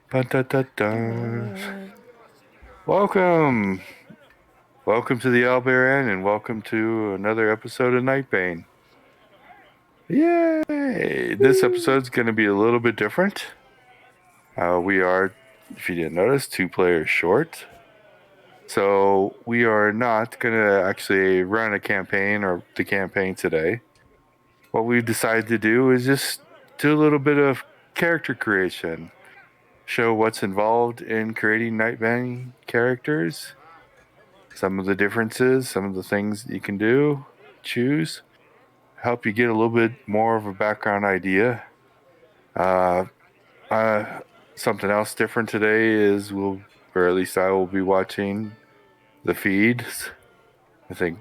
Dun, dun, dun, dun. Welcome to the Albaran, and welcome to another episode of Nightbane. Yay! This episode's going to be a little bit different. We are, if you didn't notice, 2 players short. So we are not going to actually run a campaign or the campaign today. What we decided to do is just do a little bit of character creation. Show what's involved in creating Nightbane characters. Some of the differences, some of the things you can do, choose, help you get a little bit more of a background idea. Something else different today is or at least I will be watching the feeds. I think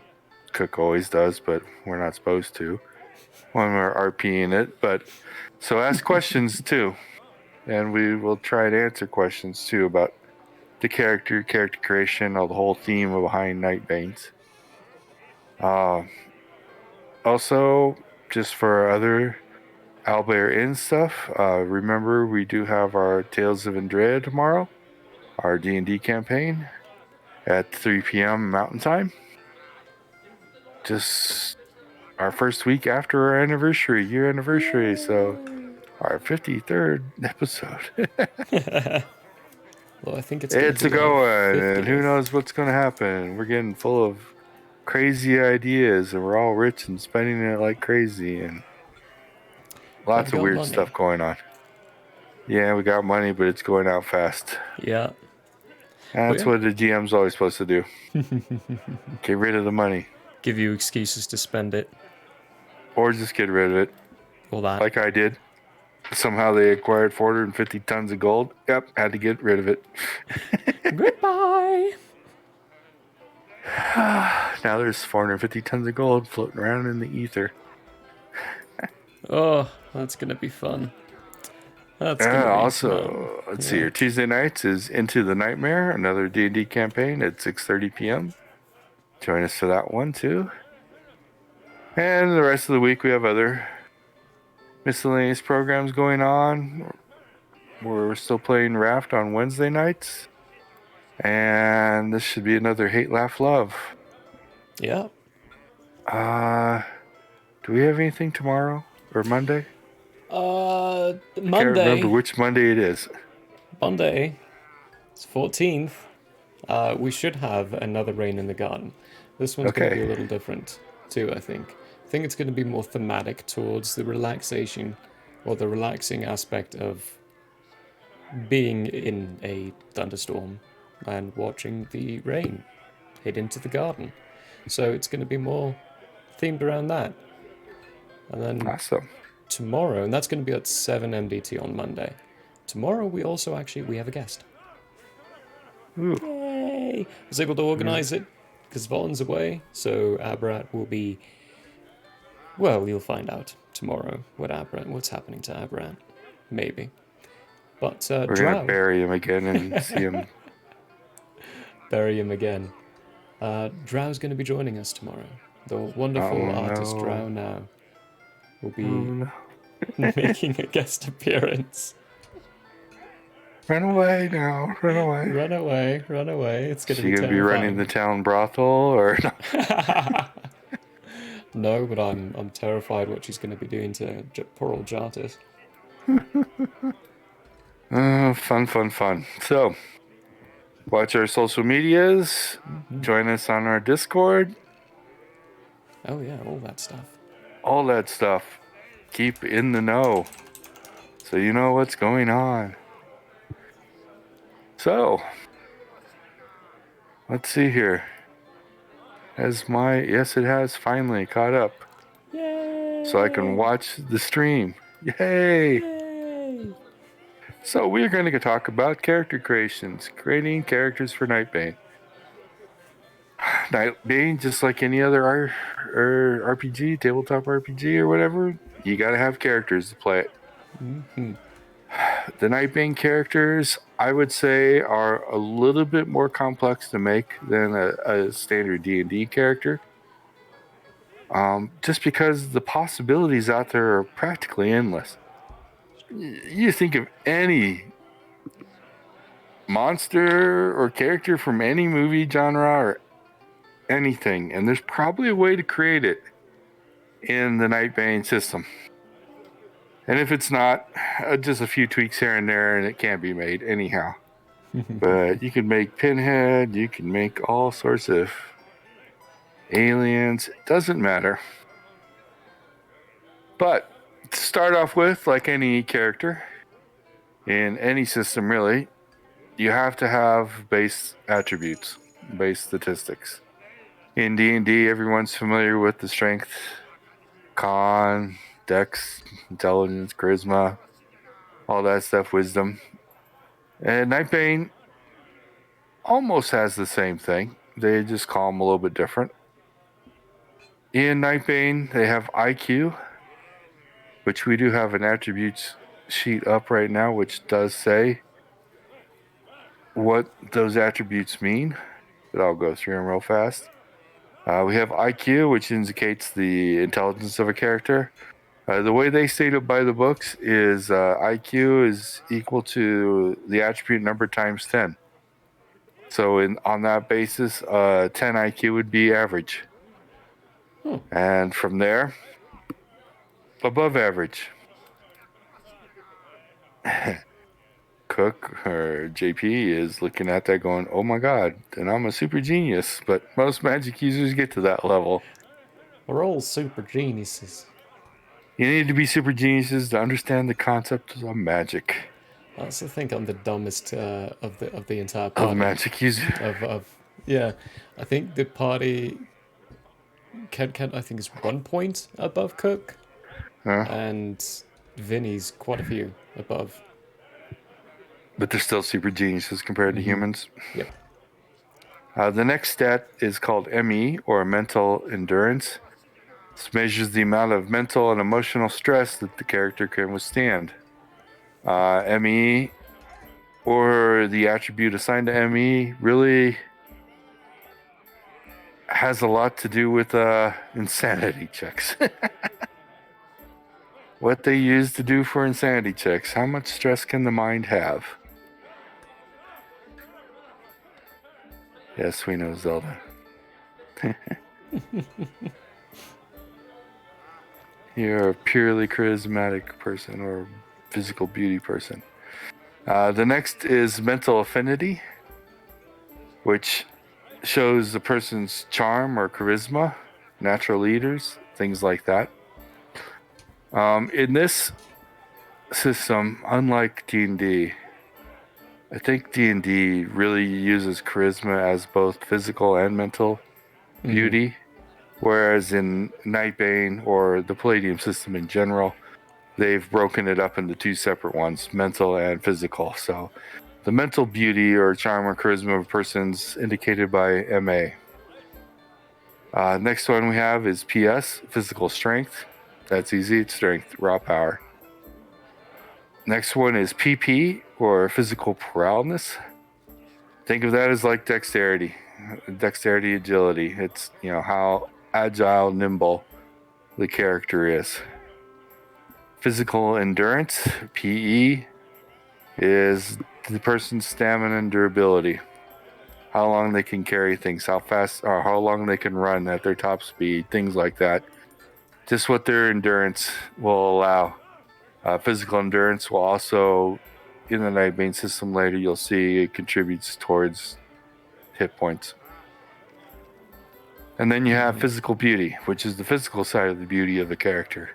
Cook always does, but we're not supposed to when we're RPing it. But so ask questions too, and we will try to answer questions too about the character creation, or the whole theme behind Nightbanes. Also, just for other Owlbear Inn stuff, remember we do have our Tales of Andrea tomorrow, our D&D campaign at 3 p.m. Mountain Time. Just our first week after our year anniversary. Yay. So our 53rd episode. Well, I think it's a going, and who knows what's going to happen. We're getting full of crazy ideas, and we're all rich and spending it like crazy, and lots of weird stuff going on. Yeah, we got money, but it's going out fast. Yeah. That's what the GM's always supposed to do. Get rid of the money. Give you excuses to spend it. Or just get rid of it. All that. Like I did. Somehow they acquired 450 tons of gold. Yep, had to get rid of it. Goodbye! Now there's 450 tons of gold floating around in the ether. Oh, that's going to be fun. Let's see here. Tuesday nights is Into the Nightmare, another D&D campaign at 6:30 p.m. Join us for that one too. And the rest of the week we have other miscellaneous programs going on. We're still playing Raft on Wednesday nights. And this should be another Hate, Laugh, Love. Yeah. Do we have anything tomorrow or Monday? Monday. I can't remember which Monday it is. Monday. It's 14th. We should have another Rain in the Garden. This one's going to be a little different too, I think. I think it's going to be more thematic towards the relaxation or the relaxing aspect of being in a thunderstorm and watching the rain hit into the garden. So it's going to be more themed around that. And then tomorrow, and that's going to be at 7 MDT on Monday. Tomorrow we also we have a guest. Ooh. Yay! I was able to organize it because Vaughn's away, so Abrat will be... Well, you'll find out tomorrow what's happening to Abrat. Maybe. But we're going to bury him again and see him. Bury him again. Drow's going to be joining us tomorrow. The wonderful artist Drow now will be making a guest appearance. Run away now! Run away! Run away! Run away! It's going to be. Is she going to be running the town brothel or? No, but I'm terrified what she's going to be doing to poor old Jartis. Fun. So, watch our social medias. Mm-hmm. Join us on our Discord. Oh yeah, all that stuff. All that stuff. Keep in the know, so you know what's going on. So, let's see here. Yes, it has finally caught up. Yay! So I can watch the stream. Yay! Yay! So we're going to talk about character creations, creating characters for Nightbane. Nightbane, just like any other RPG, tabletop RPG or whatever, you got to have characters to play it. Mm-hmm. The Nightbane characters, I would say, are a little bit more complex to make than a standard D&D character. Just because the possibilities out there are practically endless. You think of any monster or character from any movie genre or anything, and there's probably a way to create it in the Nightbane system. And if it's not, just a few tweaks here and there, and it can be made anyhow. But you can make Pinhead, you can make all sorts of aliens, it doesn't matter. But to start off with, like any character in any system really, you have to have base attributes, base statistics. In D&D, everyone's familiar with the strength, con, dex, intelligence, charisma, all that stuff, wisdom. And Nightbane almost has the same thing. They just call them a little bit different. In Nightbane, they have IQ, which we do have an attributes sheet up right now, which does say what those attributes mean, but I'll go through them real fast. We have IQ, which indicates the intelligence of a character. The way they state it by the books is IQ is equal to the attribute number times 10. So on that basis, 10 IQ would be average. And from there, above average. Cook or JP is looking at that going, oh my god, then I'm a super genius. But most magic users get to that level. We're all super geniuses. You need to be super geniuses to understand the concept of magic. I also think I'm the dumbest of the entire party. Of magic user. Yeah, I think the party can I think is 1 point above Cook, and Vinny's quite a few above. But they're still super geniuses compared to humans. Yep. The next stat is called ME, or mental endurance. This measures the amount of mental and emotional stress that the character can withstand. ME, or the attribute assigned to ME, really has a lot to do with insanity checks. What they use to do for insanity checks. How much stress can the mind have? Yes, we know Zelda. You're a purely charismatic person or physical beauty person. The next is mental affinity, which shows the person's charm or charisma, natural leaders, things like that. In this system, unlike D&D, I think D&D really uses charisma as both physical and mental beauty, whereas in Nightbane or the Palladium system in general, they've broken it up into two separate ones, mental and physical. So the mental beauty or charm or charisma of a person's indicated by MA. Next one we have is PS, physical strength. That's easy, it's strength, raw power. Next one is PP, or physical prowess. Think of that as like dexterity, agility. It's, how agile, nimble the character is. Physical endurance, PE, is the person's stamina and durability. How long they can carry things, how fast or how long they can run at their top speed, things like that. Just what their endurance will allow. Physical endurance will also, in the Nightbane system later, you'll see it contributes towards hit points. And then you have physical beauty, which is the physical side of the beauty of the character.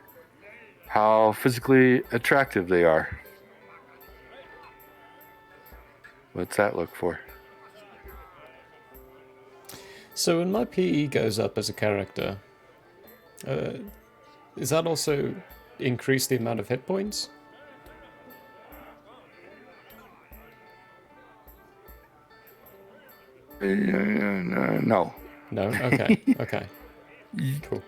How physically attractive they are. What's that look for? So when my PE goes up as a character, is that also increase the amount of hit points? No. No? Okay. Okay. Cool.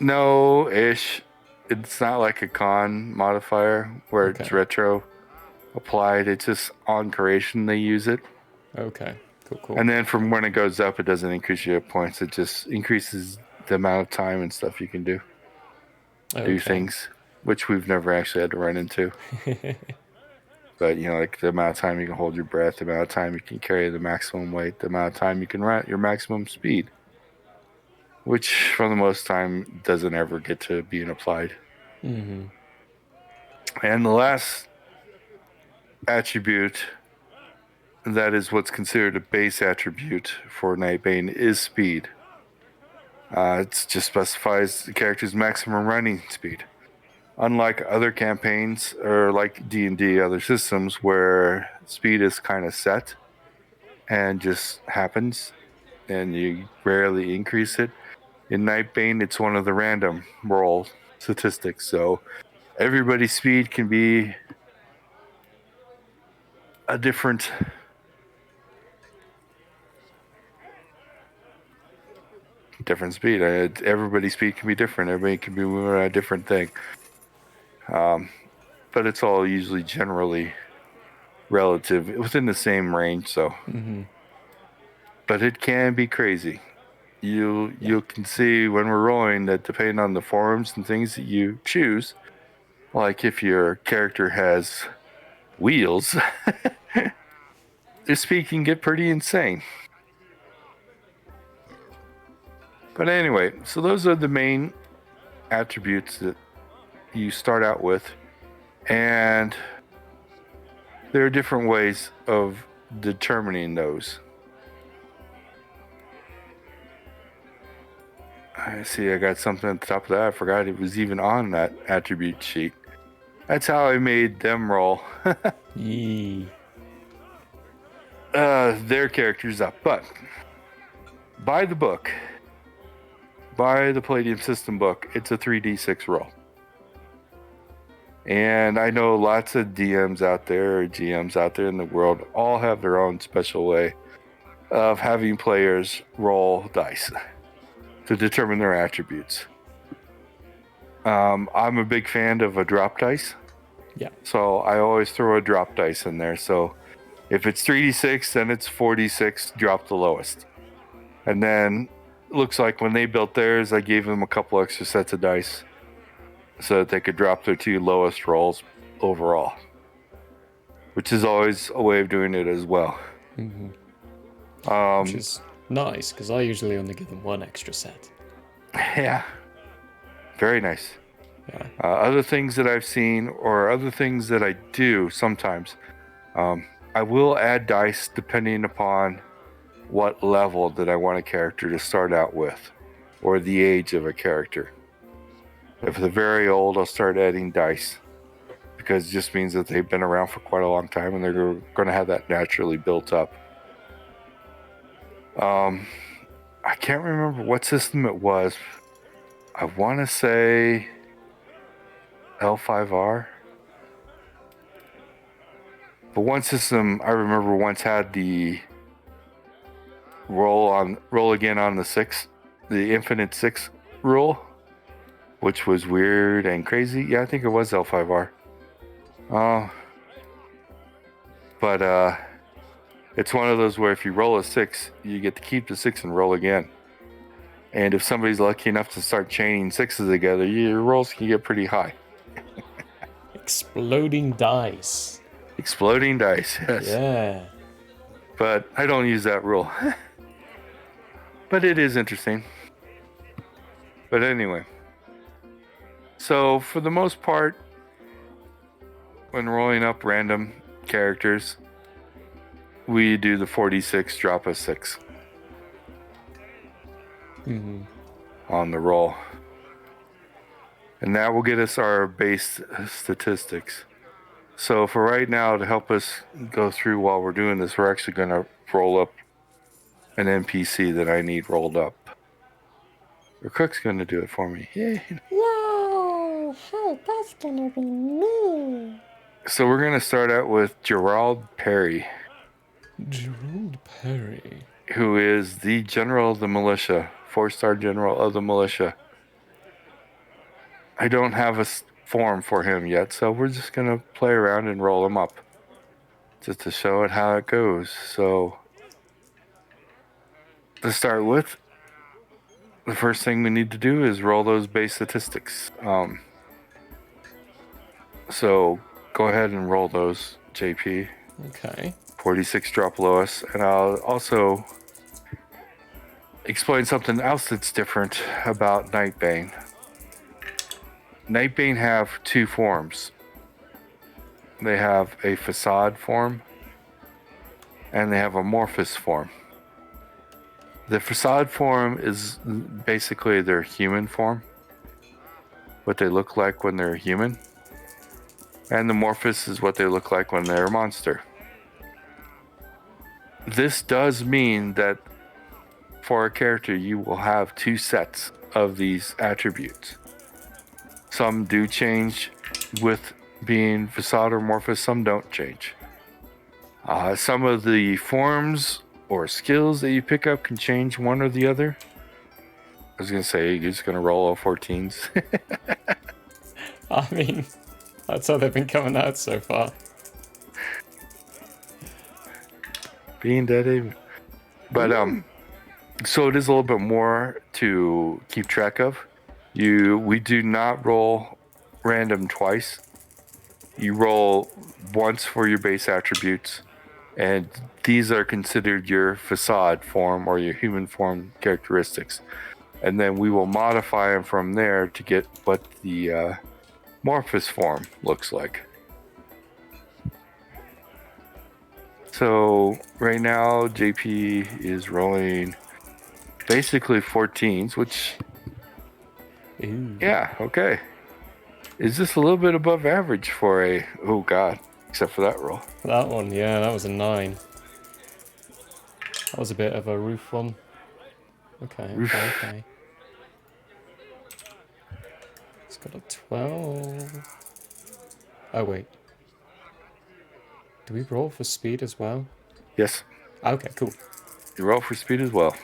No-ish. It's not like a con modifier where it's retro applied. It's just on creation they use it. Okay. Cool. And then from when it goes up, it doesn't increase your hit points. It just increases the amount of time and stuff you can do. Do things, which we've never actually had to run into. But like the amount of time you can hold your breath, the amount of time you can carry the maximum weight, the amount of time you can run at your maximum speed, which for the most time doesn't ever get to being applied. Mm-hmm. And the last attribute that is what's considered a base attribute for Nightbane is speed. It just specifies the character's maximum running speed. Unlike other campaigns or like D&D, other systems where speed is kind of set and just happens and you rarely increase it, in Nightbane it's one of the random roll statistics. So everybody's speed can be a different speed. Everybody's speed can be different. Everybody can be moving at a different thing. But it's all usually generally relative within the same range. So, but it can be crazy. You can see when we're rolling that depending on the forms and things that you choose, like if your character has wheels, their speed can get pretty insane. But anyway, so those are the main attributes that you start out with, and there are different ways of determining those. I see I got something at the top of that. I forgot it was even on that attribute sheet. That's how I made them roll. Yee. Their characters up. But by the book, by the Palladium System book, it's a 3d6 roll. And I know lots of DMs out there or GMs out there in the world all have their own special way of having players roll dice to determine their attributes. I'm a big fan of a drop dice. Yeah. So I always throw a drop dice in there. So if it's 3d6, then it's 4d6, drop the lowest. And then it looks like when they built theirs, I gave them a couple extra sets of dice so that they could drop their 2 lowest rolls overall, which is always a way of doing it as well. Which is nice, because I usually only give them 1 extra set. Yeah. Very nice. Yeah. Other things that I've seen, or other things that I do sometimes, I will add dice depending upon what level that I want a character to start out with, or the age of a character. If they're very old, I'll start adding dice, because it just means that they've been around for quite a long time and they're going to have that naturally built up. I can't remember what system it was. I want to say L5R. But one system I remember once had the roll again on the 6, the infinite 6 rule, which was weird and crazy. Yeah, I think it was L5R. But it's one of those where if you roll a 6, you get to keep the 6 and roll again. And if somebody's lucky enough to start chaining 6s together, your rolls can get pretty high. Exploding dice. Exploding dice, yes. Yeah. But I don't use that rule. But it is interesting. But anyway. So for the most part, when rolling up random characters, we do the 46 drop a 6 on the roll. And that will get us our base statistics. So for right now, to help us go through while we're doing this, we're actually going to roll up an NPC that I need rolled up. The cook's going to do it for me. Yay! Yay! Hey, that's gonna be me. So we're going to start out with Gerald Perry. Gerald Perry. Who is the general of the militia, 4-star general of the militia. I don't have a form for him yet, so we're just going to play around and roll him up just to show it how it goes. So to start with, the first thing we need to do is roll those base statistics. So go ahead and roll those JP. Okay. 46 drop lowest. And I'll also explain something else that's different about Nightbane. Nightbane have two forms. They have a facade form and they have a Morphous form. The facade form is basically their human form, what they look like when they're human. And the Morphous is what they look like when they're a monster. This does mean that for a character, you will have two sets of these attributes. Some do change with being facade or Morphous, some don't change. Some of the forms or skills that you pick up can change one or the other. I was going to say, you're just going to roll all 14s. I mean, that's how they've been coming out so far. Being dead even. But, so it is a little bit more to keep track of. We do not roll random twice. You roll once for your base attributes, and these are considered your facade form or your human form characteristics. And then we will modify them from there to get what the Morphous form looks like. So right now, JP is rolling basically 14s, which, Ooh. yeah, okay. Is this a little bit above average for a, oh God, except for that roll. That one, yeah, that was a 9. That was a bit of a roof one. Okay. It's got a 12. Oh, wait. Do we roll for speed as well? Yes. Okay, cool. You roll for speed as well.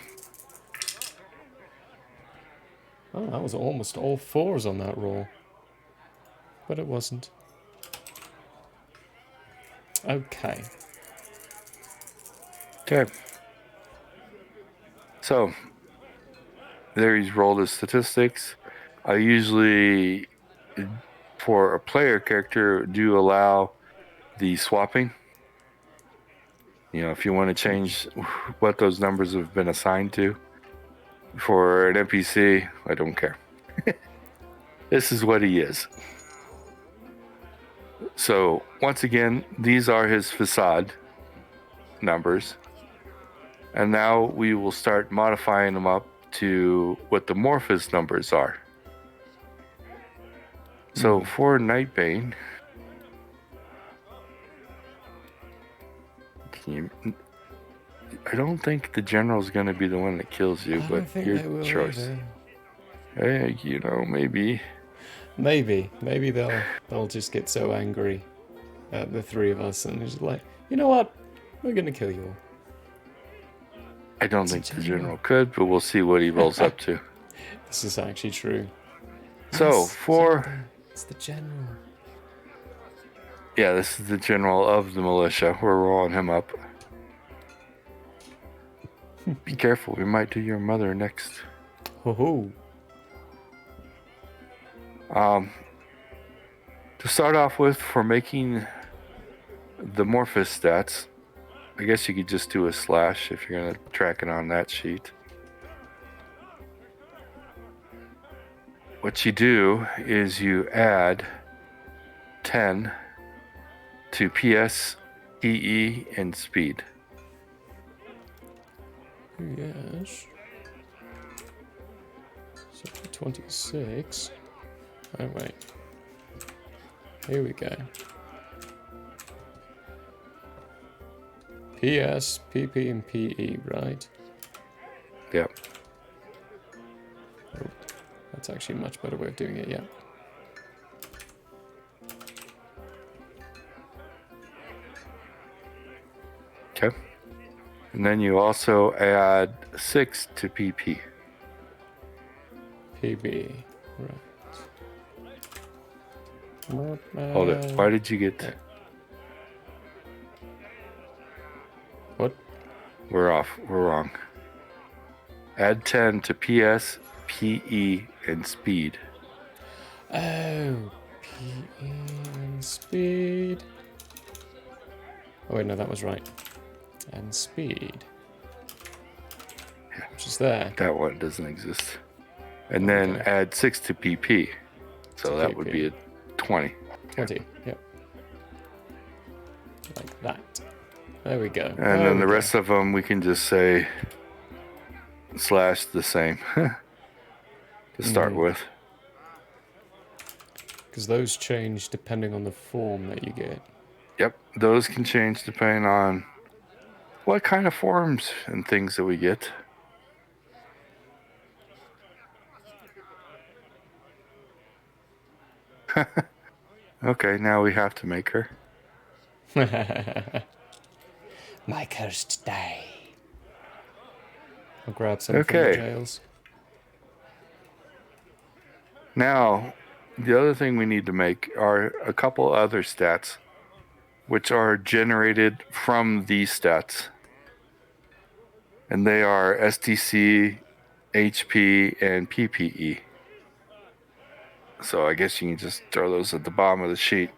Oh, that was almost all 4s on that roll. But it wasn't. Okay. Okay. So, there he's rolled his statistics. I usually, for a player character, do allow the swapping. You know, if you want to change what those numbers have been assigned to. For an NPC, I don't care. This is what he is. So, once again, these are his facade numbers. And now we will start modifying them up to what the Morphous numbers are. So, for Nightbane, I don't think the general's going to be the one that kills you, but your choice. Hey, you know, maybe. Maybe they'll just get so angry at the three of us and just like, you know what? We're gonna kill you all. I don't think the general could, but we'll see what he rolls up to. This is actually true. So Yes, for it's the general. Yeah, this is the general of the militia. We're rolling him up. Be careful, we might do your mother next. Ho. To start off with, for making the Morphous stats, I guess you could just do a slash if you're going to track it on that sheet. What you do is you add 10 to PS, EE, and speed. Yes. So 26. Oh wait. Here we go. PS, PP, and PE, right? Yep. Oh, that's actually a much better way of doing it, yeah. Okay. And then you also add 6 to PP. PB, right. Hold it. Why did you get... What? We're off. We're wrong. Add 10 to PS, PE, and speed. Oh, PE and speed. Oh wait, no, that was right. And speed. Which is there. That one doesn't exist. And Oh, then okay. add 6 to PP. So that would be a 20. 20, yep. Like that. There we go. And then the rest of them we can just say slash the same to start with. Because those change depending on the form that you get. Yep, those can change depending on what kind of forms and things that we get. Okay, now we have to make her. My cursed die. I'll grab some from the jails. Now, the other thing we need to make are a couple other stats, which are generated from these stats. And they are STC, HP, and PPE. So I guess you can just throw those at the bottom of the sheet.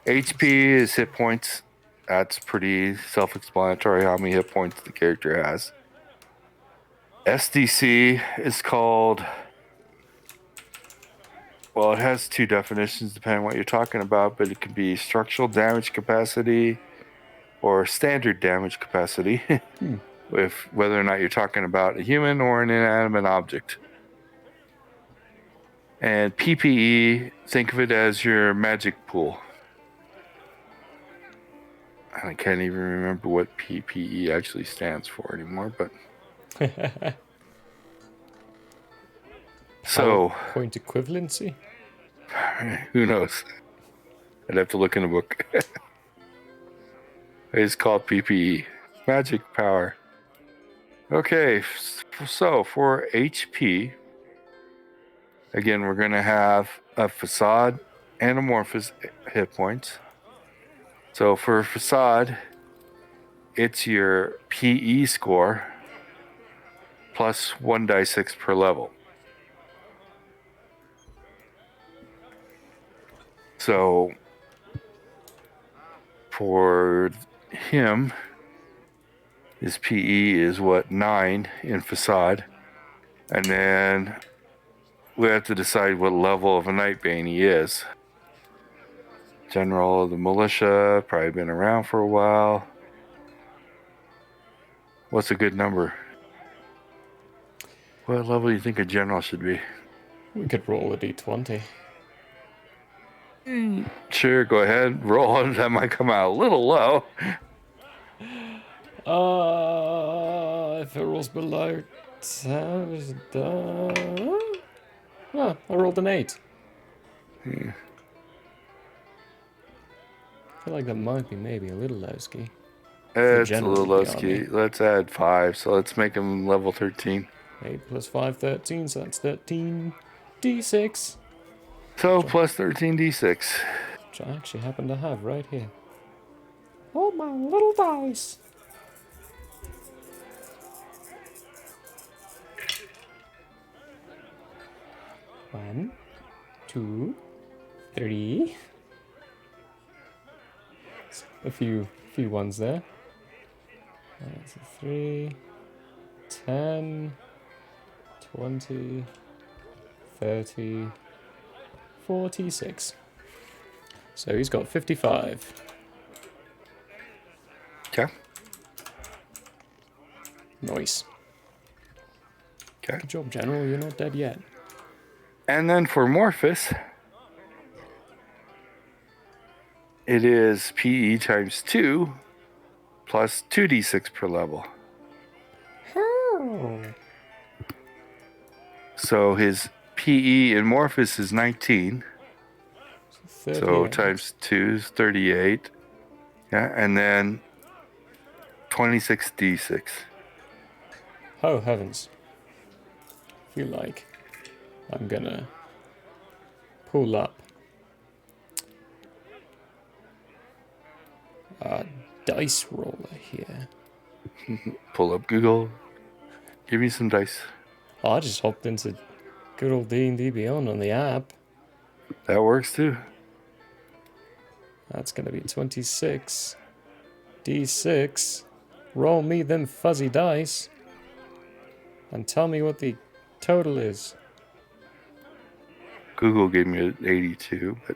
HP is hit points. That's pretty self-explanatory how many hit points the character has. SDC is called... Well, it has two definitions depending on what you're talking about, but it can be structural damage capacity or standard damage capacity, with whether or not you're talking about a human or an inanimate object. And PPE, think of it as your magic pool. I can't even remember what PPE actually stands for anymore, but... So... Point equivalency? Who knows? I'd have to look in the book. It's called PPE. Magic power. Okay, so for HP, again, we're going to have a facade and amorphous hit points. So for facade, it's your PE score plus 1d6 per level. So for him, his PE is what, 9 in facade. And then we have to decide what level of a Nightbane he is. General of the militia, probably been around for a while. What's a good number? What level do you think a general should be? We could roll a d20. Sure, go ahead. Roll it. That might come out a little low. If it rolls below 10, I rolled an 8. I feel like that might be maybe a little low-ski. It's a little low-ski. Let's add 5, so let's make him level 13. 8 plus 5, 13, so that's 13 d6. So, plus 13d6. Which I actually happen to have right here. Oh, my little dice. One, 2, 3. A few ones there. That's a 3, 10, 20, 30, 46. So he's got 55. Okay. Nice. Okay. Good job, General. You're not dead yet. And then for Morphus, it is PE times 2 plus 2d6 per level. Oh. So his PE in Morphus is 19. So times 2 is 38. Yeah, and then 26d6. Oh, heavens. I feel like I'm gonna pull up a dice roller here. Pull up Google. Give me some dice. Oh, I just hopped into good old D&D Beyond on the app. That works too. That's gonna be 26 D6. Roll me them fuzzy dice. And tell me what the total is. Google gave me an 82, but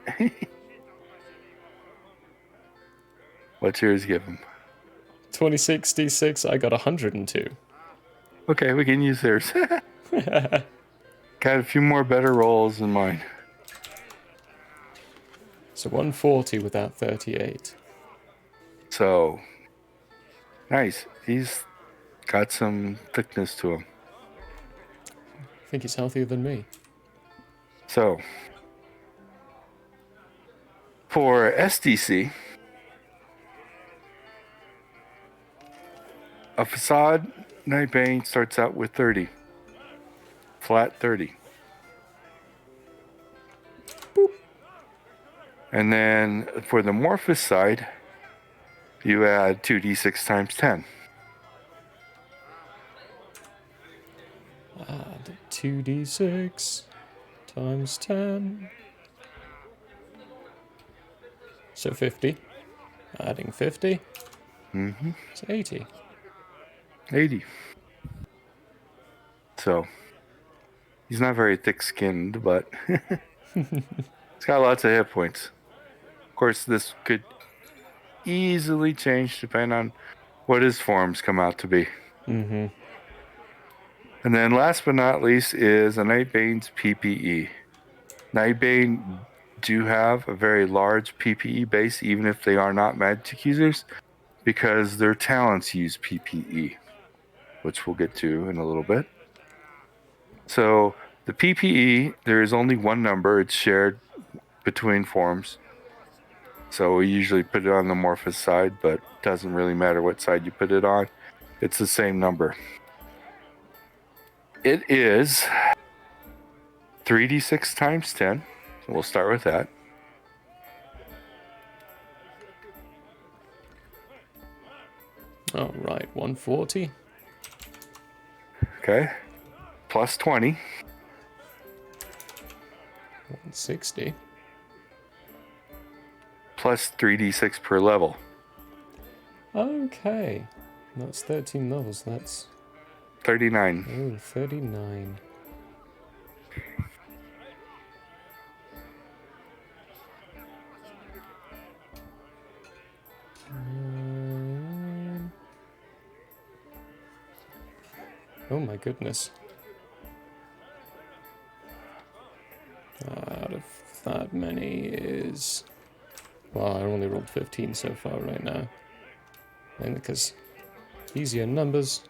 what's yours give him? 26 D6, I got 102. Okay, we can use theirs. Got a few more better rolls than mine. So 140 without 38. So, nice. He's got some thickness to him. I think he's healthier than me. So, for SDC, a facade Nightbane starts out with 30. Flat 30. Boop. And then for the Morphous side, you add 2d6 times 10. Add 2d6 times 10. So 50. Adding 50. Mm-hmm. It's 80. 80. So, he's not very thick-skinned, but he's got lots of hit points. Of course, this could easily change depending on what his forms come out to be. Mm-hmm. And then last but not least is a Nightbane's PPE. Nightbane do have a very large PPE base, even if they are not magic users, because their talents use PPE, which we'll get to in a little bit. So the PPE, there is only one number. It's shared between forms. So we usually put it on the Morphous side, but it doesn't really matter what side you put it on. It's the same number. It is 3d6 times 10. So we'll start with that. Oh, right. 140. Okay. Plus 20. 160. Plus 3d6 per level. Okay. That's 13 levels. That's 39. oh, 39. Oh my goodness. Out of that many is... Well, I only rolled 15 so far right now. Mainly because easier numbers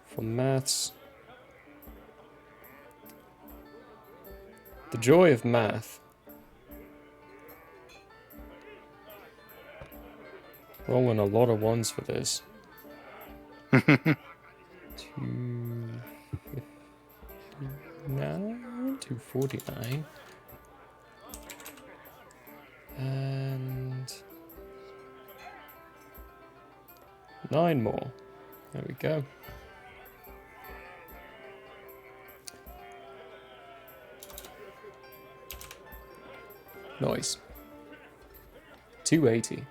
for maths. The joy of math. Rolling a lot of ones for this. 259, 249. And 9 more. There we go. Nice. 280.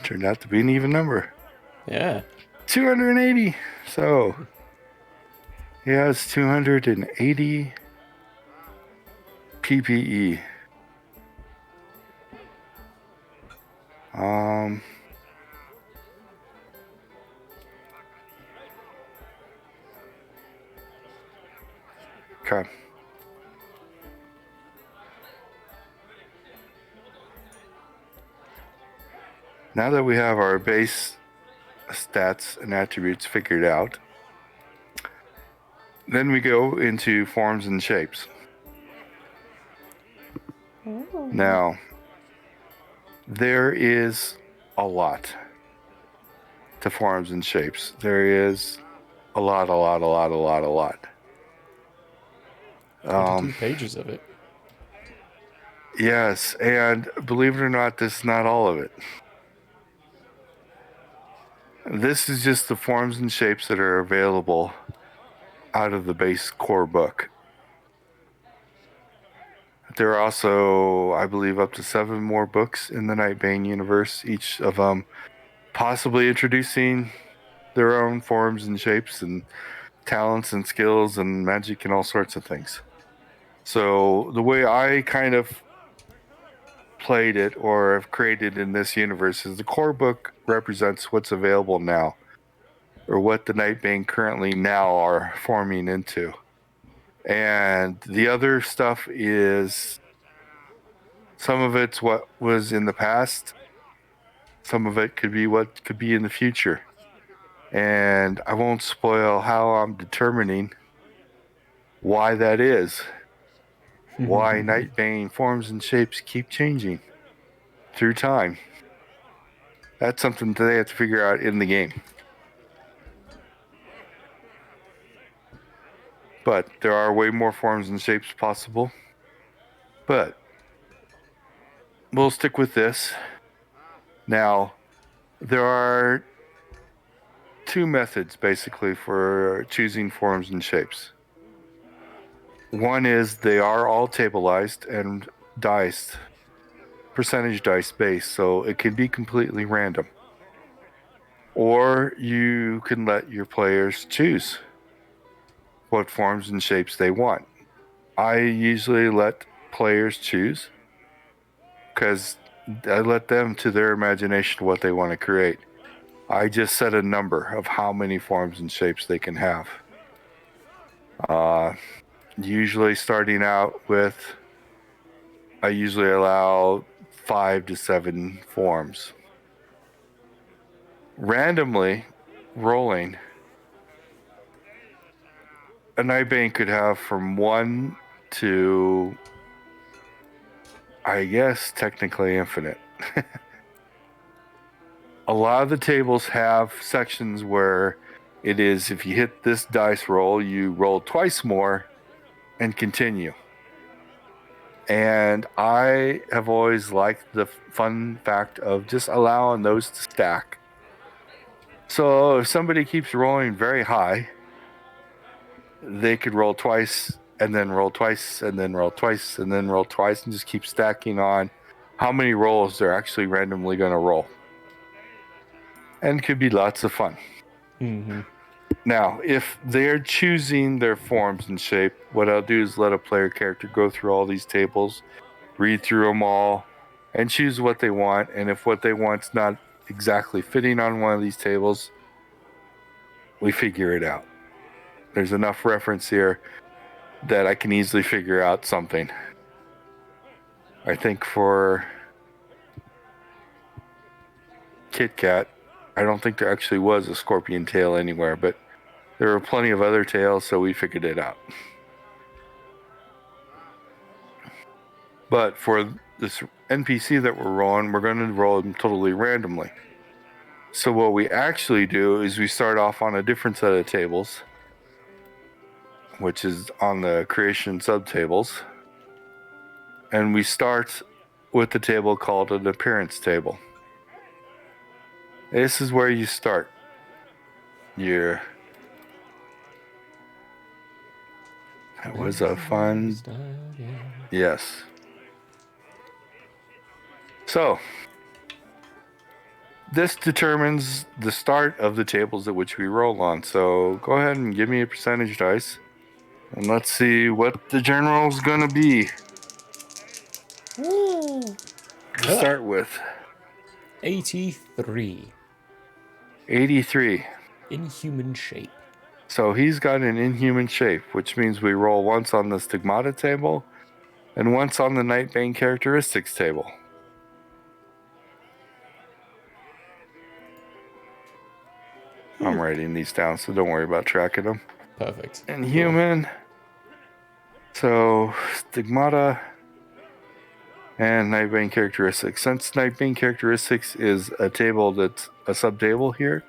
Turned out to be an even number. Yeah. 280. So he has 280 PPE. Okay. Now that we have our base stats and attributes figured out, then we go into forms and shapes. Oh. Now, there is a lot to forms and shapes. There is a lot. 22 pages of it. Yes, and believe it or not, this is not all of it. This is just the forms and shapes that are available out of the base core book. There are also, I believe, up to 7 more books in the Nightbane universe, each of them possibly introducing their own forms and shapes and talents and skills and magic and all sorts of things. So the way I kind of played it or have created in this universe is the core book represents what's available now, or what the Nightbane currently now are forming into. And the other stuff is, some of it's what was in the past, some of it could be what could be in the future. And I won't spoil how I'm determining why that is. Why Nightbane forms and shapes keep changing through time. That's something that they have to figure out in the game. But there are way more forms and shapes possible. But we'll stick with this. Now, there are two methods basically for choosing forms and shapes. One is they are all tableized and diced, percentage dice based, so it can be completely random. Or you can let your players choose what forms and shapes they want. I usually let players choose because I let them to their imagination what they want to create. I just set a number of how many forms and shapes they can have. Usually starting out with, I usually allow 5 to 7 forms. Randomly rolling, a Nightbane could have from 1 to, I guess, technically infinite. A lot of the tables have sections where it is, if you hit this dice roll, you roll twice more and continue. And I have always liked the fun fact of just allowing those to stack. So if somebody keeps rolling very high, they could roll twice and then roll twice and then roll twice and then roll twice and just keep stacking on how many rolls they're actually randomly going to roll. And it could be lots of fun. Mm-hmm. Now, if they're choosing their forms and shape, what I'll do is let a player character go through all these tables, read through them all, and choose what they want. And if what they want's not exactly fitting on one of these tables, we figure it out. There's enough reference here that I can easily figure out something. I think for Kit Kat, I don't think there actually was a scorpion tail anywhere, but there were plenty of other tails, so we figured it out. But for this NPC that we're rolling, we're going to roll them totally randomly. So what we actually do is we start off on a different set of tables, which is on the creation subtables. And we start with the table called an appearance table. This is where you start your... That was a fun... Yes. So, this determines the start of the tables at which we roll on. So, go ahead and give me a percentage dice. And let's see what the general's gonna be. To start with. 83. 83. Inhuman shape. So he's got an inhuman shape, which means we roll once on the stigmata table and once on the Nightbane characteristics table. I'm writing these down, so don't worry about tracking them. Perfect. Inhuman. So stigmata and Nightbane characteristics. Since Nightbane characteristics is a table that's a subtable here,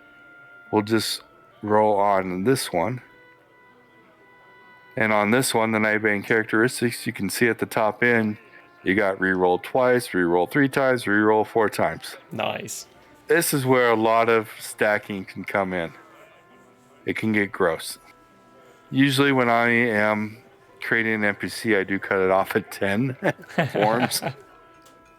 we'll just roll on this one. And on this one, the Nightbane characteristics, you can see at the top end, you got reroll twice, reroll 3 times, reroll 4 times. Nice. This is where a lot of stacking can come in. It can get gross. Usually when I am creating an NPC, I do cut it off at 10 forms.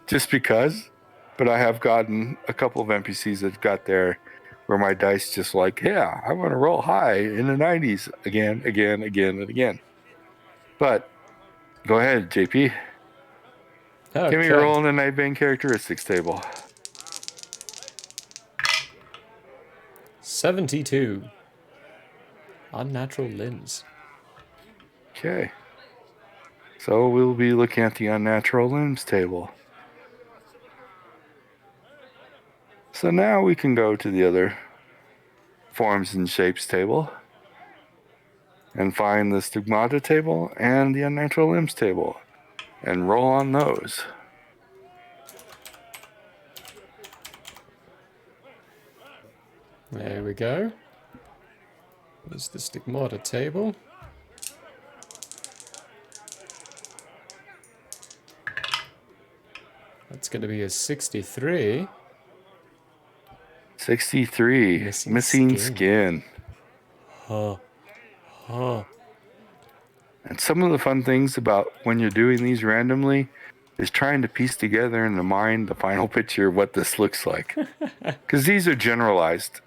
Just because. but I have gotten a couple of NPCs that got there where my dice just like, yeah, I want to roll high in the 90s again, and again. But go ahead, JP. Give me a roll in the Nightbane characteristics table. 72. Unnatural limbs. Okay. So we'll be looking at the unnatural limbs table. So now we can go to the other forms and shapes table and find the stigmata table and the unnatural limbs table and roll on those. There we go. There's the stigmata table. That's going to be a 63. 63. Missing skin. Huh. Huh. And some of the fun things about when you're doing these randomly is trying to piece together in the mind the final picture of what this looks like. Because these are generalized.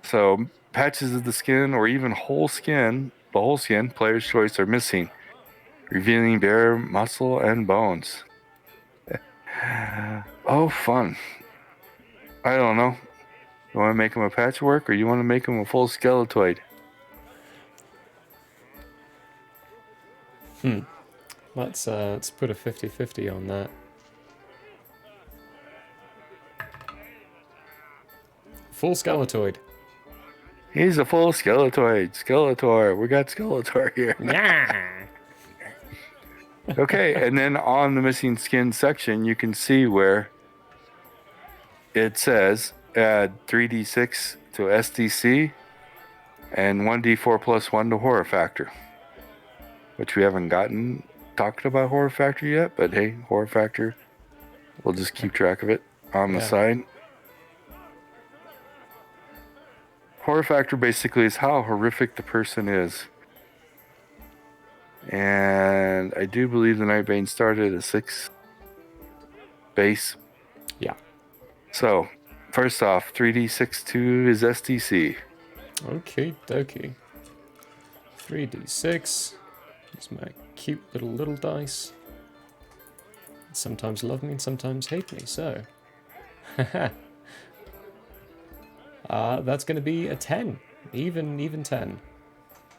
So patches of the skin or even whole skin, the whole skin, player's choice, are missing, revealing bare muscle and bones. Oh, fun. I don't know. You want to make him a patchwork or you want to make him a full skeletoid? Let's put a 50-50 on that. Full skeletoid. He's a full skeletoid. Skeletor. We got Skeletor here. Yeah. Okay, and then on the missing skin section, you can see where it says add 3d6 to SDC and 1d4 plus 1 to horror factor, which we haven't talked about horror factor yet, but hey, horror factor, we'll just keep track of it on the side. Horror factor basically is how horrific the person is. And I do believe the Nightbane started at 6 base. Yeah. So, first off, 3d6 2 is SDC. Okay, dokie. 3d6. It's my cute little dice. Sometimes love me and sometimes hate me, so. That's going to be a 10. Even 10.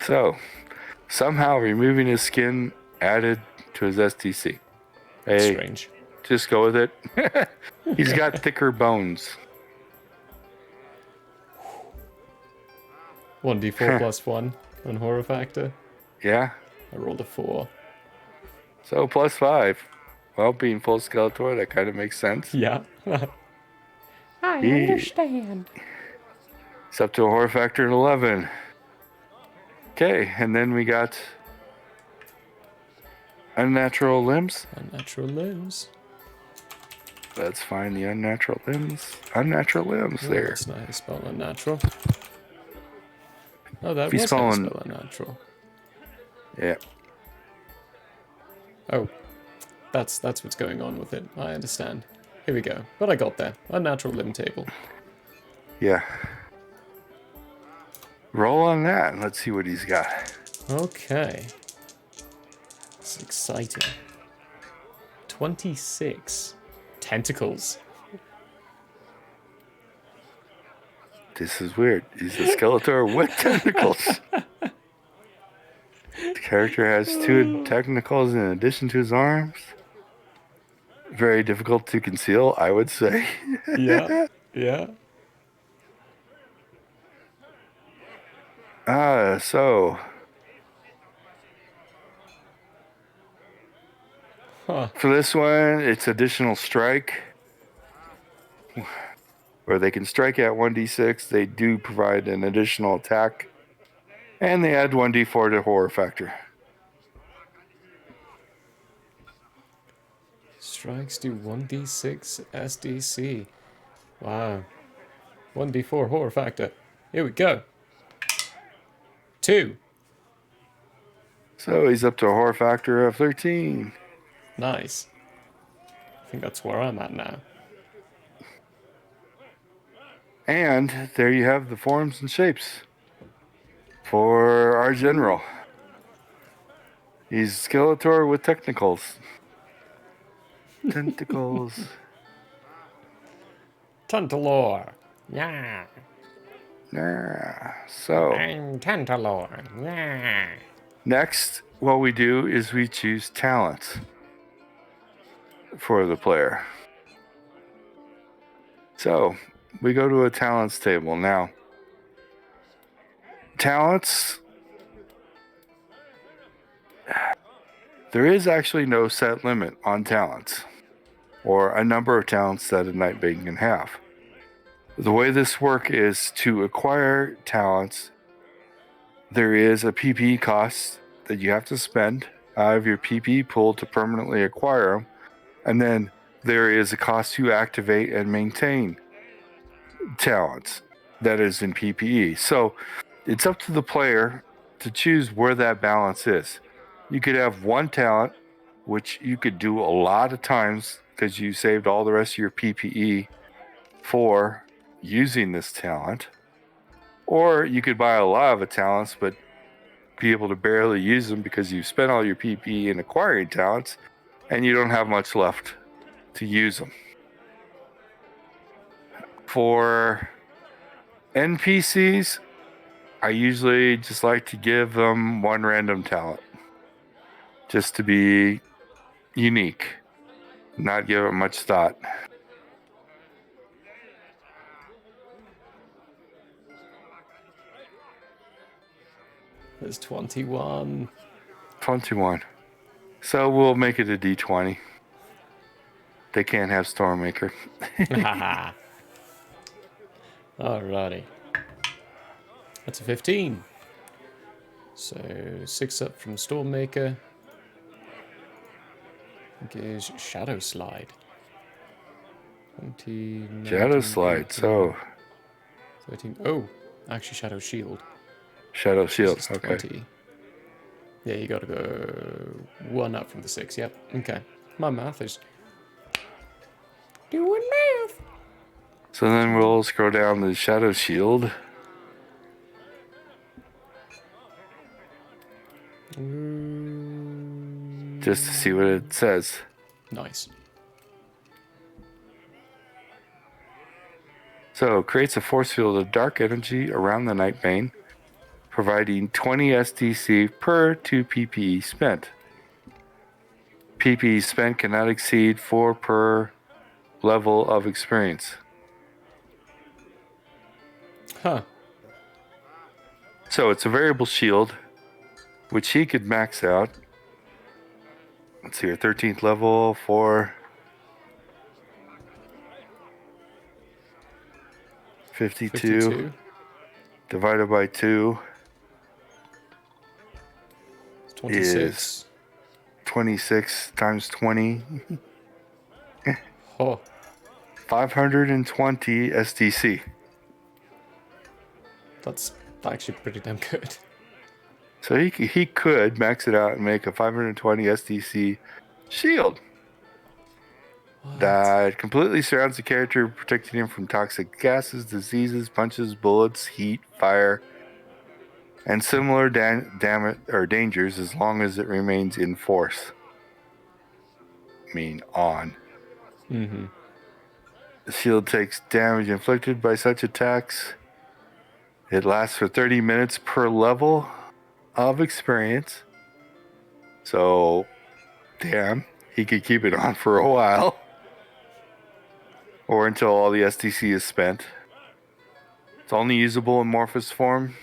So, somehow removing his skin added to his SDC. Hey, strange. Just go with it. He's got thicker bones. 1d4 plus 1 on horror factor. Yeah. I rolled a 4. So plus 5. Well, being full Skeletor, that kind of makes sense. Yeah. I understand. It's up to a horror factor of 11. Okay, and then we got unnatural limbs. Unnatural limbs. Let's find the unnatural limbs. Unnatural limbs there. That's not how you spell unnatural. Oh, that If you was how you spell spell unnatural. Yeah. Oh, that's what's going on with it. I understand. Here we go. But I got there. Unnatural limb table. Yeah. Roll on that and let's see what he's got. Okay. It's exciting. 26. Tentacles. This is weird. He's a Skeletor with tentacles. The character has 2 tentacles in addition to his arms. Very difficult to conceal, I would say. Yeah. So. Huh. For this one, it's additional strike. Where they can strike at 1d6, they do provide an additional attack. And they add 1d4 to horror factor. Strikes do 1d6 SDC. Wow. 1d4 horror factor. Here we go. 2. So he's up to a horror factor of 13. Nice. think that's where I'm at now. And there you have the forms and shapes for our general. He's Skeletor with technicals. Tentacles. Tantalor. Yeah. Yeah. So I'm Tantalor. Yeah. next, what we do is we choose talents for the player. So we go to a talents table now. Talents. There is actually no set limit on talents, or a number of talents that a Nightbane can have. The way this works is to acquire talents, there is a PP cost that you have to spend out of your PP pool to permanently acquire them, and then there is a cost to activate and maintain talents that is in PPE. So it's up to the player to choose where that balance is. You could have one talent, which you could do a lot of times because you saved all the rest of your PPE for using this talent. Or you could buy a lot of the talents, but be able to barely use them because you've spent all your PPE in acquiring talents and you don't have much left to use them. For NPCs, I usually just like to give them one random talent just to be unique, not give it much thought. There's 21. 21. So we'll make it a D20. They can't have Stormmaker. Alrighty. That's a 15. So 6 up from Stormmaker. I think is Shadow Slide. 20, Shadow 19, Slide, 18, so 13. Oh, actually Shadow Shield. Shadow Shield, This is okay. 20. Yeah, you gotta go 1 up from the 6. Yep, okay. My math is doing math. So then we'll scroll down to Shadow Shield. Just to see what it says. Nice. So creates a force field of dark energy around the Nightbane, providing 20 SDC per 2 PPE spent. PPE spent cannot exceed 4 per level of experience. Huh. So it's a variable shield, which he could max out. Let's see here, 13th level for 52 divided by 2 It's 26. is 26 times 20. Oh. 520 SDC. That's actually pretty damn good. So he could max it out and make a 520 SDC shield. What? That completely surrounds the character, protecting him from toxic gases, diseases, punches, bullets, heat, fire, and similar damage or dangers as long as it remains in force. I mean, on. Mm-hmm. The shield takes damage inflicted by such attacks. It lasts for 30 minutes per level of experience. So, damn, he could keep it on for a while. Or until all the SDC is spent. It's only usable in Morphous form.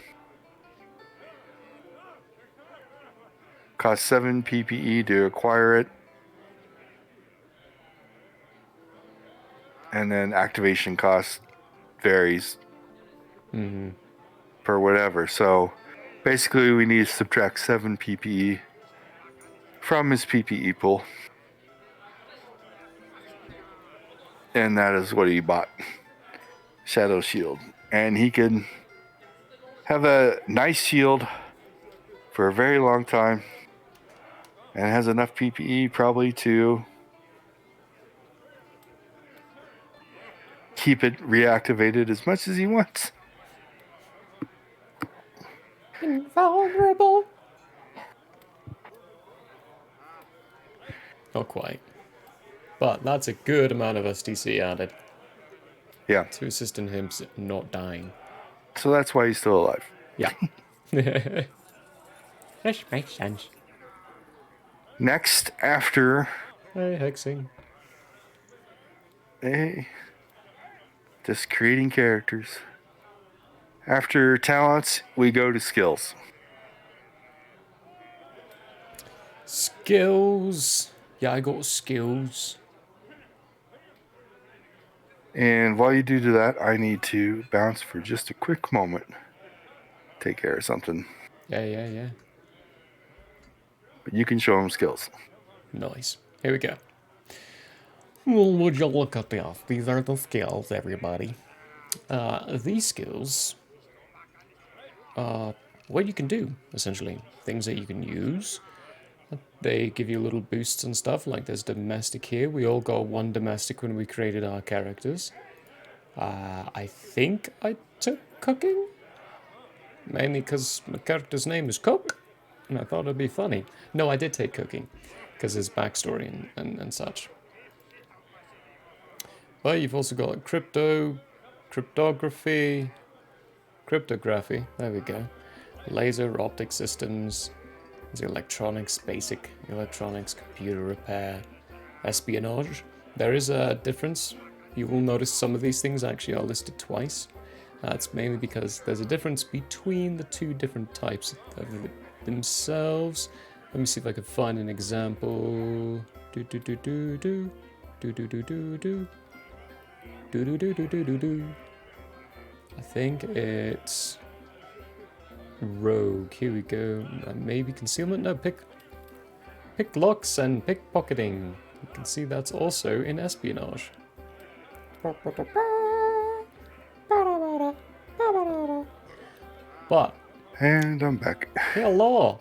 Costs 7 PPE to acquire it. And then activation cost varies per whatever. So basically we need to subtract 7 PPE from his PPE pool. And that is what he bought. Shadow Shield. And he can have a nice shield for a very long time. And has enough PPE probably to keep it reactivated as much as he wants. Invulnerable. Not quite. But that's a good amount of STC added. Yeah. To assist in him not dying. So that's why he's still alive. Yeah. That makes sense. Next, after... Hey, hexing. Hey. Just creating characters. After talents, we go to skills. Skills. Yeah, I got skills. And while you do that, I need to bounce for just a quick moment. Take care of something. Yeah. But you can show him skills. Nice. Here we go. Well, would you look at this? These are the skills, everybody. These skills are what you can do, essentially. Things that you can use. They give you little boosts and stuff, like there's domestic here. We all got one domestic when we created our characters. I think I took cooking? Mainly because my character's name is Cook, and I thought it'd be funny. No, I did take cooking, because his backstory and such. But you've also got cryptography, there we go. Laser, optic systems, there's electronics, basic electronics, computer repair, espionage. There is a difference. You will notice some of these things actually are listed twice. That's mainly because there's a difference between the two different types of themselves. Let me see if I can find an example. I think it's rogue. Here we go. Maybe concealment. No, pick locks and pickpocketing. You can see that's also in espionage. But And I'm back. hello.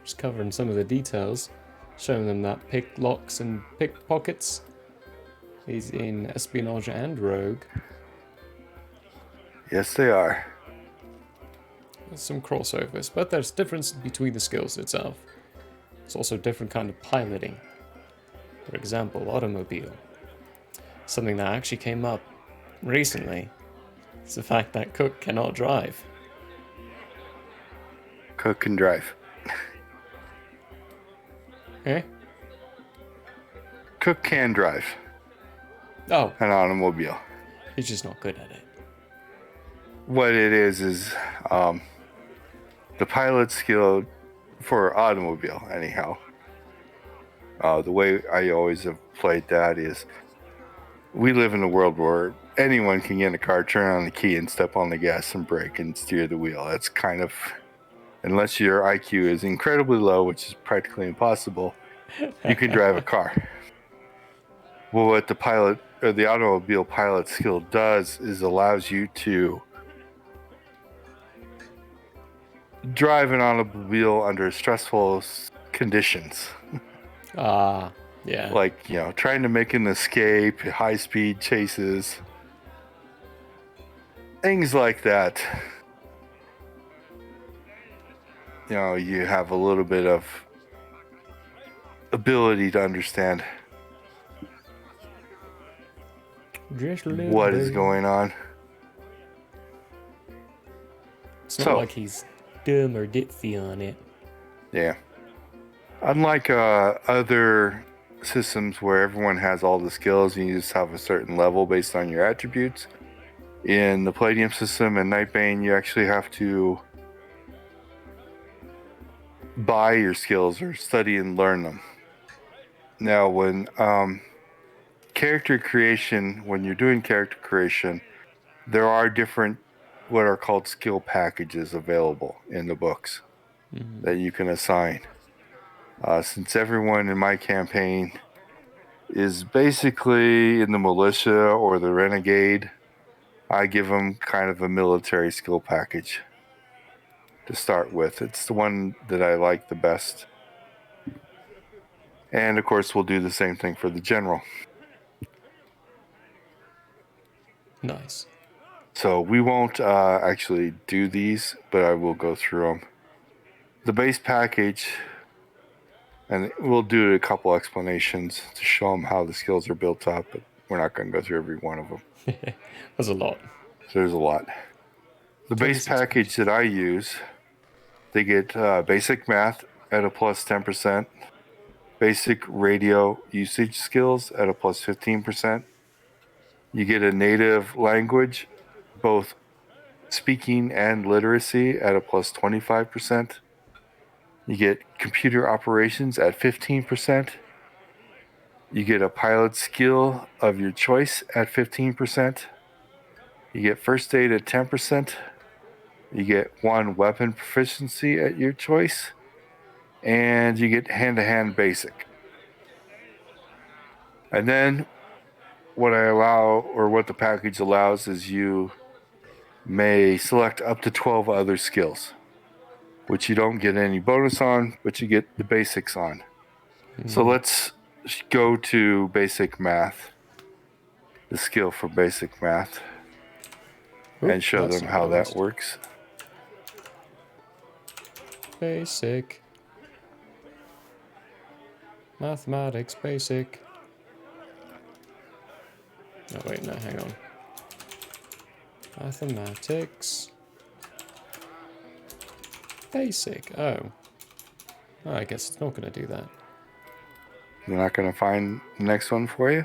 Just covering some of the details, showing them that pick locks and pickpockets is in espionage and rogue. Yes, they are. There's some crossovers, but there's difference between the skills itself. It's also different kind of piloting. For example, automobile. Something that actually came up recently is the fact that Cook cannot drive. Cook can drive. Eh? Cook can drive Oh, an automobile. he's just not good at it. What it is the pilot skill for automobile, anyhow. The way I always have played that is we live in a world where anyone can get in a car, turn on the key, and step on the gas and brake and steer the wheel. That's kind of, unless your IQ is incredibly low, which is practically impossible, you can drive a car. Well, what the pilot or the automobile pilot skill does is allows you to drive an automobile under stressful conditions. Yeah. Like, trying to make an escape, high speed chases, things like that. You have a little bit of ability to understand Just a little what bit. is going on. It's not like he's dumb or ditzy on it. Yeah. Unlike other systems where everyone has all the skills and you just have a certain level based on your attributes, in the Palladium system and Nightbane, you actually have to buy your skills or study and learn them. Now, when character creation, when you're doing character creation, there are different what are called skill packages available in the books that you can assign. Since everyone in my campaign is basically in the militia or the renegade, I give them kind of a military skill package to start with. It's the one that I like the best. And of course, we'll do the same thing for the general. Nice. So we won't actually do these, but I will go through them. The base package, and we'll do a couple explanations to show them how the skills are built up, but we're not going to go through every one of them. There's a lot. So there's a lot. The base package that I use, they get basic math at a plus 10%, basic radio usage skills at a plus 15%. You get a native language, both speaking and literacy, at a plus 25%. You get computer operations at 15%. You get a pilot skill of your choice at 15%. You get first aid at 10%. You get one weapon proficiency at your choice. And you get hand-to-hand basic. And then what I allow, or what the package allows, is you may select up to 12 other skills, which you don't get any bonus on, but you get the basics on. So let's go to basic math, the skill for basic math, and show them how that works. Basic. Mathematics basic. Oh wait, no, hang on. Mathematics basic. Oh, I guess it's not going to do that. You're not going to find the next one for you?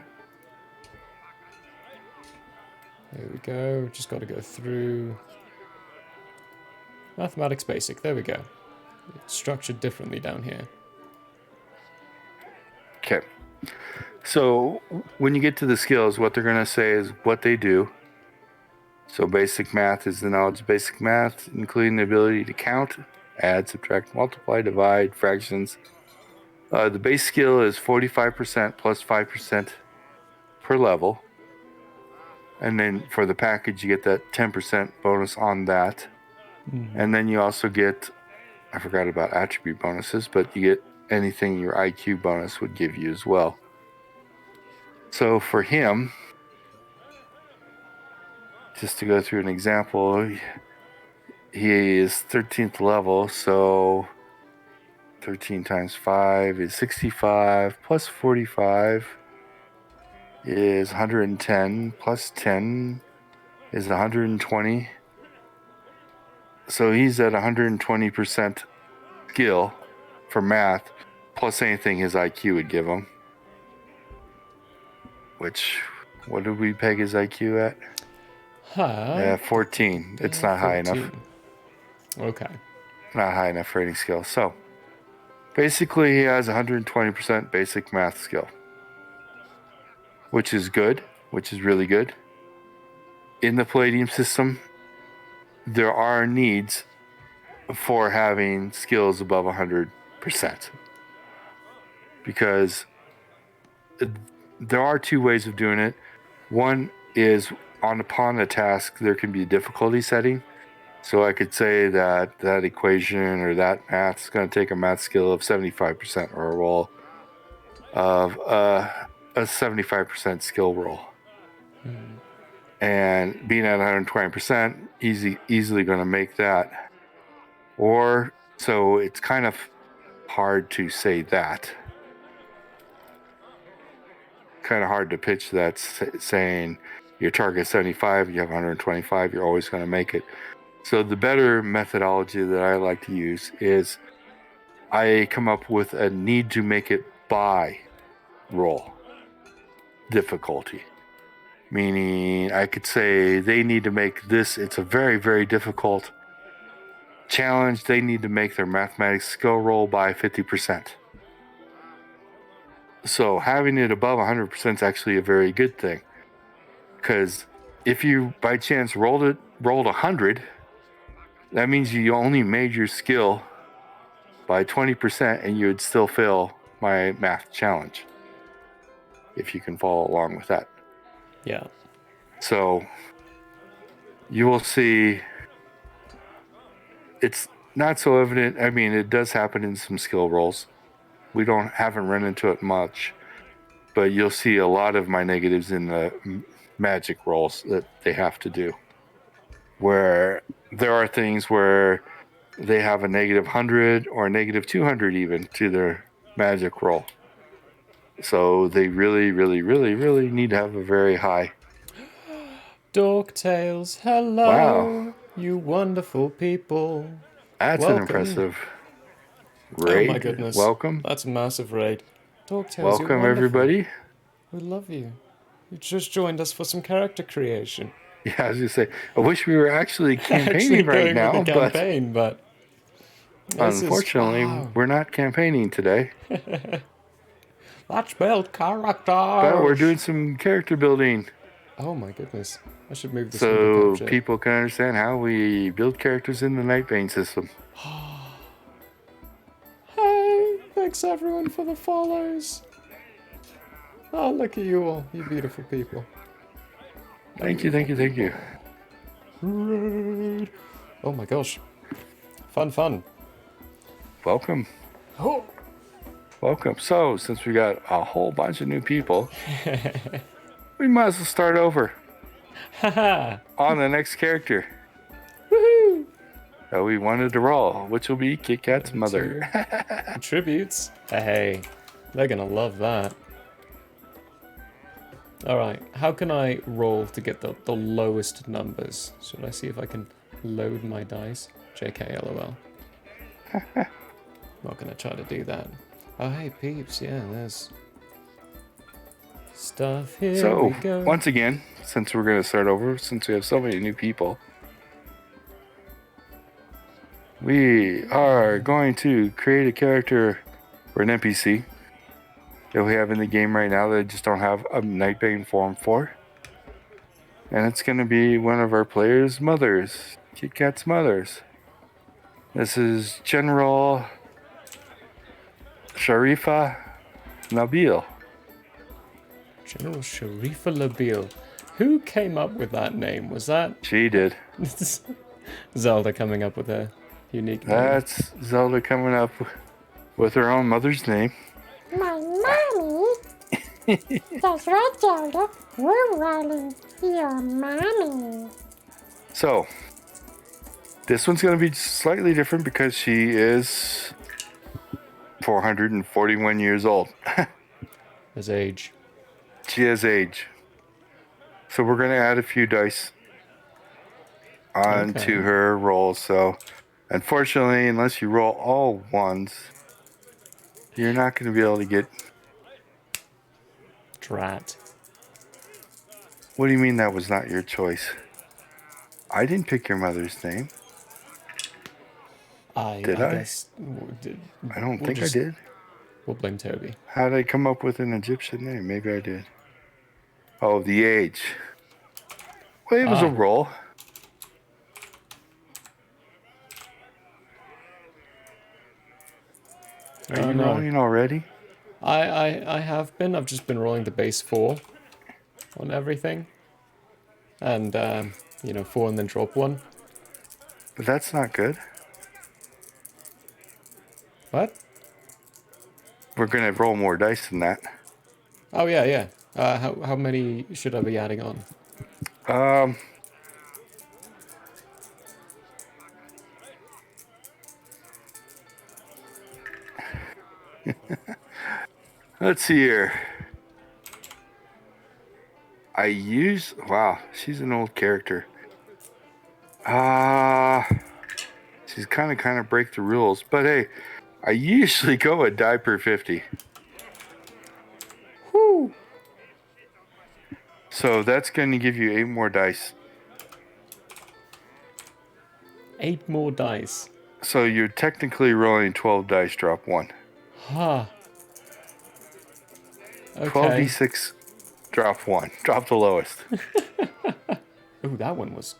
There we go. Just got to go through mathematics basic. There we go. It's structured differently down here. Okay. So when you get to the skills, what they're going to say is what they do. So basic math is the knowledge of basic math, including the ability to count, add, subtract, multiply, divide, fractions. The base skill is 45% plus 5% per level. And then for the package, you get that 10% bonus on that. Mm-hmm. And then you also get, I forgot about attribute bonuses, but you get anything your IQ bonus would give you as well. So for him, just to go through an example, he is 13th level, so 13 times 5 is 65, plus 45 is 110, plus 10 is 120. So he's at 120% skill for math, plus anything his IQ would give him. Which, what did we peg his IQ at? 14. It's not 14. High enough. Okay. Not high enough for any skill. So, basically he has 120% basic math skill. Which is good, which is really good. In the Palladium system, there are needs for having skills above 100%. Because there are two ways of doing it. One is upon a task, there can be a difficulty setting. So I could say that that equation or that math is going to take a math skill of 75% or a roll of a 75% skill roll. And being at 120%, easily going to make that. Or, so it's kind of hard to say that. Kind of hard to pitch that, saying your target 75, you have 125, you're always going to make it. So the better methodology that I like to use is I come up with a need to make it by roll difficulty. Meaning I could say they need to make this, it's a very, very difficult challenge. They need to make their mathematics skill roll by 50%. So having it above 100% is actually a very good thing. Because if you by chance rolled 100, that means you only made your skill by 20% and you would still fail my math challenge. If you can follow along with that. Yeah. So you will see it's not so evident. I mean, it does happen in some skill rolls. We haven't run into it much, but you'll see a lot of my negatives in the magic rolls that they have to do. Where there are things where they have a -100 or a -200 even to their magic roll. So they really, really, really, really need to have a very high. Dorktails, hello, Wow. you wonderful people. That's Welcome. an impressive Oh my raid. goodness. Welcome. That's a massive raid. Dorktails, you're Welcome, wonderful. everybody. We love you. You just joined us for some character creation. Yeah, I was gonna say, I wish we were actually campaigning Actually right going now, with the campaign, but unfortunately, wow. we're not campaigning today. Let's build characters. But we're doing some character building, Oh my goodness. I should move this so window capture. people can understand how we build characters in the Nightbane system. Hey, thanks everyone for the follows. Oh, look at you all, you beautiful people. Thank you, thank you, thank you. Raid. Oh my gosh. Fun. Welcome. Oh. Welcome. So, since we got a whole bunch of new people, we might as well start over Haha. on the next character Woohoo. that we wanted to roll, which will be Kit Kat's mother. Tributes. Hey, they're gonna love that. Alright, how can I roll to get the lowest numbers? Should I see if I can load my dice? JK, LOL. Not gonna try to do that. Oh, hey, peeps, yeah, there's stuff here. So, we go. once again, since we're going to start over, since we have so many new people, we are going to create a character or an NPC that we have in the game right now that I just don't have a Nightbane form for. And it's going to be one of our players' mothers, Kit Kat's mothers. This is General Sharifa Nabil. General Sharifa Labil. Who came up with that name? Was that She did. Zelda coming up with a unique name? That's Zelda coming up with her own mother's name. My mommy. That's right, Zelda. We're rolling your mommy. So, this one's going to be slightly different because she is 441 years old. His age. She has age. So we're going to add a few dice onto Okay. her roll. So, unfortunately, unless you roll all ones, you're not going to be able to get... Drat. What do you mean that was not your choice? I didn't pick your mother's name. Did I? Guess, I don't think I did. We'll blame Toby. How did I come up with an Egyptian name? Maybe I did. Oh, the age. Well, it was a roll. Are you rolling already? I have been. I've just been rolling the base 4 on everything. And, 4 and then drop 1. But that's not good. What? We're going to roll more dice than that. Oh, yeah. How many should I be adding on? Let's see here. Wow, she's an old character. She's kind of break the rules. But hey, I usually go a die per 50. Whoo! So that's going to give you 8 more dice. 8 more dice. So you're technically rolling 12 dice, drop 1. Huh. Okay. 12d6, drop 1. Drop the lowest. Ooh, that one was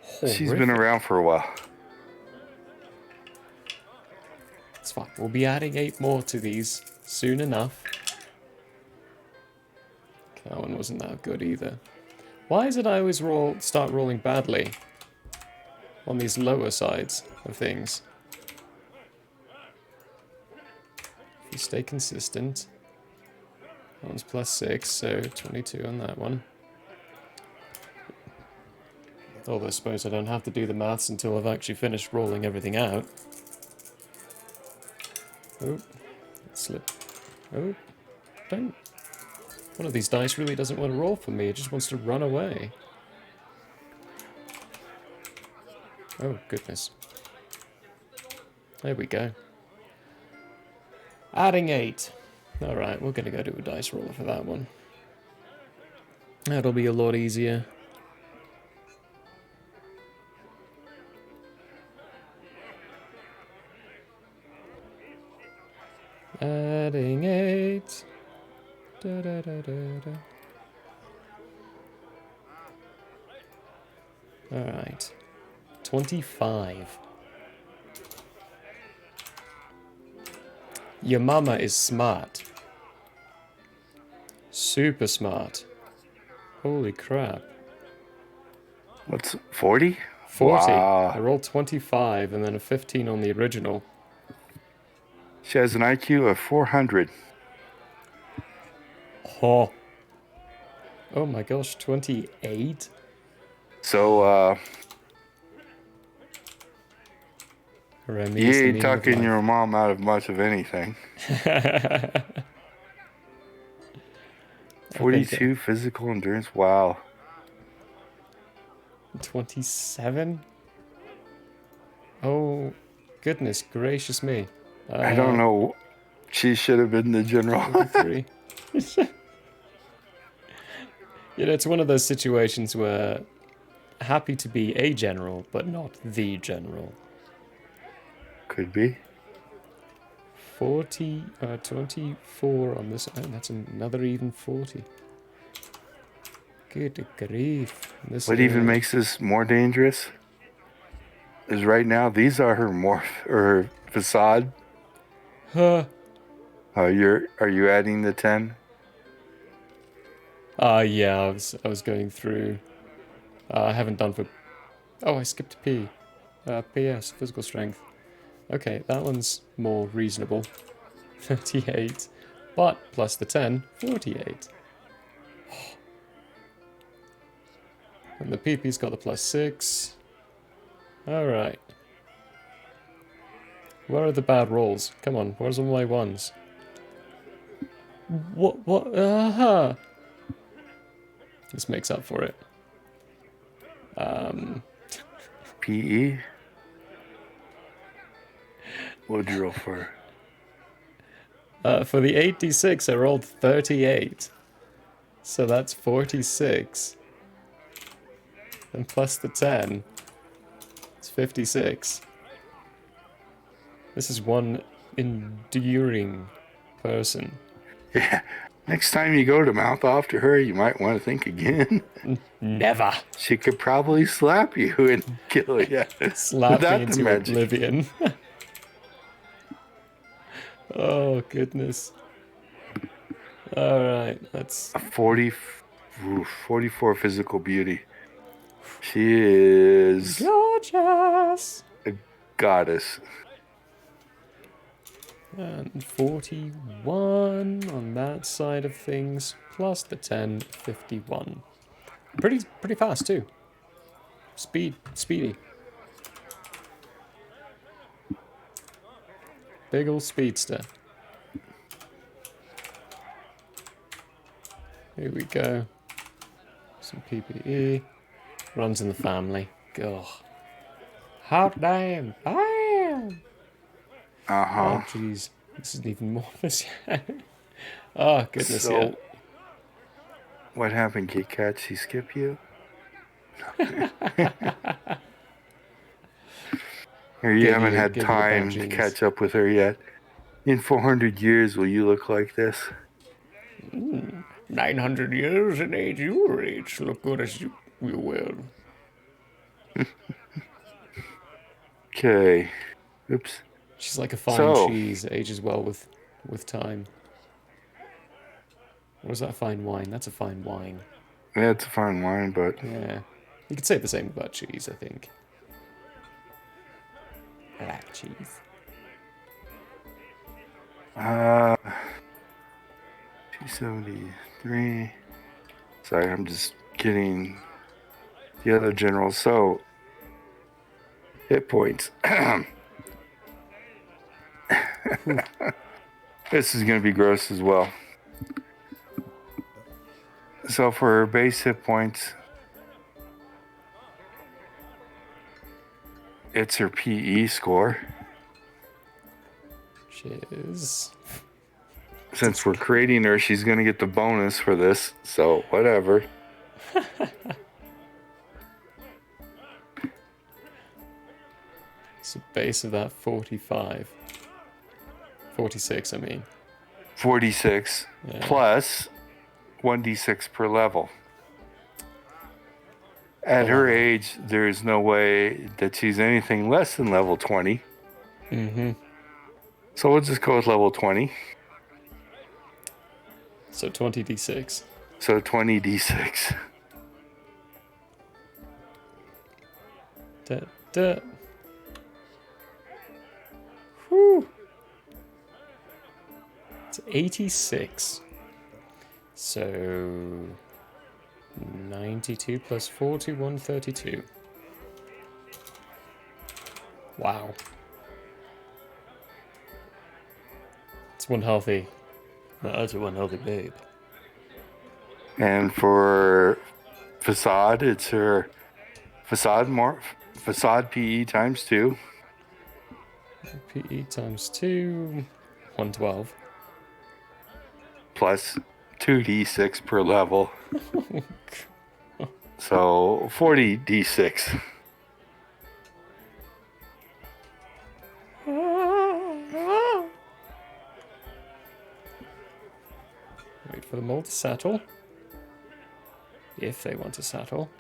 horrific. She's been around for a while. It's fine. We'll be adding 8 more to these soon enough. Okay, that one wasn't that good either. Why is it I always start rolling badly on these lower sides of things? If you stay consistent. That one's +6, so 22 on that one. Although I suppose I don't have to do the maths until I've actually finished rolling everything out. Oh, slip. Oh, don't. One of these dice really doesn't want to roll for me. It just wants to run away. Oh, goodness. There we go. Adding 8. Alright, we're going to go to a dice roller for that one. That'll be a lot easier. Adding 8. Da, da, da, da, da. Alright. 25. Your mama is smart. Super smart. Holy crap. What's 40? 40. Wow. I rolled 25 and then a 15 on the original. She has an IQ of 400. Oh. Oh my gosh, 28? So, Remy you is the ain't meaning of talking life. your mom out of much of anything. 42 physical endurance. Wow. 27? Oh, goodness gracious me. I don't know. She should have been the general. 23. You know, it's one of those situations where happy to be a general, but not the general. Could be. 24 on this. Oh, that's another even 40. Good grief. What even makes this more dangerous is right now these are her morph or her facade. Huh. Are you adding the 10? Yeah, I was going through. I haven't done for. Oh, I skipped P. PS, physical strength. Okay, that one's more reasonable. 38. But plus the 10, 48. And the PP's got the plus 6. Alright. Where are the bad rolls? Come on, where's all my ones? What? Aha! This makes up for it. PE? What'd you roll for? For the 86, I rolled 38. So that's 46. And plus the 10, it's 56. This is one enduring person. Yeah. Next time you go to mouth off to her, you might want to think again. Never. She could probably slap you and kill you. Slap me Without the into magic. oblivion. Oh, goodness. Alright, that's... 44 physical beauty. She is gorgeous! a goddess. And 41 on that side of things, plus the 10, 51. Pretty fast too. Speedy. Big ol' speedster. Here we go. Some PPE. Runs in the family. Ugh. Hot damn! Damn! Uh-huh. Oh, jeez. This isn't even more this yet. Oh, goodness, So, yeah. what happened, Kit Kat? She skip you? Or you haven't had Give you the bad time to genes. catch up with her yet? In 400 years, will you look like this? 900 years in age, your age. Look good as you will. Okay. Oops. She's like a fine So- cheese, ages well with time. Or is that a fine wine? That's a fine wine. Yeah, it's a fine wine, but Yeah. You could say the same about cheese, I think. Black cheese. 273. Sorry, I'm just getting the other generals. So, hit points. This is going to be gross as well. So for her base hit points, it's her PE score. Which is... Since we're creating her, she's going to get the bonus for this. So whatever. It's a base of that 45. 46, I mean. 46 plus 1d6 per level. At her age, there is no way that she's anything less than level 20. Mm-hmm. So we'll just go with level 20. So 20d6. So 20d6. Da, da. Whew. It's 86. So 92 plus 40, 132. Wow. It's one healthy. That's one healthy babe. And for facade, it's her facade PE times 2. PE times 2, 112. Plus 2d6 per level. So 40d6. Wait for them all to settle. If they want to settle.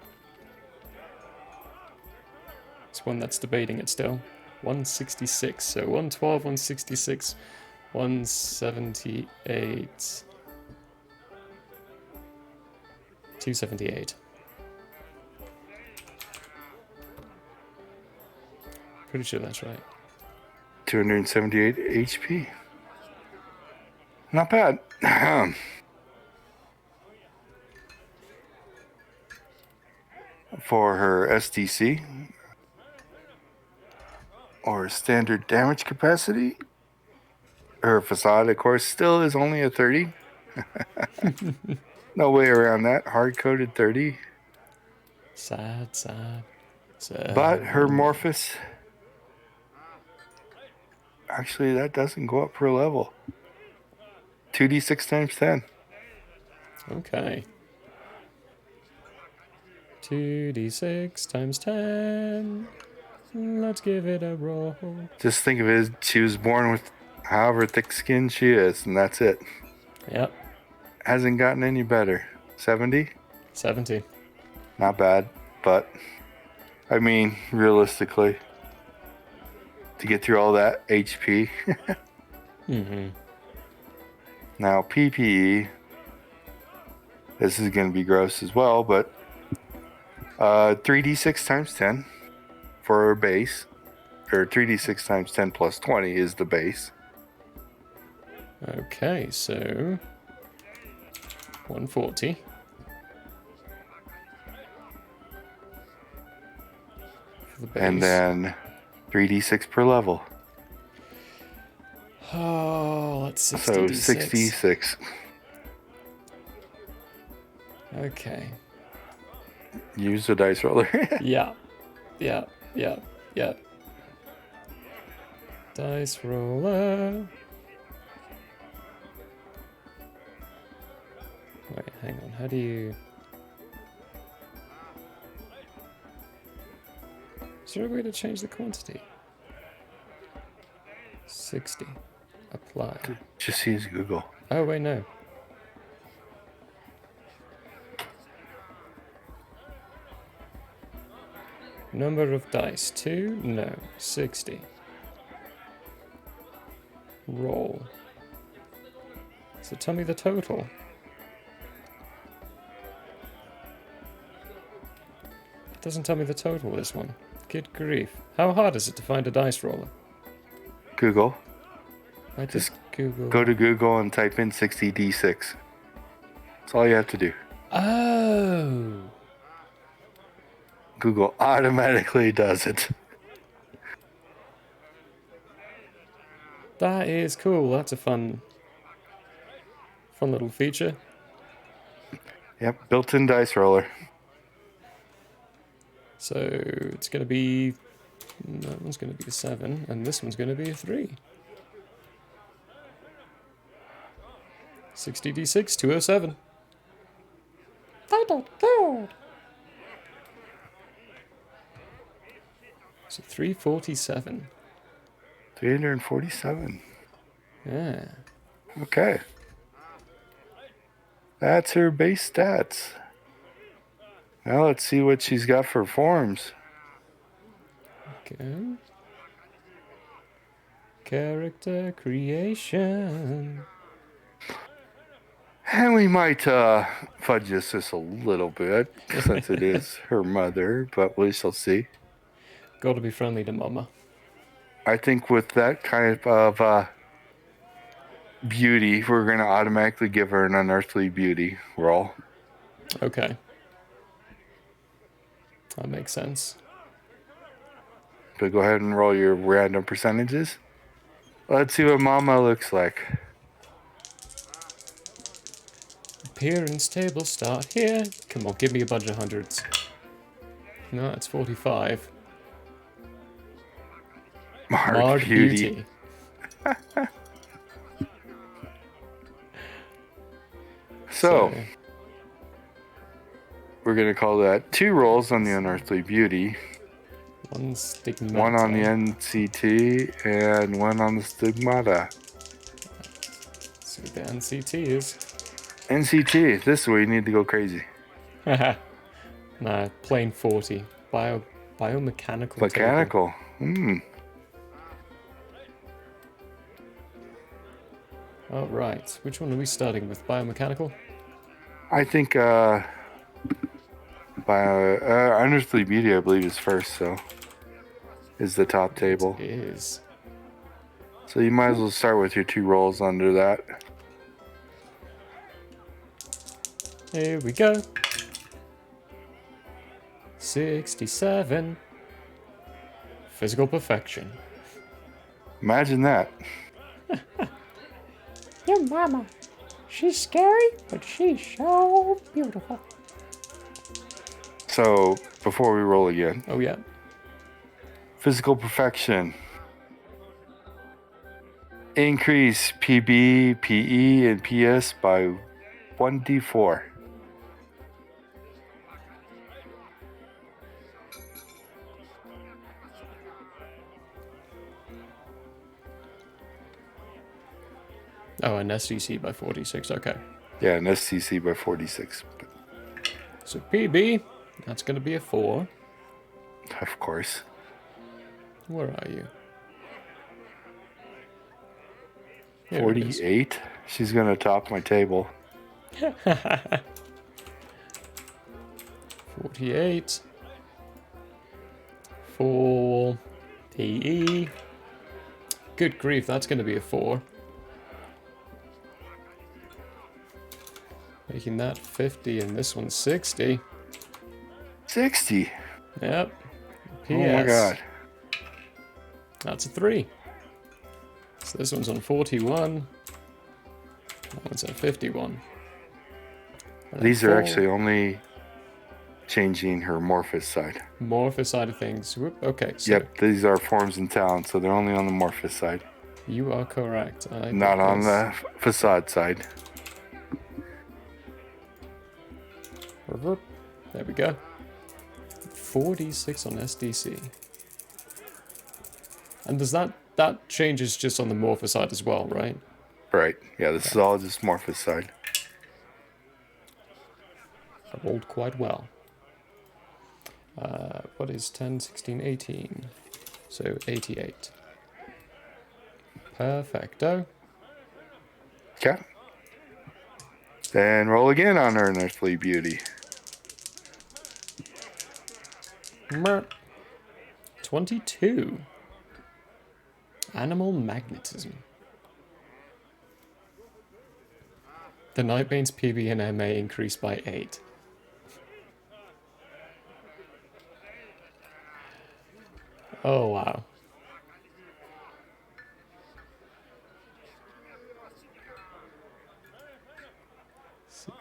It's one that's debating it still. 166. So 112, 166, 178. 278. Pretty sure that's right. 278 HP. Not bad. For her SDC, or standard damage capacity, her facade, of course, still is only a 30. No way around that. Hard-coded 30. Sad, sad, sad. But her Morphus, actually, that doesn't go up per level. 2d6 times 10. Okay. 2d6 times 10. Let's give it a roll. Just think of it as she was born with however thick skin she is, and that's it. Yep. Hasn't gotten any better. 70? 70. Not bad, but I mean, realistically, to get through all that HP. Mm-hmm. Now, PPE, this is going to be gross as well, but 3d6 times 10 for our base, or 3d6 times 10 plus 20 is the base. Okay, so 140. For the base. And then 3d6 per level. Oh, that's 60 So D6. 66. Okay. Use the dice roller. Yeah. Yeah. Yeah. Yeah. Dice roller. Wait, hang on. How do you... Is there a way to change the quantity? 60. Apply. Just use Google. Oh, wait, no. Number of dice. 2? No. 60. Roll. So tell me the total. It doesn't tell me the total, this one. Good grief. How hard is it to find a dice roller? Google. I just Google. Go to Google and type in 60d6. That's all you have to do. Oh. Google automatically does it. That is cool. That's a fun little feature. Yep, built-in dice roller. So it's going to be... That one's going to be a 7, and this one's going to be a 3. 60d6, 207. They did good. So 347. 347. Yeah. Okay. That's her base stats. Now let's see what she's got for forms. Okay. Character creation. And we might fudge this just a little bit since it is her mother, but we shall see. Got to be friendly to Mama. I think with that kind of beauty, we're going to automatically give her an unearthly beauty roll. Okay. That makes sense. But go ahead and roll your random percentages. Let's see what Mama looks like. Appearance table start here. Come on, give me a bunch of hundreds. No, it's 45. Marred beauty. So, we're going to call that 2 rolls on the unearthly beauty. 1 stigmata. 1 on the NCT and 1 on the stigmata. Let's see what the NCT is. NCT, this is where you need to go crazy. Nah, plain 40. Biomechanical. Mechanical. Alright, which one are we starting with? Biomechanical? I think unearthly beauty, I believe, is first, so is the top table. It is. So you might as well start with your 2 rolls under that. Here we go. 67. Physical perfection. Imagine that. Your mama. She's scary, but she's so beautiful. So before we roll again. Oh yeah. Physical perfection. Increase PB, PE, and PS by 1d4. Oh, and SCC by 46, okay. Yeah, and SCC by 46. So PB, that's going to be a 4. Of course. Where are you? Here it is. 48? She's going to top my table. 48. 4. PE. Good grief, that's going to be a 4. Making that 50 and this one's 60. 60? Yep. PS. Oh my god. That's a 3. So this one's on 41. That one's on 51. And These are 4. actually only changing her Morphous side. Morphous side of things. Whoop. Okay. So Yep, these are forms and talents, so they're only on the Morphous side. you are correct. Not on the facade side. There we go. 46 on SDC. And does that changes just on the Morphous side as well, right? Right. Yeah, this is all just Morphous side. I rolled quite well. What is 10, 16, 18? So 88. Perfecto. Okay. Then roll again on her unearthly beauty. 22. Animal magnetism. The Nightbane's PB and MA increased by 8. Oh, wow.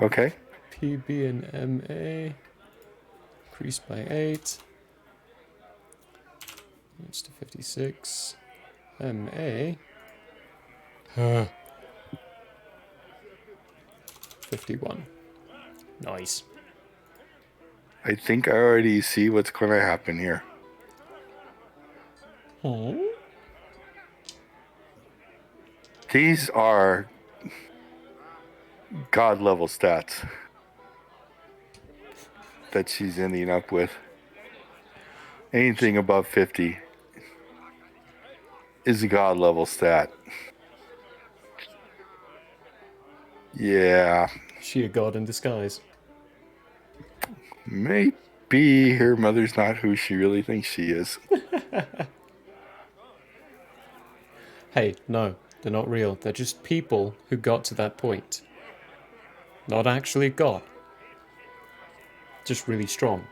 Okay. PB and MA. Increased by 8. It's to 56. MA. 51. Nice. I think I already see what's going to happen here. Hmm? These are god level stats that she's ending up with. Anything above 50 is a god level stat. Yeah. She a god in disguise. Maybe her mother's not who she really thinks she is. Hey, no, they're not real. They're just people who got to that point. Not actually God. Just really strong.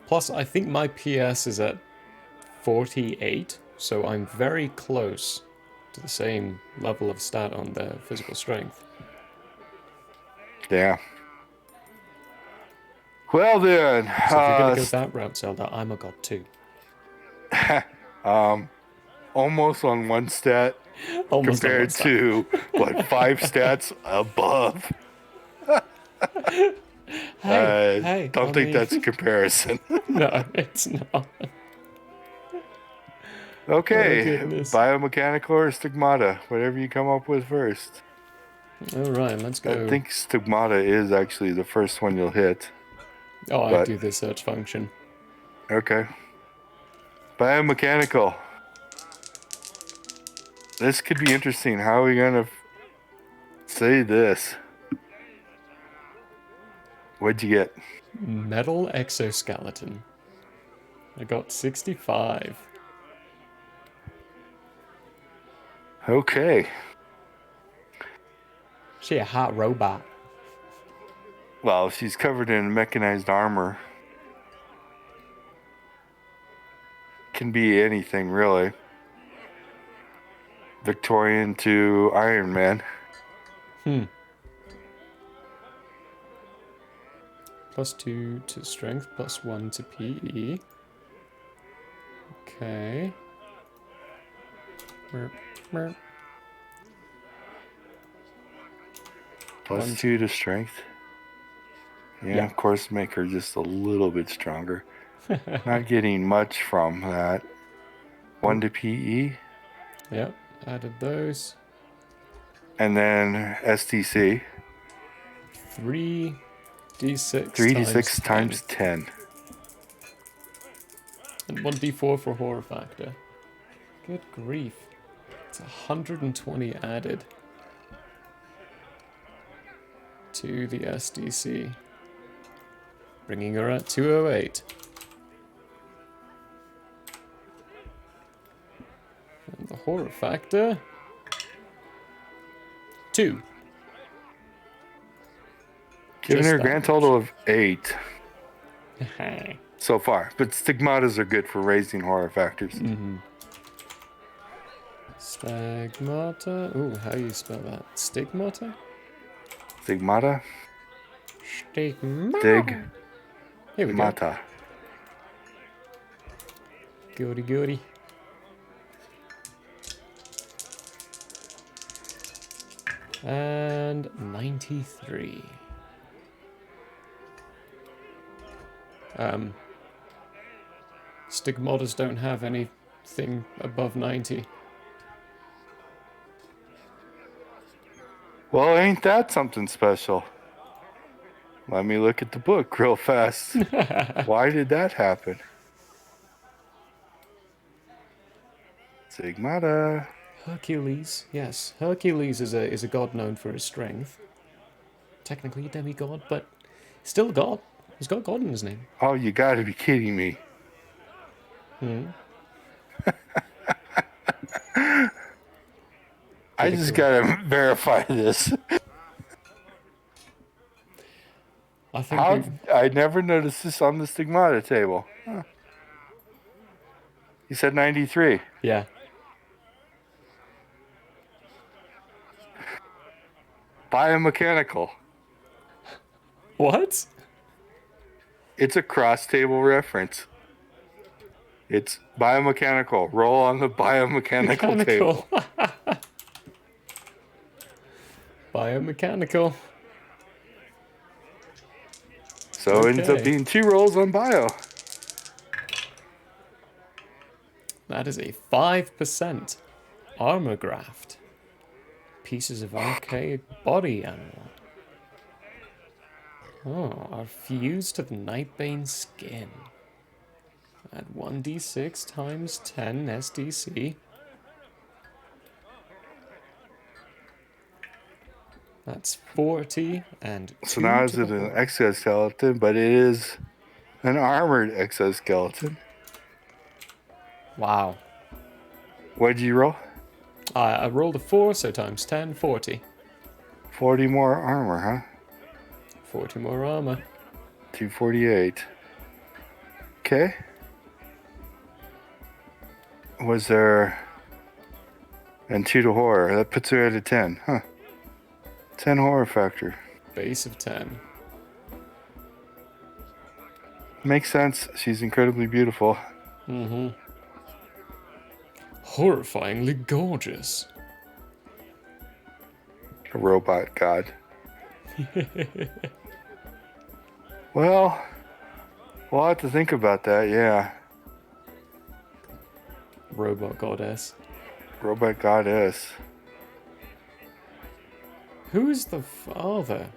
Plus, I think my PS is at 48, so I'm very close to the same level of stat on their physical strength. Yeah. Well then, So if you're gonna go that route, Zelda, I'm a god too. almost on one stat Almost on one compared stat. to what 5 stats above. Hey, don't think that's a comparison. No, it's not. Okay, Oh, goodness. biomechanical or stigmata, whatever you come up with first. All right, let's go. I think stigmata is actually the first one you'll hit. Oh, I do the search function. Okay. Biomechanical. This could be interesting. How are we gonna say this? What'd you get? Metal exoskeleton. I got 65. Okay. She a hot robot. Well, she's covered in mechanized armor. Can be anything, really. Victorian to Iron Man. +2 to strength, +1 to PE. Okay. Merp, merp. +2 to strength. Yeah, of course, make her just a little bit stronger. Not getting much from that. 1 to PE. Yep, added those. And then STC. 3d6 3d6 times 10. And 1d4 for horror factor. Good grief. It's 120 added to the SDC, bringing her at 208. And the horror factor, 2. Giving Just her a that grand much. total of 8 so far. But stigmatas are good for raising horror factors. Stigmata. Ooh, how do you spell that? Stigmata? Stigmata? Stigmata. Here we go. Mata. Goody goody. And 93. Stigmatas don't have anything above 90. Well, ain't that something special? Let me look at the book real fast. Why did that happen? Stigmata. Hercules, yes. Hercules is a god known for his strength. Technically a demigod, but still a god. He's got God in his name. Oh, you gotta be kidding me. I just gotta verify this. I think I never noticed this on the stigmata table. Huh. You said 93. Yeah. Biomechanical. What? It's a cross-table reference. It's biomechanical. Roll on the biomechanical Mechanical. table. Biomechanical. So it ends up Okay. being 2 rolls on bio. That is a 5% armor graft. Pieces of archaic body animal. Oh, are fused to the Nightbane skin. Add 1d6 times 10 SDC. That's 40 and So 2 now to is the it an horn. exoskeleton, but it is an armored exoskeleton. Wow. What did you roll? I rolled a 4, so times 10, 40. 40 more armor, huh? 40 more armor. 248. Okay. Was there... And 2 to horror. That puts her at a 10, huh? 10 horror factor. Base of 10. Makes sense. She's incredibly beautiful. Mm-hmm. Horrifyingly gorgeous. A robot god. Well, we'll have to think about that, yeah. Robot goddess. Robot goddess. Who's the father?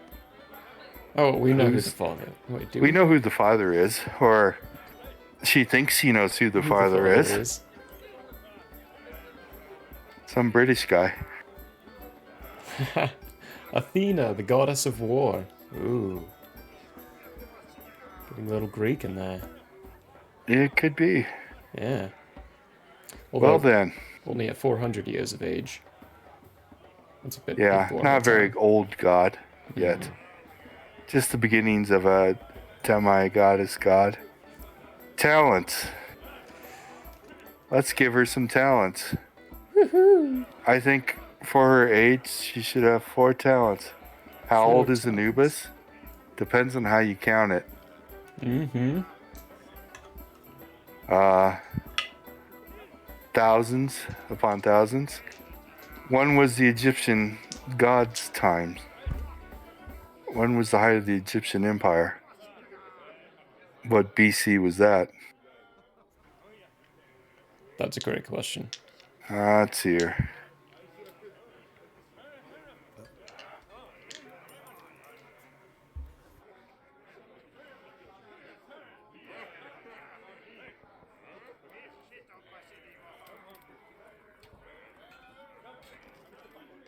Oh, we know who the father. Wait, do We know who the father is, or she thinks she knows who the father is. Some British guy. Athena, the goddess of war. Ooh. Getting a little Greek in there. It could be. Yeah. Well Although, then. only at 400 years of age. That's a bit Yeah, before not her a very time. old god yet. Just the beginnings of a demi-goddess god. Talents. Let's give her some talents. I think for her age, she should have 4 talents. How 4 old is talents. Anubis? Depends on how you count it. Mm-hmm. Thousands upon thousands. One was the Egyptian gods' times. One was the height of the Egyptian Empire. What BC was that? That's a great question. Let's see here.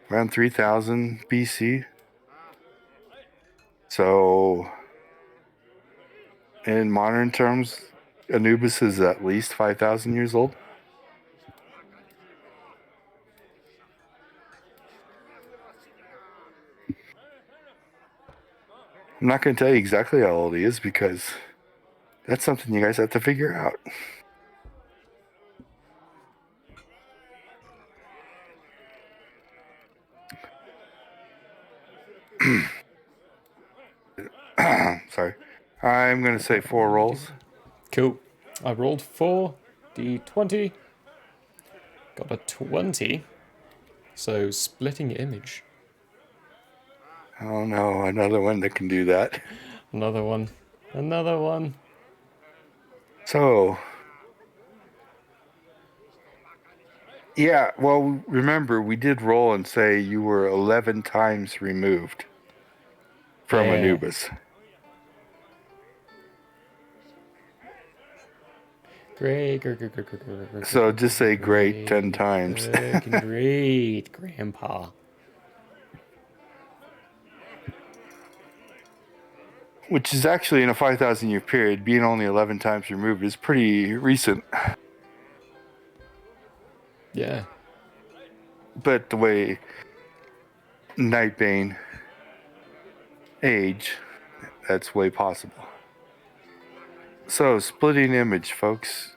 Around 3000 BC. So, in modern terms, Anubis is at least 5,000 years old. I'm not going to tell you exactly how old he is because that's something you guys have to figure out. Sorry. I'm going to say 4 rolls. Cool. I rolled 4d20. Got a 20. So, splitting image. Oh no, another one that can do that. Another one. Another one. So, yeah, well, remember, we did roll and say you were 11 times removed from Yeah. Anubis. Great. So just say great 10 times. Great, Grandpa. Which is actually in a 5,000 year period, being only 11 times removed is pretty recent. Yeah. But the way Nightbane age, that's way possible. So, splitting image, folks.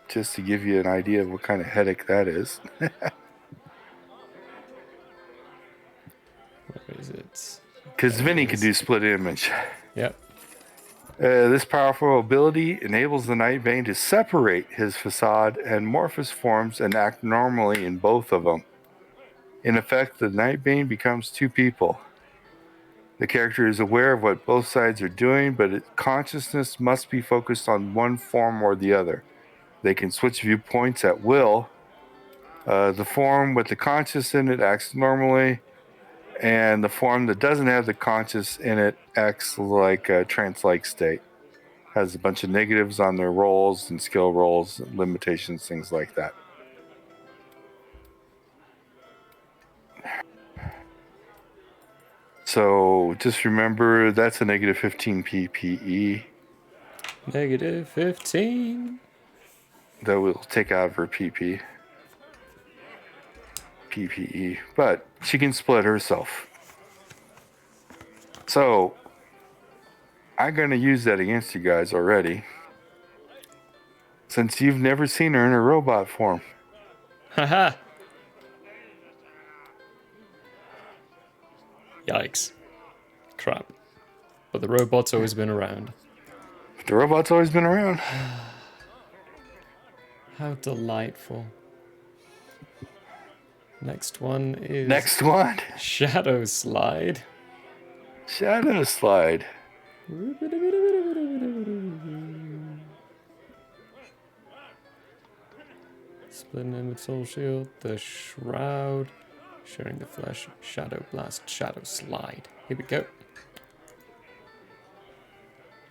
just to give you an idea of what kind of headache that is. Where is it? Because Vinny can do split image. Yep. This powerful ability enables the Nightbane to separate his facade and morphous forms and act normally in both of them. In effect, the Nightbane becomes two people. The character is aware of what both sides are doing, but its consciousness must be focused on one form or the other. They can switch viewpoints at will. The form with the conscious in it acts normally, and the form that doesn't have the conscious in it acts like a trance-like state. Has a bunch of negatives on their rolls and skill rolls, limitations, things like that. So just remember that's a negative 15 PPE. Negative 15. That will take out of her PPE. But she can split herself. So I'm going to use that against you guys already. Since you've never seen her in a robot form. Haha. Yikes. Crap. But the robot's always been around. The robot's always been around. How delightful. Next one is... Next one. Shadow Slide. Shadow Slide. Splitting in with Soul Shield. The Shroud. Sharing the Flesh. Shadow Blast. Shadow Slide. Here we go. Of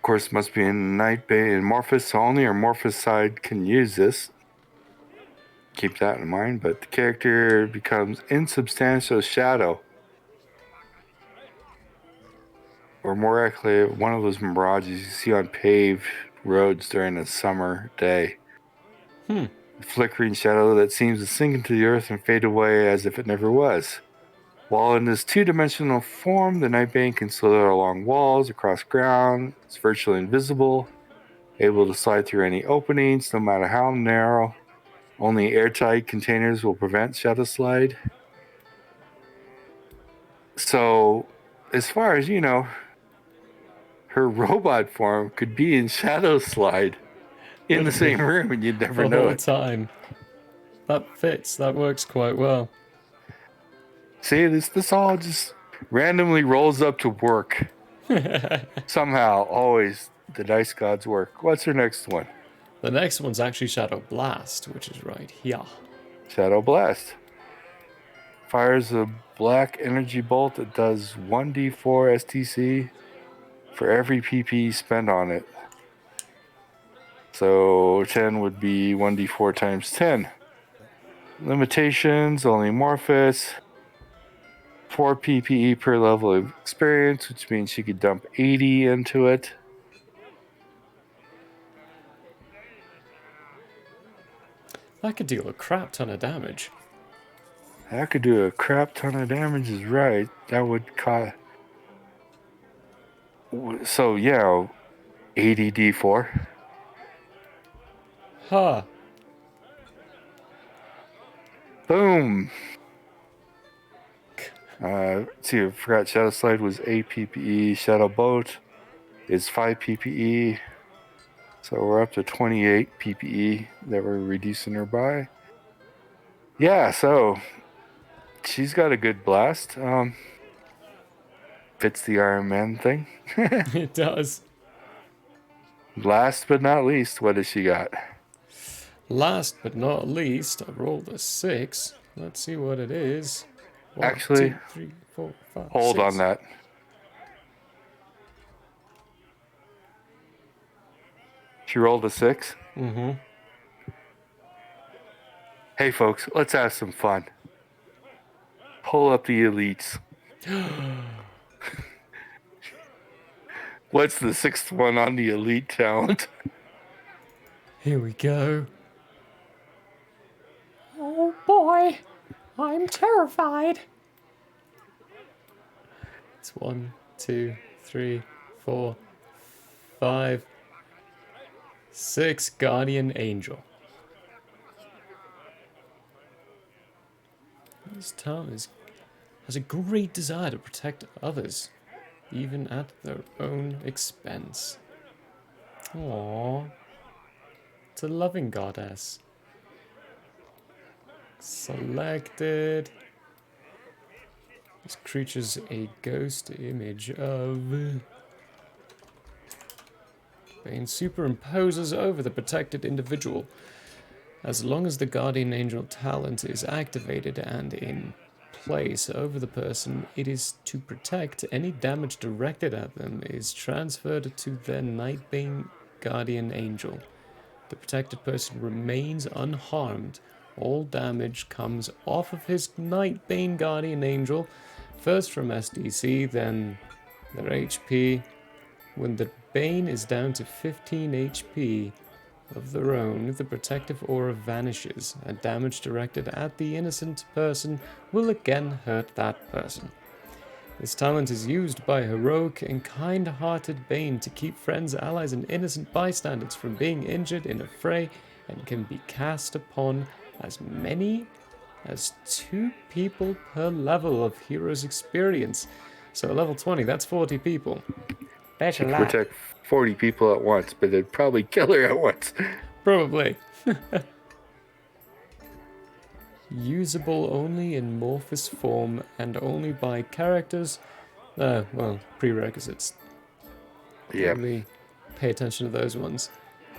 course, must be in Nightbane and Morphous, so only our Morphous side can use this. Keep that in mind, but the character becomes insubstantial shadow. Or more accurately, one of those mirages you see on paved roads during a summer day. A flickering shadow that seems to sink into the earth and fade away as if it never was. While in this two-dimensional form, the Nightbane can slither along walls, across ground. It's virtually invisible, able to slide through any openings, no matter how narrow. Only airtight containers will prevent shadow slide. So, as far as you know, her robot form could be in shadow slide in the same room, and you'd never know it. The whole time. That fits. That works quite well. See, this all just randomly rolls up to work. Somehow, always, the dice gods work. What's her next one? The next one's actually Shadow Blast, which is right here. Shadow Blast. Fires a black energy bolt that does 1d4 STC for every PP spent on it. So 10 would be 1d4 times 10. Limitations, only Morphous. 4 PPE per level of experience, which means she could dump 80 into it. That could deal a crap ton of damage. That could do a crap ton of damage, is right. That would cost... So, yeah, 80 D4. Ha! Boom! See, I forgot Shadow Slide was 8 PPE. Shadow Boat is 5 PPE. So we're up to 28 PPE that we're reducing her by. Yeah, so she's got a good blast. Fits the Iron Man thing. It does. Last but not least, what does she got? Last but not least, I rolled a 6. Let's see what it is. 1, Actually, 2, 3, 4, 5, hold 6. on that. She rolled a 6? Mm-hmm. Hey folks, let's have some fun. Pull up the elites. What's the 6th one on the elite talent? Here we go. Oh boy, I'm terrified. It's 1, 2, 3, 4, 5, 6. Guardian Angel. This town has a great desire to protect others, even at their own expense. Aww. It's a loving goddess. Selected. This creature's a ghost image of... Bane superimposes over the protected individual. As long as the Guardian Angel talent is activated and in place over the person it is to protect, any damage directed at them is transferred to their Nightbane Guardian Angel. The protected person remains unharmed. All damage comes off of his Nightbane Guardian Angel, first from SDC, then their HP. When the Bane is down to 15 HP of their own, the protective aura vanishes, and damage directed at the innocent person will again hurt that person. This talent is used by heroic and kind-hearted Bane to keep friends, allies, and innocent bystanders from being injured in a fray, and can be cast upon as many as 2 people per level of hero's experience. So level 20, that's 40 people. That's a lot. Protect 40 people at once, but it'd probably kill her at once. Probably. Usable only in Morphous form and only by characters. Prerequisites. Yeah. Only pay attention to those ones.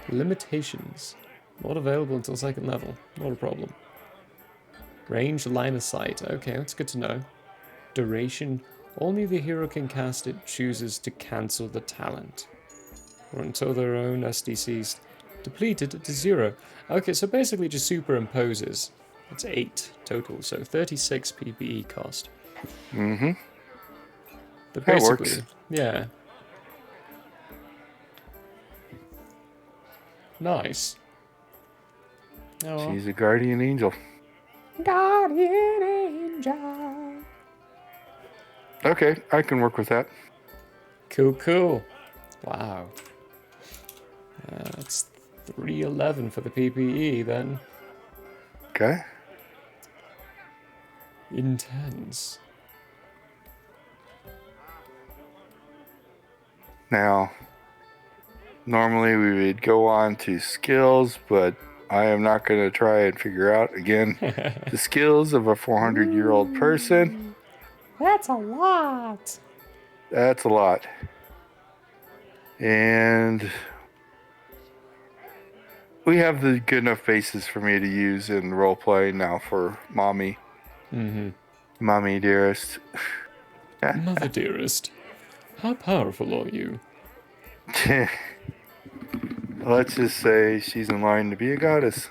Limitations. Not available until 2nd level. Not a problem. Range, line of sight. Okay, that's good to know. Duration. Only the hero can cast it chooses to cancel the talent. Or until their own SDCs depleted to 0. Okay, so basically just superimposes. That's 8 total, so 36 PPE cost. Mm-hmm. But that basically, works. Yeah. Nice. Oh. She's a guardian angel. Guardian angel. Okay, I can work with that. Cool. Wow. That's 311 for the PPE then. Okay. Intense. Now, normally we would go on to skills, but I am not going to try and figure out again the skills of a 400-year-old person. That's a lot. That's a lot. And we have the good enough basis for me to use in roleplay now for Mommy. Mm-hmm. Mommy dearest. Mother dearest, how powerful are you? Let's just say she's in line to be a goddess.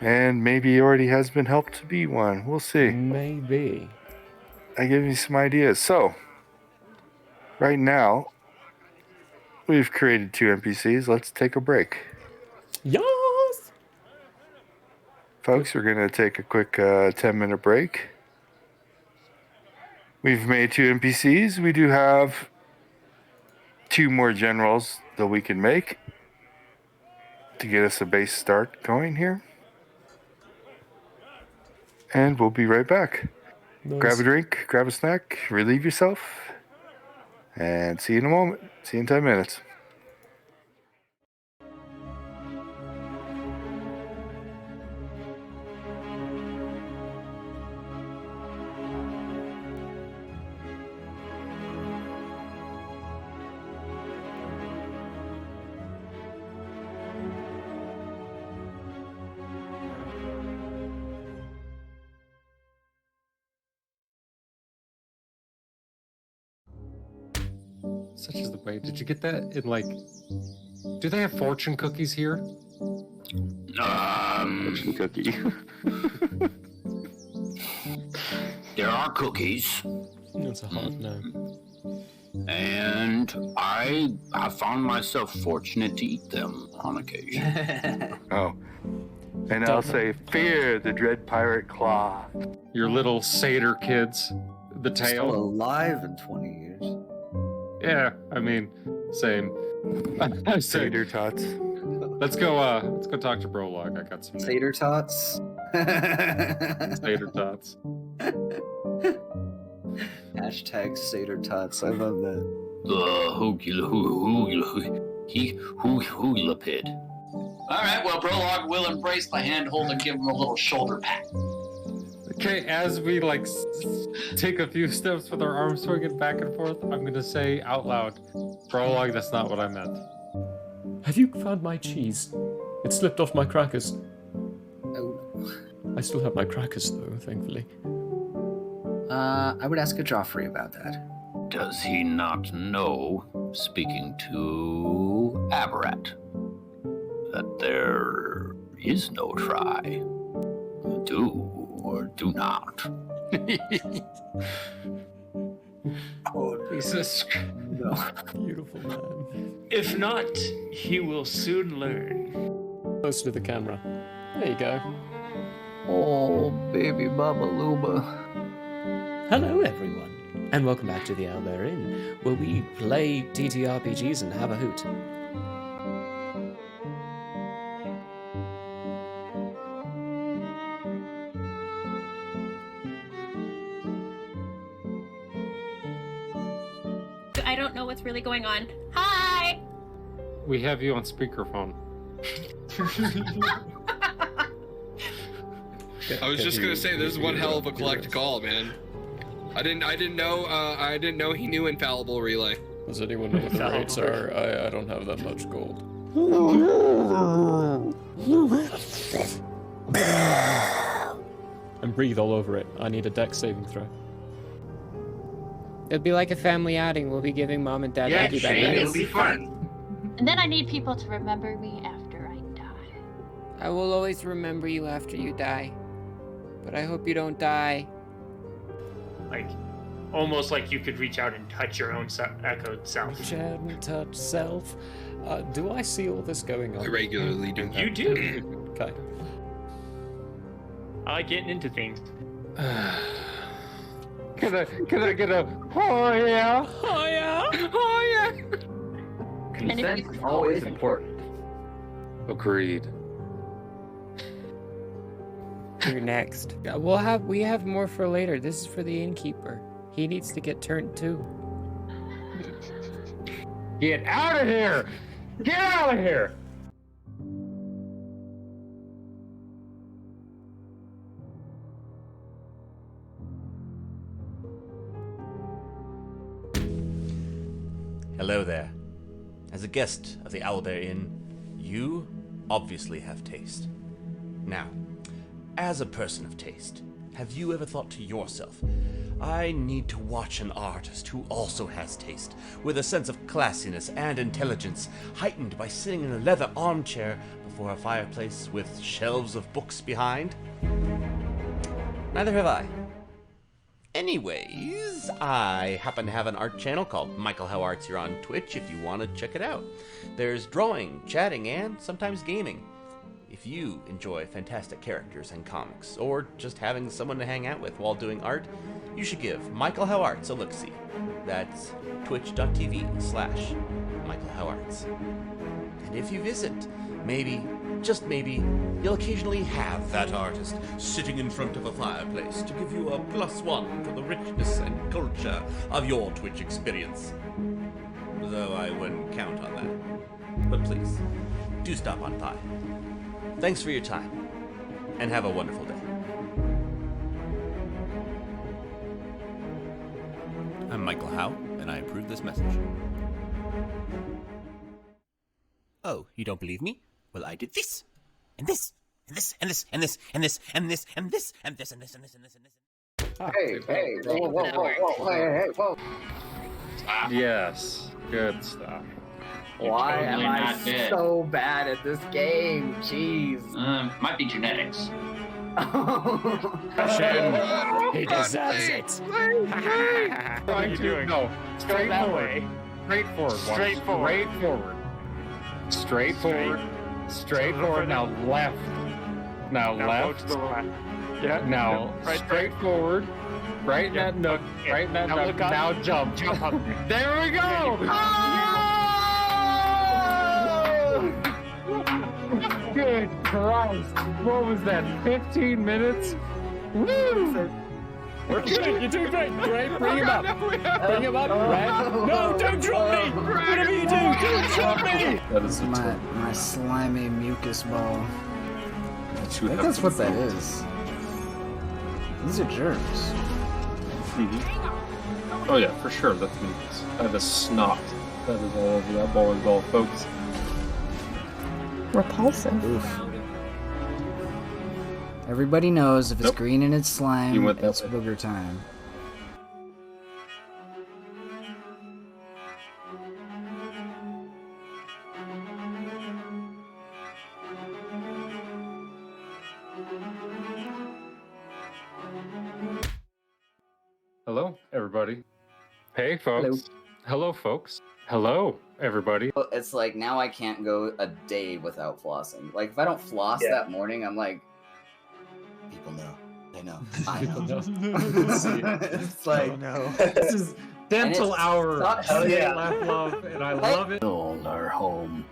And maybe already has been helped to be one. We'll see. Maybe. I give you some ideas. So, right now, we've created 2 NPCs. Let's take a break. Yes! Folks, we're going to take a quick 10-minute break. We've made 2 NPCs. We do have 2 more generals that we can make to get us a base start going here. And we'll be right back. Nice. Grab a drink, grab a snack, relieve yourself, and see you in a moment. See you in 10 minutes. Such is the way. Did you get that in do they have fortune cookies here? Fortune cookie. There are cookies, That's a hard no. and I found myself fortunate to eat them on occasion. Oh. And I'll say, fear the dread pirate claw. Your little satyr kids. The Still tail. alive in 20 years. Yeah, I mean, same. I say, Tater tots. let's go talk to Brolog. I got some. Tater tots. Tater tots. Hashtag Seder Tots. I love that. Hula pit. All right, well, Prologue will embrace my handhold and give him a little shoulder pat. Okay, as we take a few steps with our arms swinging back and forth, I'm gonna say out loud, Prologue, that's not what I meant. Have you found my cheese? It slipped off my crackers. Oh. I still have my crackers though, thankfully. I would ask a Joffrey about that. Does he not know, speaking to Avarat, that there is no try? Do or do not. Oh, Jesus. no. Beautiful man. If not, he will soon learn. Close to the camera. There you go. Oh, baby Baba Luba. Hello everyone, and welcome back to the Owlbear Inn, where we play TTRPGs and have a hoot. I don't know what's really going on. Hi! We have you on speakerphone. I was just gonna say, this is one hell of a collect call, man. I didn't know he knew Infallible Relay. Does anyone know what the rates are? I don't have that much gold. And breathe all over it. I need a dex saving throw. It'll be like a family outing. We'll be giving mom and dad Yeah, piggyback Shane, rides. it'll be fun. And then I need people to remember me after I die. I will always remember you after you die. But I hope you don't die. Like, almost like you could reach out and touch your own echoed self. Reach out and touch self. Do I see all this going on? I regularly do that. You do. Okay. I like getting into things. Can I get a oh yeah? Oh yeah! Oh yeah! Consent is always important. Agreed. You're next. We have more for later. This is for the innkeeper. He needs to get turned too. Get out of here! Get out of here! Hello there. As a guest of the Owlbear Inn, you obviously have taste. Now, as a person of taste, have you ever thought to yourself, I need to watch an artist who also has taste, with a sense of classiness and intelligence, heightened by sitting in a leather armchair before a fireplace with shelves of books behind? Neither have I. Anyways, I happen to have an art channel called Michael How Arts here on Twitch if you want to check it out. There's drawing, chatting, and sometimes gaming. If you enjoy fantastic characters and comics, or just having someone to hang out with while doing art, you should give Michael How Arts a look-see. That's twitch.tv/Michael How Arts. And if you visit, maybe, just maybe, you'll occasionally have that artist sitting in front of a fireplace to give you a +1 to the richness and culture of your Twitch experience. Though I wouldn't count on that. But please, do stop on by. Thanks for your time, and have a wonderful day. I'm Michael Howe, and I approve this message. Oh, you don't believe me? Well, I did this, and this, and this, and this, and this, and this, and this, and this, and this, and this, and this, and this, and this. Hey, whoa, hey, whoa. Yes, good stuff. Why totally am I not dead. so bad at this game? Jeez. Might be genetics. He deserves it. What are you doing? No, straightforward. Straightforward. Now left. Now left. Go to the left. Yeah. Now right straightforward. Right in that nook. Yeah. Right in that Now nook. look up. Now jump. Jump up. There we go! Yeah, Oh! Good Christ. What was that, 15 minutes? Woo! You're doing great. Great. Bring him up. Bring him up. Red. No, don't drop me. Whatever you do, don't drop me. That is my slimy mucus ball. I think have that's to what that do. is. These are germs. Oh yeah, for sure. That's mucus. That is snot. That is all over that bowling ball, folks. Repulsive. Oof. Everybody knows if it's green and it's slime, You went that it's way. booger time. Hello, everybody. Hey, folks. Hello, folks. Hello, everybody. It's like now I can't go a day without flossing. Like if I don't floss that morning, I'm like, people know. They know. I know. It's like This is dental hour. Hell yeah. Laugh, love, and I love it. Build our home,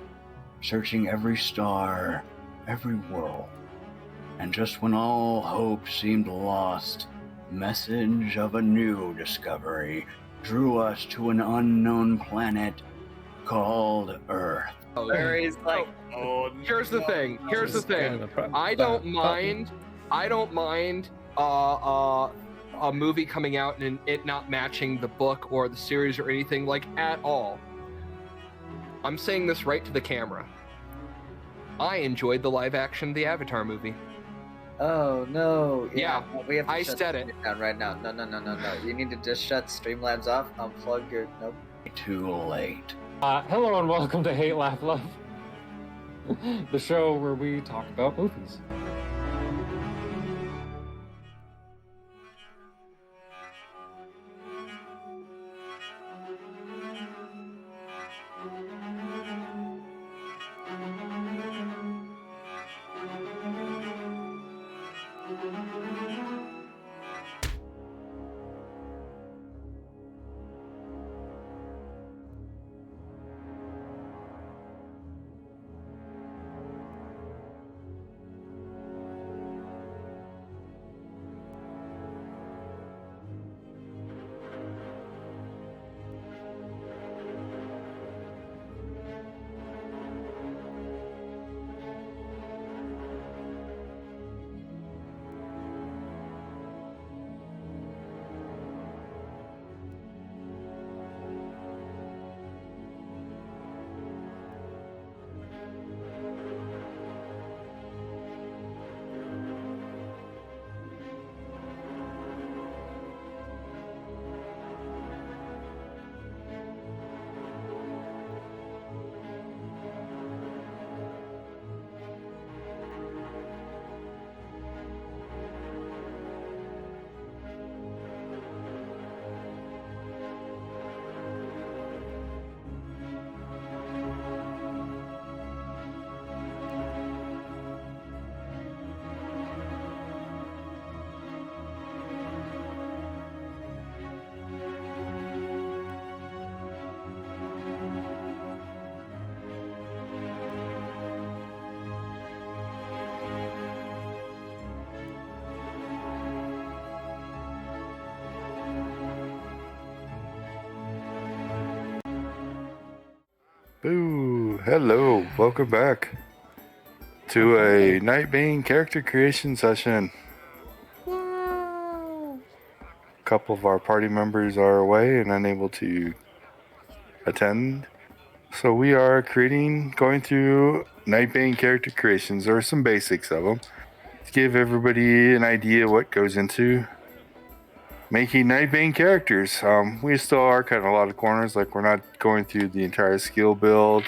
searching every star, every world. And just when all hope seemed lost, message of a new discovery drew us to an unknown planet called Earth. Where he's like, Here's the thing. I don't mind a movie coming out and it not matching the book or the series or anything like at all. I'm saying this right to the camera. I enjoyed the live action The Avatar movie. oh no. Yeah, we have to I shut said this it. down right now. No. You need to just shut Streamlabs off, unplug your nope. Too late. Hello and welcome to Hate, Laugh, Love, the show where we talk about movies. Boo! Hello, welcome back to a Nightbane character creation session. A couple of our party members are away and unable to attend. So we are going through Nightbane character creations. There are some basics of them to give everybody an idea what goes into making Nightbane characters. We still are cutting a lot of corners, like we're not going through the entire skill build,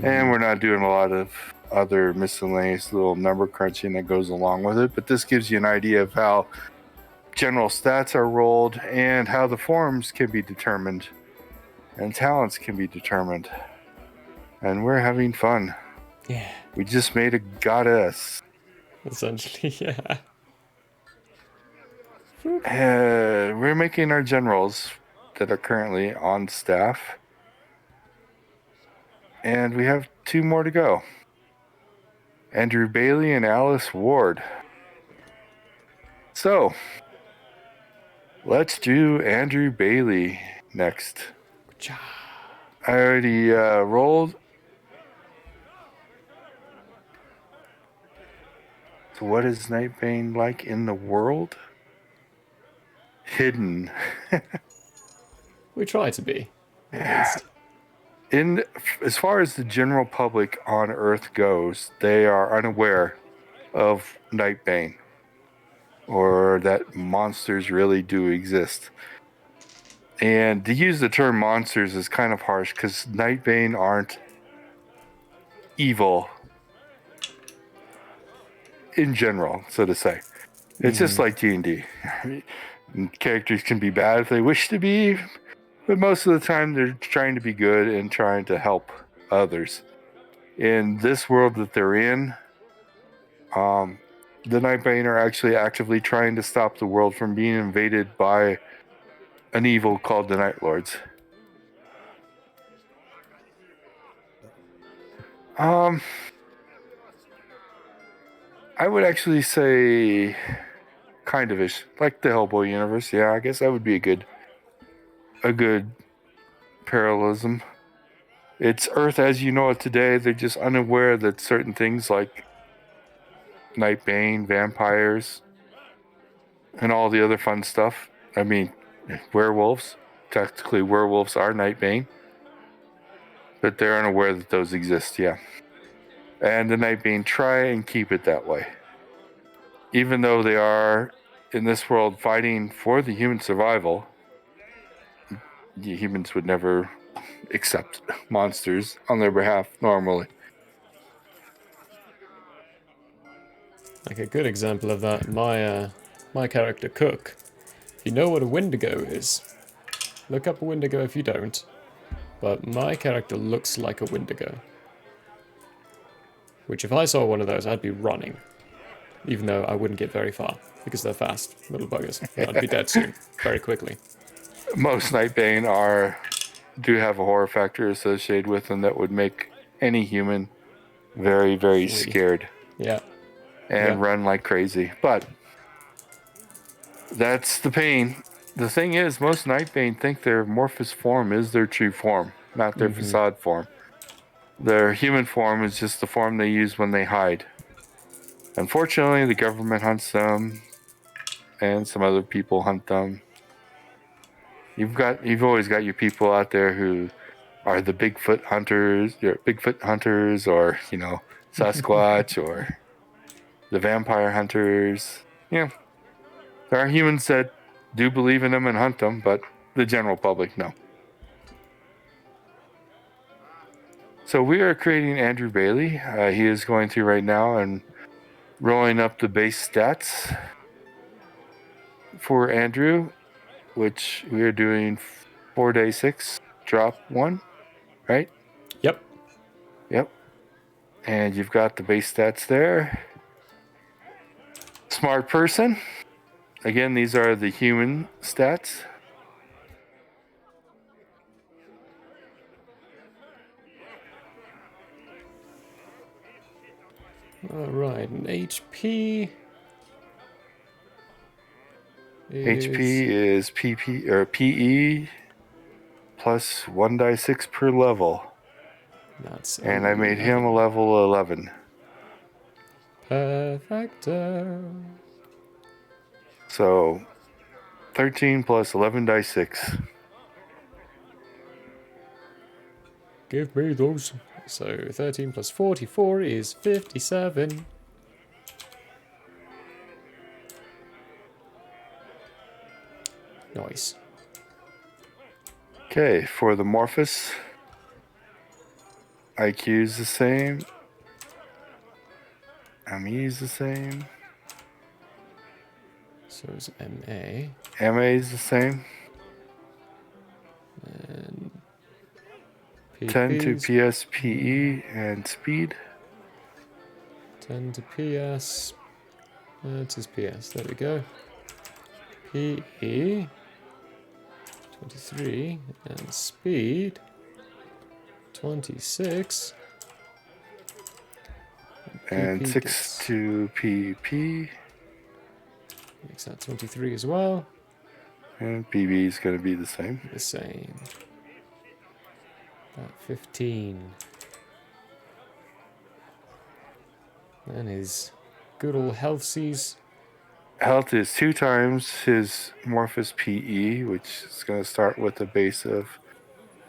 and we're not doing a lot of other miscellaneous little number crunching that goes along with it. But this gives you an idea of how general stats are rolled and how the forms can be determined and talents can be determined. And we're having fun. Yeah. We just made a goddess. Essentially, yeah. We're making our generals that are currently on staff. And we have 2 more to go. Andrew Bailey and Alice Ward. So, let's do Andrew Bailey next. I already rolled. So what is Nightbane like in the world? Hidden. We try to be, at least. As far as the general public on Earth goes, they are unaware of Nightbane, or that monsters really do exist. And to use the term monsters is kind of harsh, because Nightbane aren't evil in general, so to say. It's just like D&D. Characters can be bad if they wish to be, but most of the time they're trying to be good and trying to help others. In this world that they're in, the Nightbane are actually actively trying to stop the world from being invaded by an evil called the Night Lords. I would actually say kind of ish, like the Hellboy universe. Yeah, I guess that would be a good parallelism. It's Earth as you know it today. They're just unaware that certain things like Nightbane, vampires, and all the other fun stuff. I mean, werewolves. Technically, werewolves are Nightbane, but they're unaware that those exist. Yeah, and the Nightbane try and keep it that way, even though they are in this world fighting for the human survival. The humans would never accept monsters on their behalf normally. Like a good example of that, my character Cook. If you know what a Wendigo is, look up a Wendigo if you don't. But my character looks like a Wendigo. Which if I saw one of those, I'd be running. Even though I wouldn't get very far, because they're fast, little buggers. I'd be dead soon, very quickly. Most Nightbane do have a horror factor associated with them that would make any human very, very scared. Yeah. And run like crazy. But that's the pain. The thing is, most Nightbane think their amorphous form is their true form, not their facade form. Their human form is just the form they use when they hide. Unfortunately, the government hunts them, and some other people hunt them. You've always got your people out there who are the Bigfoot hunters, or Sasquatch, or the vampire hunters. Yeah, there are humans that do believe in them and hunt them, but the general public, no. So we are creating Andrew Bailey. He is going through right now and rolling up the base stats for Andrew, which we are doing 4 day 6, drop 1, right? Yep. And you've got the base stats there. Smart person. Again, these are the human stats. Alright, and HP... HP is PP or PE plus 1d6 per level. And I made him a level 11. Perfecto. So 13 plus 11 die 6. Give me those. So 13 plus 44 is 57. Nice. Okay, for the Morphus, IQ is the same. ME is the same. So it's MA. MA is the same. And 10 to PS, PE, and speed. 10 to PS. It is PS. There we go. PE. 23. And speed. 26. And PP 6 gets- to PP. Makes that 23 as well. And PB is going to be the same. The same. That 15. And his good old health sees. Health is 2 times his Morphous PE, which is going to start with a base of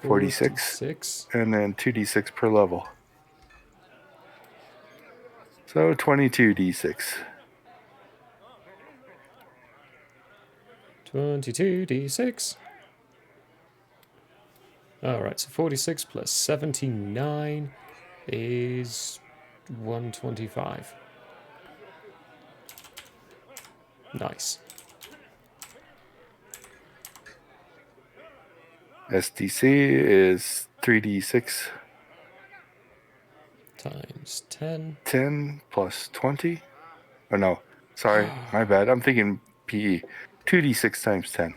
46. And then 2d6 per level. So 22d6. 22d6. Alright, so 46 plus 79 is 125. Nice. SDC is 3d6 times 10. 10 plus 20. Oh no, sorry, my bad. I'm thinking PE. 2d6 times 10.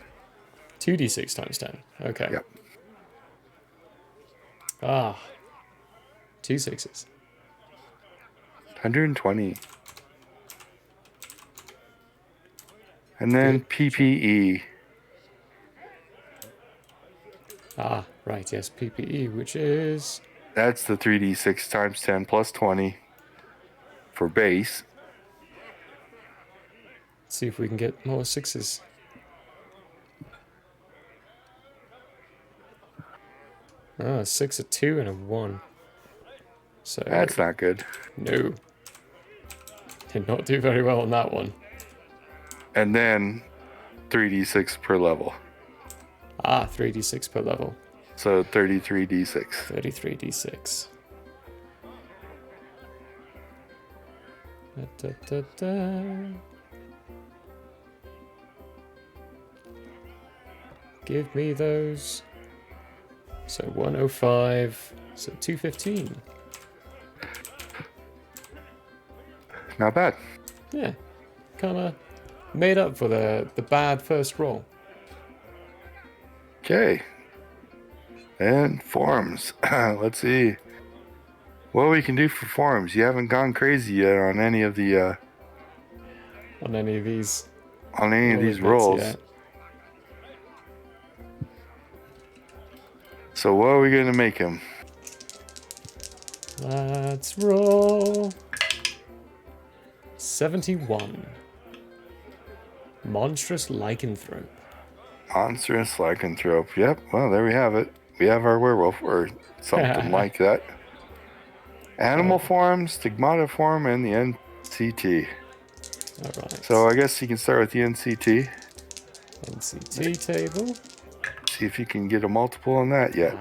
2d6 times 10. Okay. Yep. Ah. 2 6s. 120. And then PPE. Ah, right, yes, PPE, which is... That's the 3d6 times 10 plus 20 for base. Let's see if we can get more 6s. Ah, 6, a 2, and a 1. So that's not good. No. Did not do very well on that one. And then 3d6 per level. Ah, 3d6 per level. So 33d6. 33d6. Da, da, da. Give me those. So 105. So 215. Not bad. Yeah. Kind of made up for the bad first roll. Okay. And forms. Let's see what we can do for forms. You haven't gone crazy yet on any of the on any of these rolls. Yet. So what are we gonna make him? Let's roll. 71. Monstrous lycanthrope. Monstrous lycanthrope. Yep. Well, there we have it. We have our werewolf or something like that. Animal form, stigmata form, and the NCT. All right. So I guess you can start with the NCT. NCT table. See if you can get a multiple on that yet.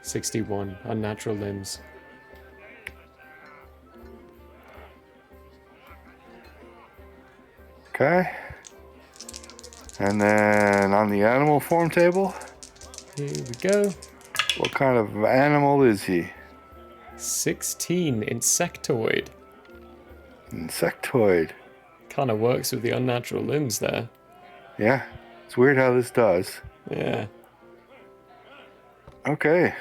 61. Unnatural limbs. Okay. And then on the animal form table. Here we go. What kind of animal is he? 16. Insectoid. Insectoid. Kind of works with the unnatural limbs there. Yeah. It's weird how this does. Yeah. Okay.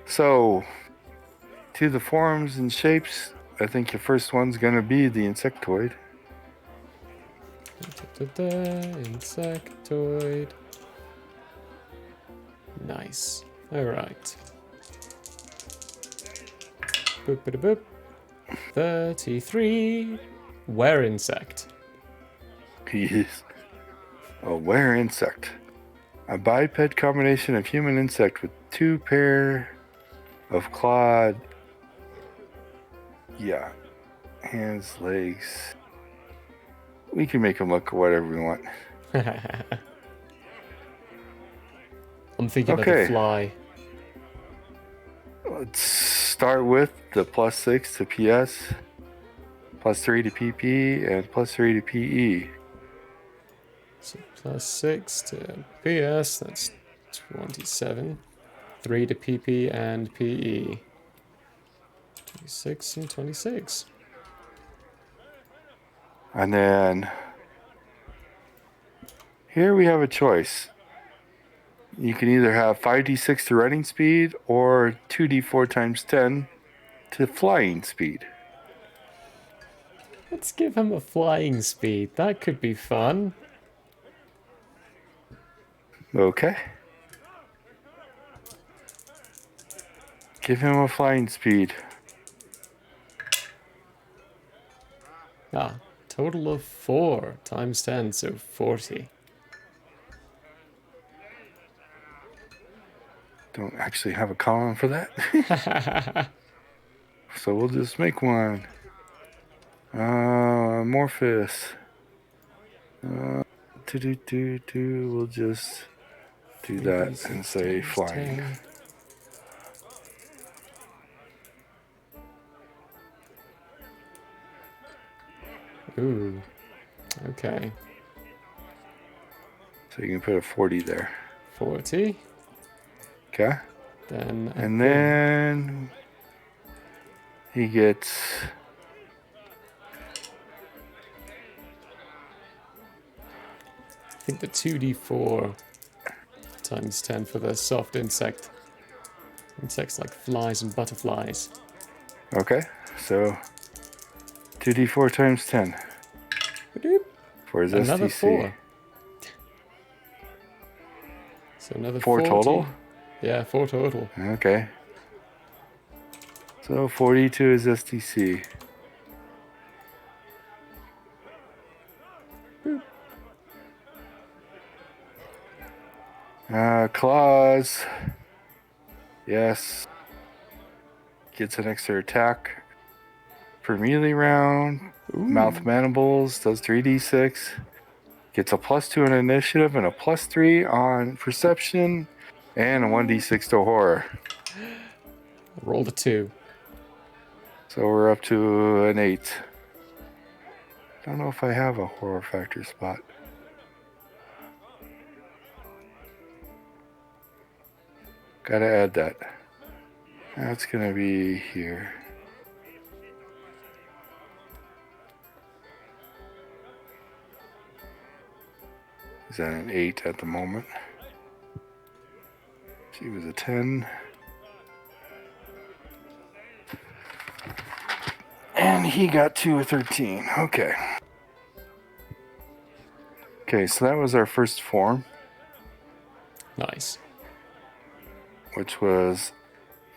So, to the forms and shapes, I think your first one's going to be the insectoid. Insectoid. Nice. Alright. Boop, boop, boop. 33. Were insect. Yes. A were insect. A biped combination of human insect with 2 pair of clawed. Yeah. Hands, legs. We can make them look whatever we want. I'm thinking of the fly. Let's start with the +6 to PS, +3 to PP, and +3 to PE. So +6 to PS, that's 27. 3 to PP and PE. 26 and 26. And then here we have a choice. You can either have 5d6 to running speed or 2d4 times 10 to flying speed. Let's give him a flying speed. That could be fun. Okay. Give him a flying speed. Ah, total of 4 times 10, so 40. Don't actually have a column for that. So we'll just make one. Morphous. We'll just do that and say flying. 10. Ooh, okay. So you can put a 40 there. 40. Okay. Then and then he gets I think the 2d4 times 10 for the soft insect. Insects like flies and butterflies. okay. So 2d4 times 10 for his Another STC. 4. So another 4 total? Yeah, 4 total. Okay. So 40 to his STC. Claws. Yes. Gets an extra attack per melee round. Mouth mandibles does 3d6. Gets a +2 on initiative and a +3 on perception. And a 1d6 to horror. Roll the 2. So we're up to an 8. Don't know if I have a horror factor spot. Gotta add that. That's gonna be here. Is that an 8 at the moment? She was a 10. And he got to a 13. Okay. Okay, so that was our first form. Nice. Which was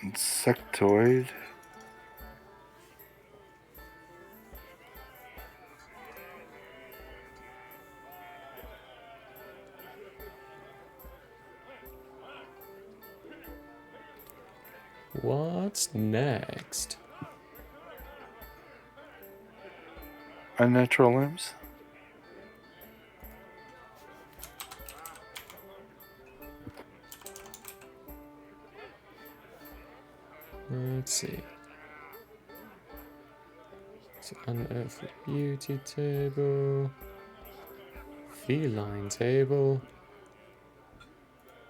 insectoid. What's next? Unnatural limbs. Let's see. So unearthly beauty table. Feline table.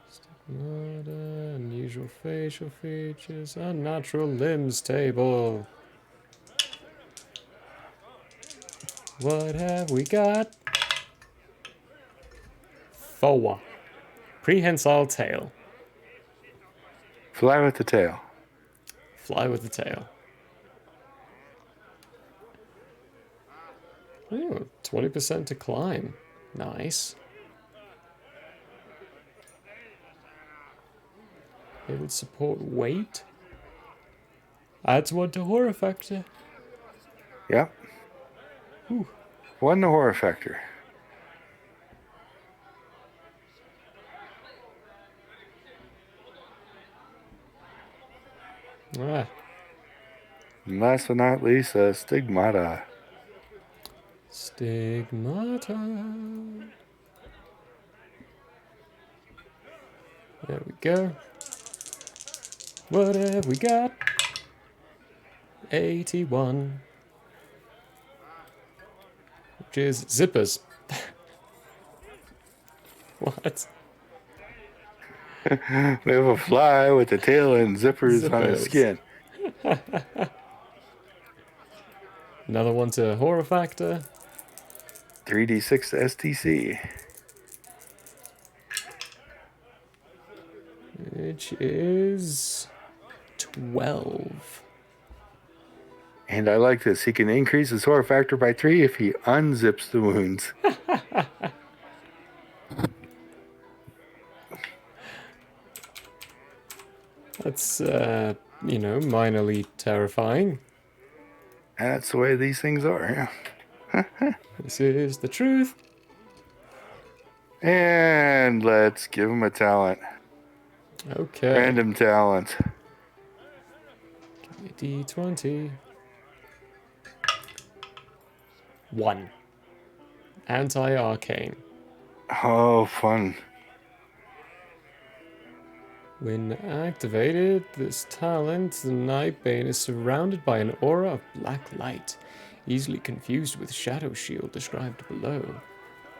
Stigmata, unusual facial features. Unnatural limbs table. What have we got? Foa. Prehensile tail. Fly with the tail. Fly with the tail. Oh, 20% to climb. Nice. It would support weight. Adds 1 to horror factor. Yep. Whew. 1 to horror factor. Ah. And last but not least, stigmata. Stigmata. There we go. What have we got? 81. Which is zippers. What? We have a fly with a tail and zippers on his skin. Another 1 to horror factor. 3d6 to STC. Which is 12. And I like this. He can increase his horror factor by 3 if he unzips the wounds. That's, minorly terrifying. That's the way these things are, yeah. This is the truth. And let's give him a talent. Okay. Random talent. Give me a D20. 1. Anti-arcane. Oh, fun. When activated, this talent, the Nightbane, is surrounded by an aura of black light, easily confused with Shadow Shield described below.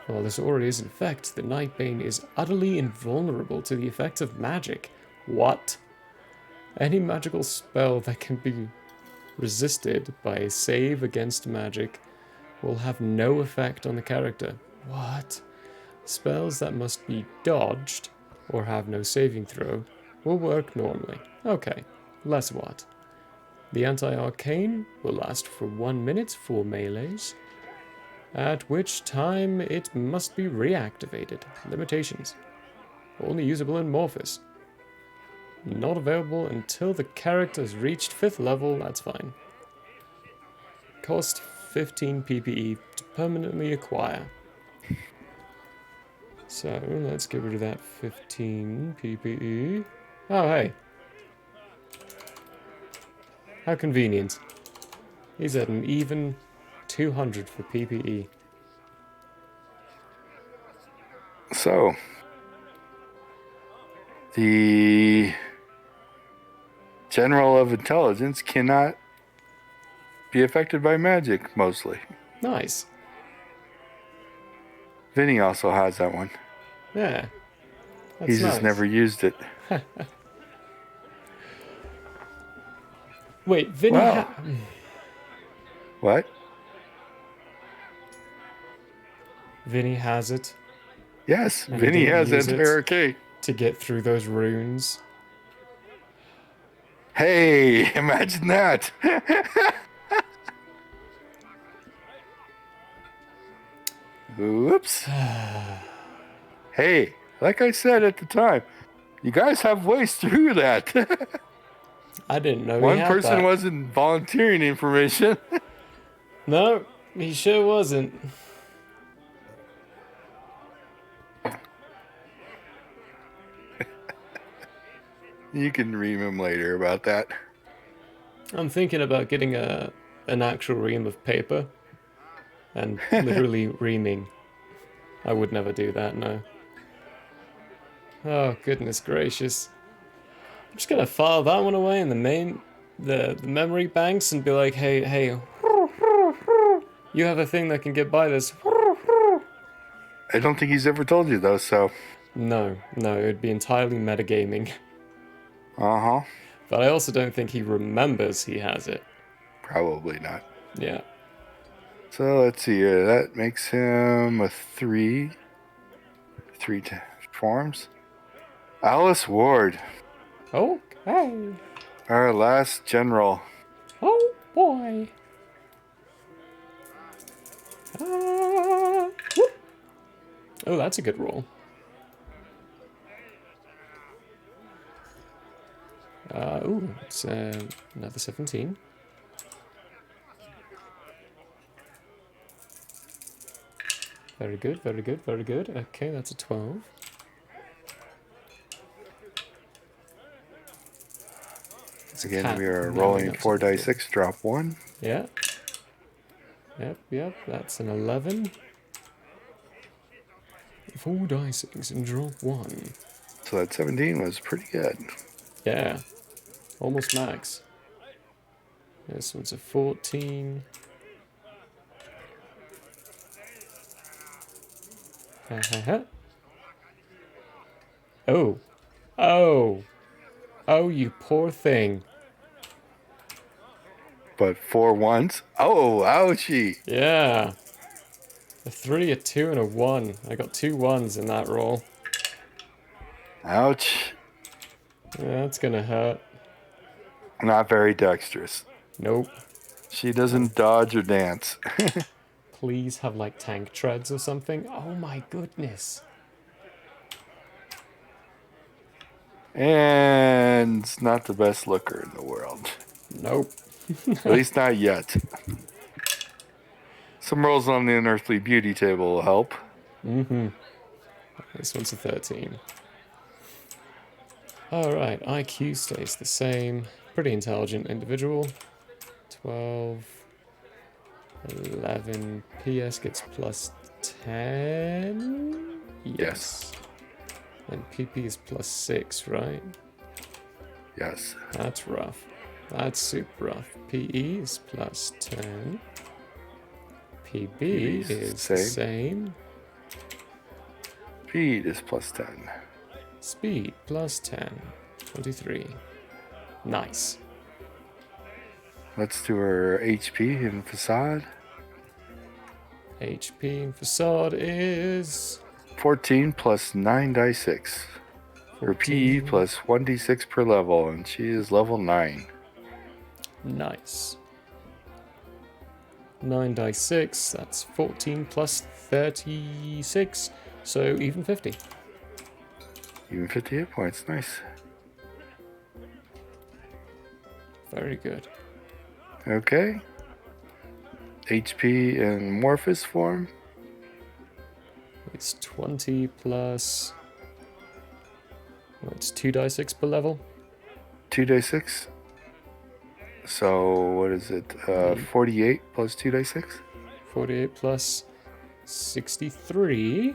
While this aura is in effect, the Nightbane is utterly invulnerable to the effects of magic. What? Any magical spell that can be resisted by a save against magic will have no effect on the character. What? Spells that must be dodged or have no saving throw will work normally. Okay, less what? The anti-arcane will last for 1 minute for melees, at which time it must be reactivated. Limitations. Only usable in Morphus. Not available until the character has reached 5th level, that's fine. Cost 15 PPE to permanently acquire. So, let's get rid of that 15 PPE. Oh, hey. How convenient. He's at an even 200 for PPE. So, the General of Intelligence cannot be affected by magic, mostly. Nice. Vinny also has that one. Yeah. He's just never used it. Wait, Vinny Wow. What? Vinny has it. Yes, And Vinny didn't has use that it barricade. to get through those runes. Hey, imagine that. Whoops. Hey, like I said at the time, you guys have ways through that. I didn't know One he had person that. wasn't volunteering information. No, he sure wasn't. You can ream him later about that. I'm thinking about getting an actual ream of paper and literally reaming. I would never do that, no. Oh, goodness gracious. I'm just gonna file that one away in the memory banks and be like, hey, you have a thing that can get by this. I don't think he's ever told you though, so. No, it would be entirely metagaming. Uh-huh. But I also don't think he remembers he has it. Probably not. Yeah. So let's see here. That makes him a 3. 3 forms. Alice Ward. Okay. Our last general. Oh boy. Oh, that's a good roll. It's another 17. Very good, very good, very good. Okay, that's a 12. Again, we are rolling 4 dice 6, drop 1. Yeah. Yep, that's an 11. 4 dice 6 and drop 1. So that 17 was pretty good. Yeah. Almost max. This one's a 14. Oh, you poor thing. But 4 1s? Oh, ouchie. Yeah. A 3, a 2, and a 1. I got 2 1s in that roll. Ouch. Yeah, that's gonna hurt. Not very dexterous. Nope. She doesn't dodge or dance. Please have like tank treads or something. Oh my goodness. And it's not the best looker in the world. Nope. At least not yet. Some rolls on the unearthly beauty table will help. Mm-hmm. This one's a 13. Alright, IQ stays the same. Pretty intelligent individual. 12. 11. PS gets plus 10? Yes. And PP is plus 6, right? Yes. That's rough. That's super rough. PE is plus 10. PB is the same. Speed is plus 10. Speed plus 10. 23. Nice. Let's do her HP and facade. HP and facade is 14 plus 9 die 6. Her PE plus 1d6 per level, and she is level 9. Nice. 9 die 6, that's 14 plus 36, so even 50. Even 50 hit points, nice. Very good. Okay. HP in Morphous form. It's 20 plus... Well, it's 2 die 6 per level. 2 die 6. So, what is it? 48 plus 2 die 6? 48 plus 63.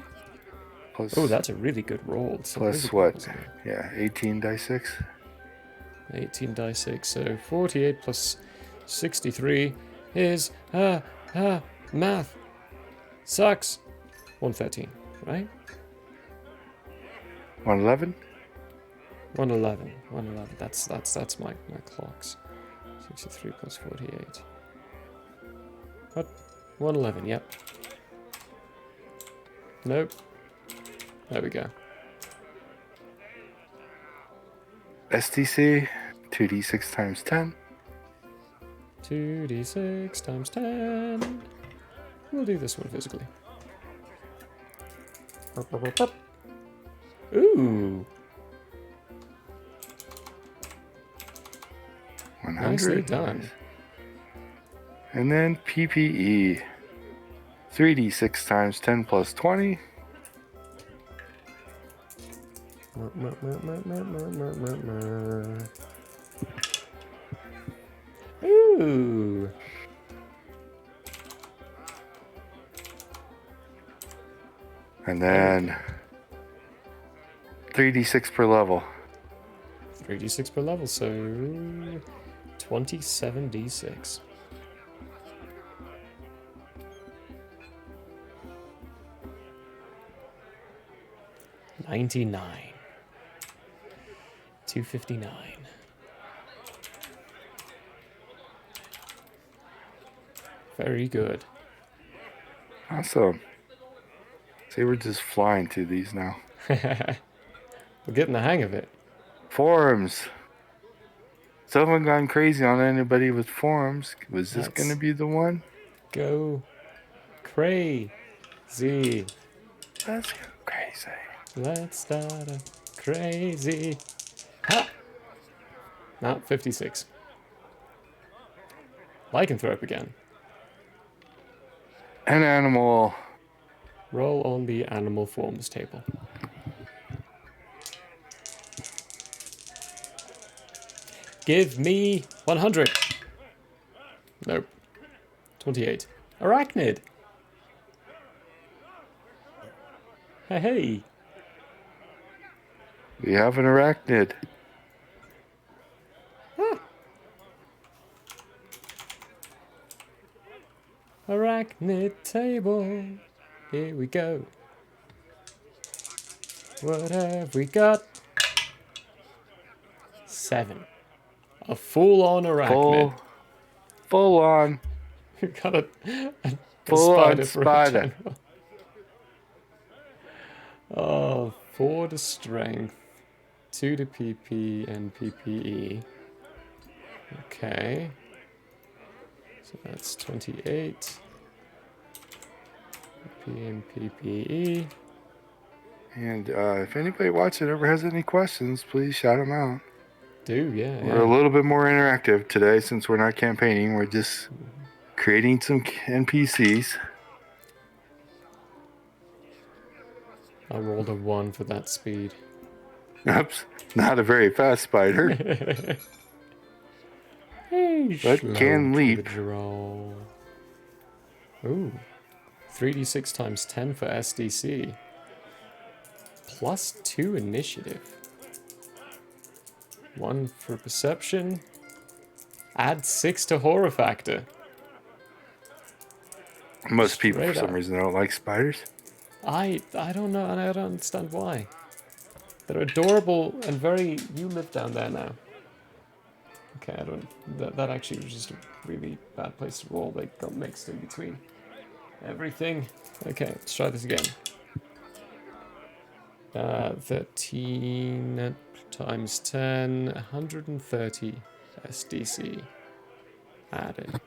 Plus, oh, that's a really good roll. It's plus what? Yeah, 18 die 6. 18 die 6. So 48 plus 63 is math sucks. 113, right? 111. 111. 111. That's my clocks. 63 plus 48. What? 111. Yep. Nope. There we go. STC 2d6 times 10. 2d6 times 10. We'll do this one physically. Ooh. 100. Nicely done. And then PPE 3d6 times 10 plus 20. Ooh. And then 3d6 per level. 3d6 per level, so 27d6. $99. 259. Very good. Awesome. See, we're just flying through these now. We're getting the hang of it. Forums. Someone gone crazy on anybody with forums. Was this going to be the one? Go crazy. Let's go crazy. Let's start a crazy. Ha! No, 56. Lycanthrope again. An animal. Roll on the animal forms table. Give me 100. Nope. 28. Arachnid. Hey. We have an arachnid. Arachnid table. Here we go. What have we got? 7. A full-on arachnid. Full on. You got a full spider on for a spider. general. Oh, 4 to strength, 2 to PP and PPE. Okay. So that's 28. PMPPE. And if anybody watching ever has any questions, please shout them out. Yeah. We're a little bit more interactive today since we're not campaigning. We're just creating some NPCs. I rolled a 1 for that speed. Oops, not a very fast spider. But can leap. Ooh. 3d6 times 10 for SDC. Plus 2 initiative. 1 for perception. Add 6 to horror factor. Most people, for Straight some up. reason, don't like spiders. I don't know, and I don't understand why. They're adorable and very... You live down there now. Okay, I don't... That actually was just a really bad place to roll. They got mixed in between everything. Okay, let's try this again. 13 times 10, 130 SDC added.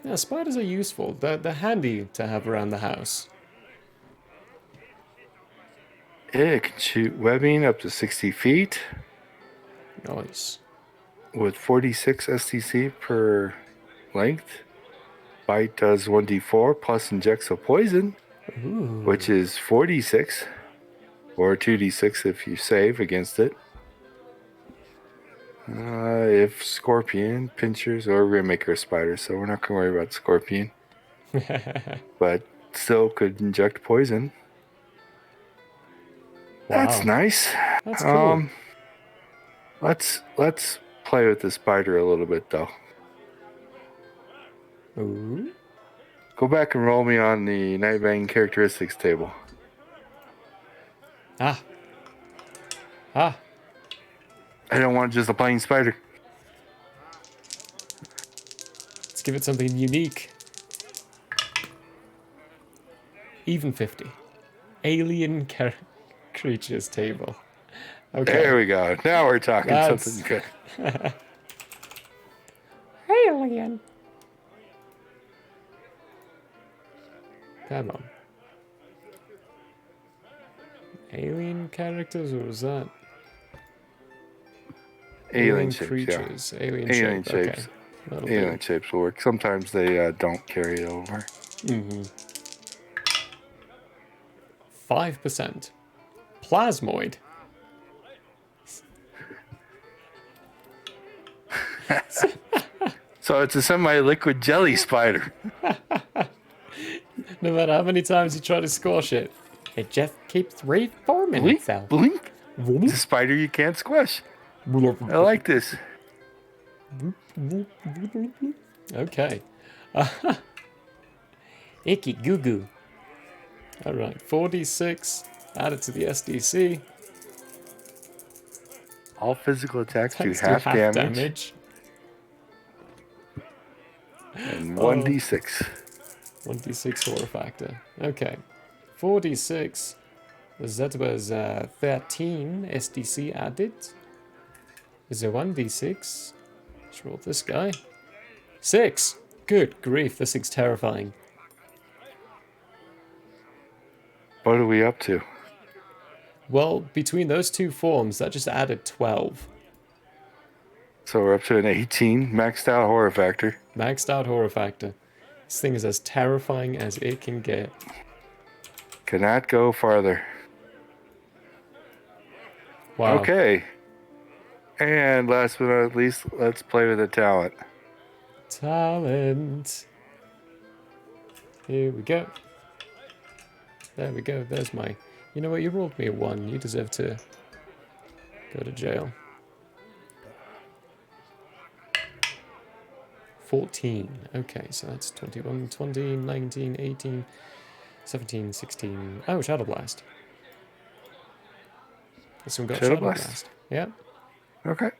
Yeah, spiders are useful. They're handy to have around the house. It can shoot webbing up to 60 feet. Nice. With 46 STC per length. Bite does 1d4 plus injects a poison, which is 46. Or 2d6 if you save against it. If scorpion, pinchers, or we're gonna make her a spider, so we're not gonna worry about scorpion. But still could inject poison. Wow. That's nice. That's cool. Let's play with the spider a little bit though. Ooh. Go back and roll me on the Nightbane characteristics table. Ah. I don't want just a plain spider. Let's give it something unique. Even 50. Alien creatures table. Okay. There we go. Now we're talking something good. Alien. Come on. Alien characters, or was that? Alien shapes, creatures. yeah. Alien Alien shapes. shapes. Okay. Alien shapes will work. Sometimes they don't carry it over. 5%. Plasmoid. So it's a semi-liquid jelly spider. No matter how many times you try to squash it, it just keeps reforming Blink, itself. blink. It's a spider you can't squish. I like this. Okay. Icky goo goo. Alright, 4d6 added to the SDC. All physical attacks do Attacks half damage. damage. And 1d6. 1d6 horror factor. Okay. 4d6. That was 13 SDC added. Is there 1d6? Let's roll this guy. 6! Good grief, this thing's terrifying. What are we up to? Well, between those two forms, that just added 12. So we're up to an 18 maxed out horror factor. Maxed out horror factor. This thing is as terrifying as it can get. Cannot go farther. Wow. Okay. And last but not least, let's play with the talent. Talent. Here we go. There we go. There's my... You know what? You rolled me a 1. You deserve to go to jail. 14. Okay, so that's 21, 20, 19, 18, 17, 16. Oh, Shadow Blast. This one got Shadow Blast. Yeah. Okay.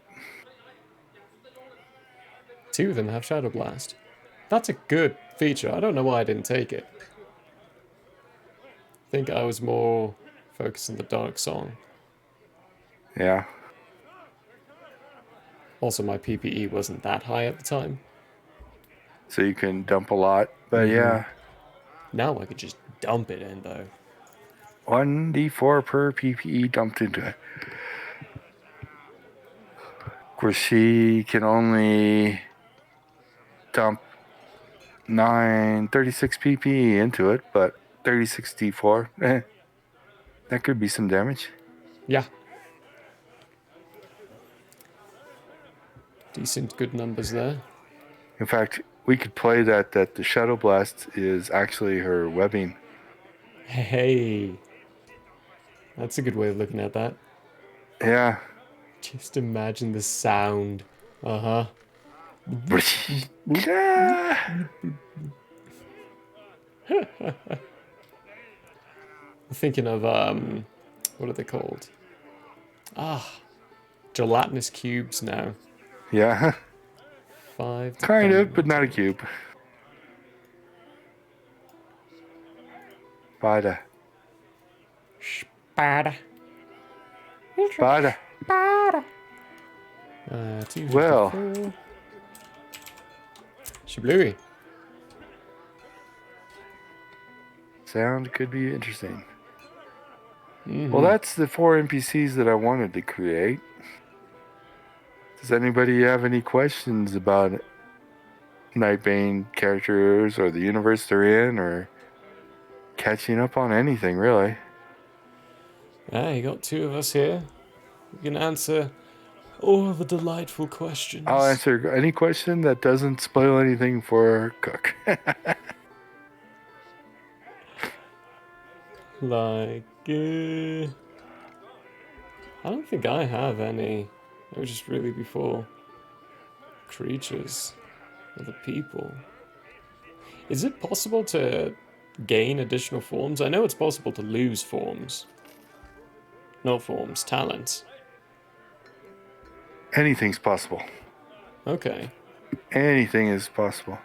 2 of them have Shadow Blast. That's a good feature. I don't know why I didn't take it. I think I was more focused on the Dark Song. Yeah. Also, my PPE wasn't that high at the time. So you can dump a lot, but yeah. Now I could just dump it in, though. 1d4 per PPE dumped into it. Of course, she can only dump 36 PPE into it, but 36 d4, that could be some damage. Yeah. Decent, good numbers there. In fact, we could play that the Shadow Blast is actually her webbing. Hey. That's a good way of looking at that. Yeah. Just imagine the sound. Uh-huh. Thinking of, what are they called? Gelatinous cubes now. Yeah. 5 to kind of, but not a cube. Spada. Spada. Spada. Para. Well. Shiblui. Sound could be interesting. Well, that's the 4 NPCs that I wanted to create. Does anybody have any questions about Nightbane characters or the universe they're in, or catching up on anything, really? Ah, you got 2 of us here. We can answer all the delightful questions. I'll answer any question that doesn't spoil anything for Cook. Like, I don't think I have any. It was just really before creatures or the people. Is it possible to gain additional forms? I know it's possible to lose forms. Not forms, talents. Anything's possible. Okay. Anything is possible.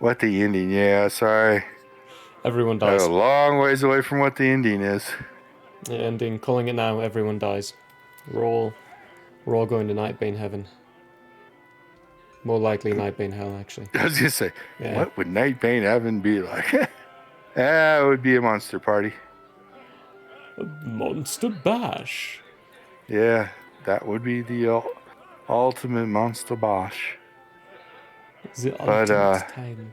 What the ending? Yeah, sorry. Everyone dies. A long ways away from what the ending is. Yeah, ending. Calling it now. Everyone dies. We're all going to Nightbane heaven. More likely Nightbane hell, actually. I was gonna say, Yeah. What would Nightbane heaven be like? It would be a monster party. A monster bash. Yeah, that would be the ultimate monster bash. The But ultimate time.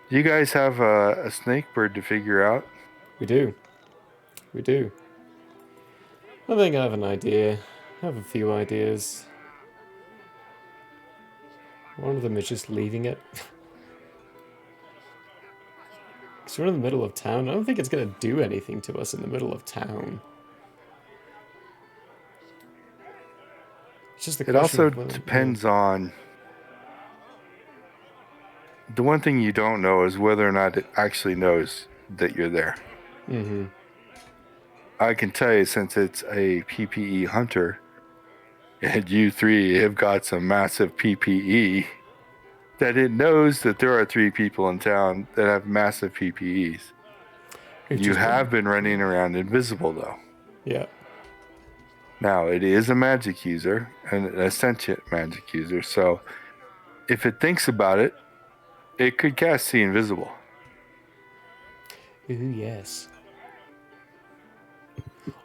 you guys have a snake bird to figure out. We do. We do. I think I have an idea. I have a few ideas. One of them is just leaving it. Because we're in the middle of town. I don't think it's going to do anything to us in the middle of town. It's just the It question also of whether, depends on... The one thing you don't know is whether or not it actually knows that you're there. Mm-hmm. I can tell you, since it's a PPE hunter, and you 3 have got some massive PPE, that it knows that there are 3 people in town that have massive PPEs. You have been running around invisible, though. Yeah. Now, it is a magic user, a sentient magic user, so if it thinks about it, it could cast See Invisible. Ooh, yes.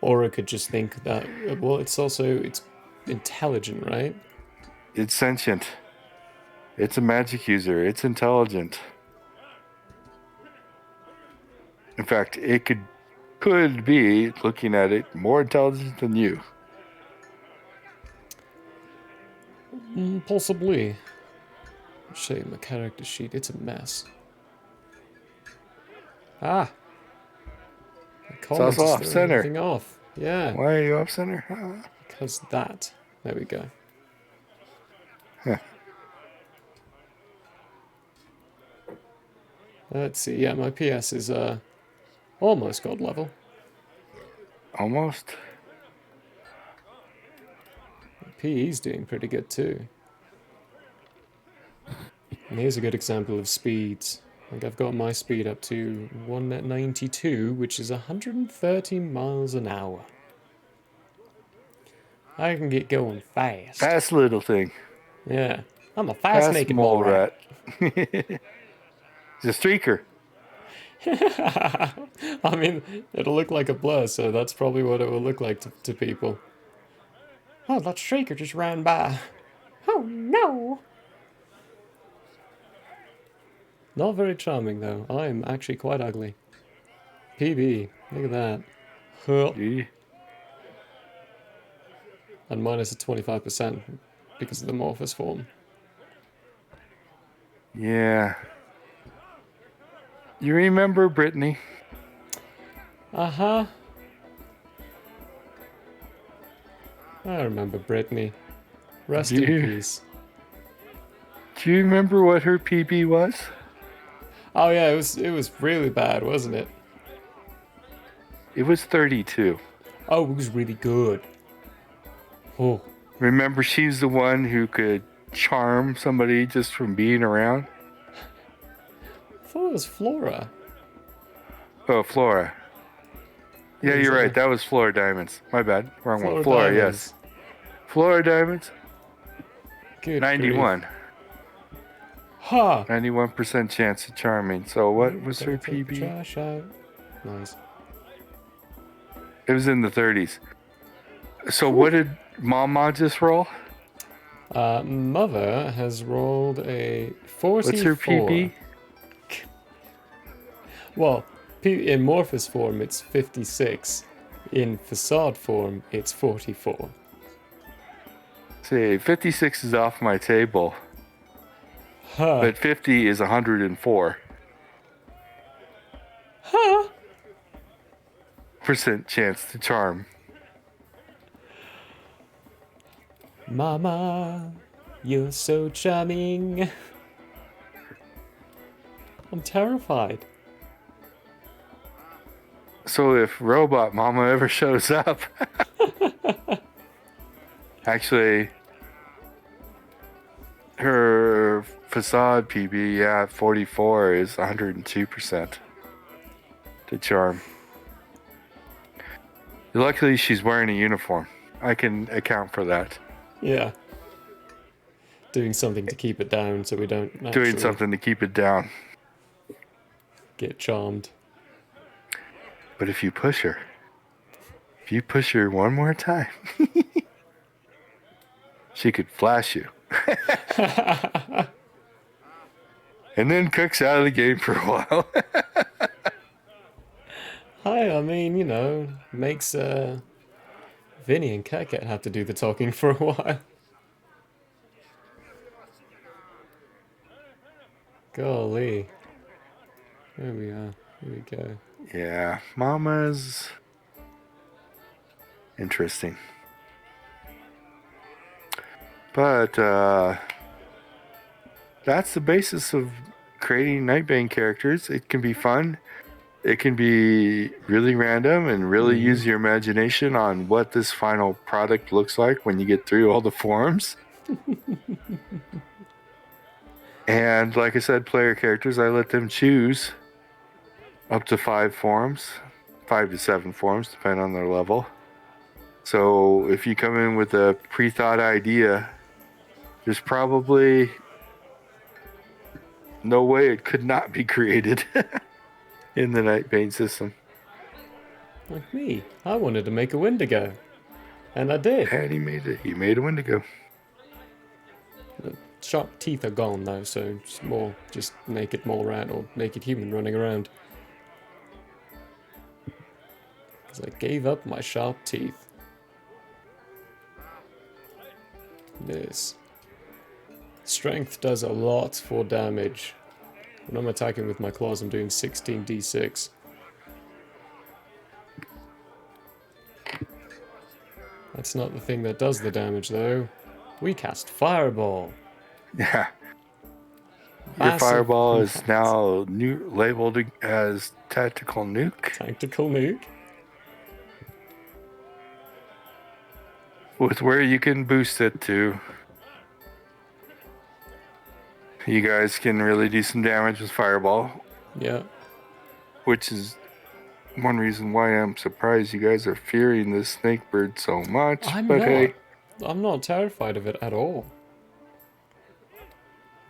Or it could just think that, well, it's intelligent, right? It's sentient. It's a magic user. It's intelligent. In fact, it could be, looking at it, more intelligent than you. Possibly. Show you my character sheet. It's a mess. Ah. It's also off center. Off. Yeah. Why are you off center? Because that. There we go. Huh. Let's see. Yeah, my PS is almost god level. Almost. PE's doing pretty good too. And here's a good example of speeds. Like I've got my speed up to 192, which is 130 miles an hour. I can get going fast. Fast little thing. Yeah. I'm a fast naked mole rat. It's a streaker. I mean, it'll look like a blur, so that's probably what it will look like to people. Oh, that streaker just ran by. Oh no! Not very charming, though. I'm actually quite ugly. PB, look at that. Huh. And minus a 25% because of the Morphous form. Yeah. You remember Brittany? Uh-huh. I remember Brittany. Rest in peace. Do you remember what her PB was? Oh yeah, it was really bad, wasn't it? It was 32. Oh, it was really good. Oh. Remember, she's the one who could charm somebody just from being around? I thought it was Flora. Oh, Flora. Yeah, you're right. That was Flora Diamonds. My bad. Wrong one. Flora, yes. Flora Diamonds. Good 91. Ha! 91% chance of charming. So what was her PB? Trash out. Nice. It was in the 30s. So what did Mama just roll? Mother has rolled a 44. What's her PB? Well, in Morphous form, it's 56. In Facade form, it's 44. See, 56 is off my table. Huh. But 50 is 104. Huh? % chance to charm. Mama, you're so charming. I'm terrified. So if Robot Mama ever shows up... Actually, her Facade PB, yeah, 44 is 102% to charm. Luckily, she's wearing a uniform. I can account for that. Yeah. Doing something to keep it down so we don't Doing something to keep it down. Get charmed. But if you push her one more time, she could flash you. And then Cook's out of the game for a while. Hi, I mean, you know, makes Vinny and Cat have to do the talking for a while. Golly. There we are. Here we go. Yeah, Mama's interesting. But that's the basis of creating Nightbane characters. It can be fun. It can be really random and really use your imagination on what this final product looks like when you get through all the forms. And like I said, player characters, I let them choose up to 5 forms, 5 to 7 forms, depending on their level. So if you come in with a pre-thought idea, there's probably no way it could not be created in the Nightbane system. Like me. I wanted to make a Wendigo. And I did. And he made it. He made a Wendigo. The sharp teeth are gone though, so it's more just naked mole rat or naked human running around. Because I gave up my sharp teeth. This. Strength does a lot for damage. When I'm attacking with my claws, I'm doing 16d6. That's not the thing that does the damage, though. We cast Fireball. Yeah. Your Massive Fireball is now labeled as Tactical Nuke. Tactical Nuke. With where you can boost it to. You guys can really do some damage with Fireball. Yeah. Which is one reason why I'm surprised you guys are fearing this snake bird so much. I'm but not. hey. I'm not terrified of it at all.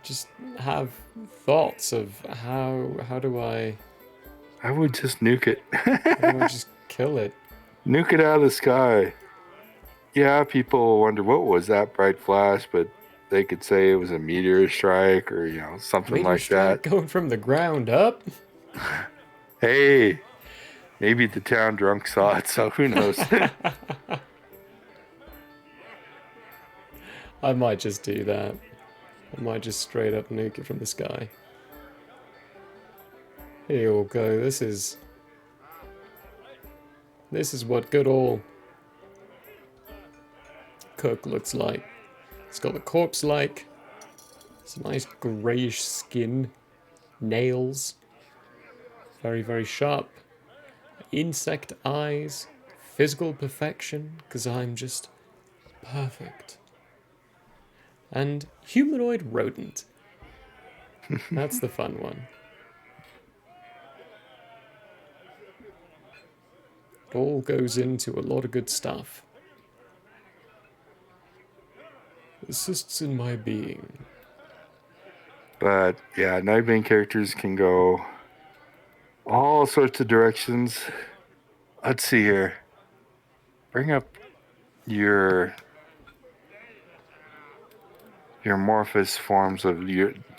Just have thoughts of how do I would just nuke it. how do I just kill it? Nuke it out of the sky. Yeah, people wonder what was that bright flash, but they could say it was a meteor strike or something Meteor like strike that. going from the ground up. Hey, maybe the town drunk saw it, so who knows? I might just do that. I might just straight up nuke it from the sky. Here you all go. This is what good old Cook looks like. It's got the corpse like. It's a nice greyish skin. Nails. Very, very sharp. Insect eyes. Physical perfection, because I'm just perfect. And humanoid rodent. That's the fun one. It all goes into a lot of good stuff. Assists in my being. But yeah, Nightbane characters can go all sorts of directions. Let's see here. Bring up your amorphous forms of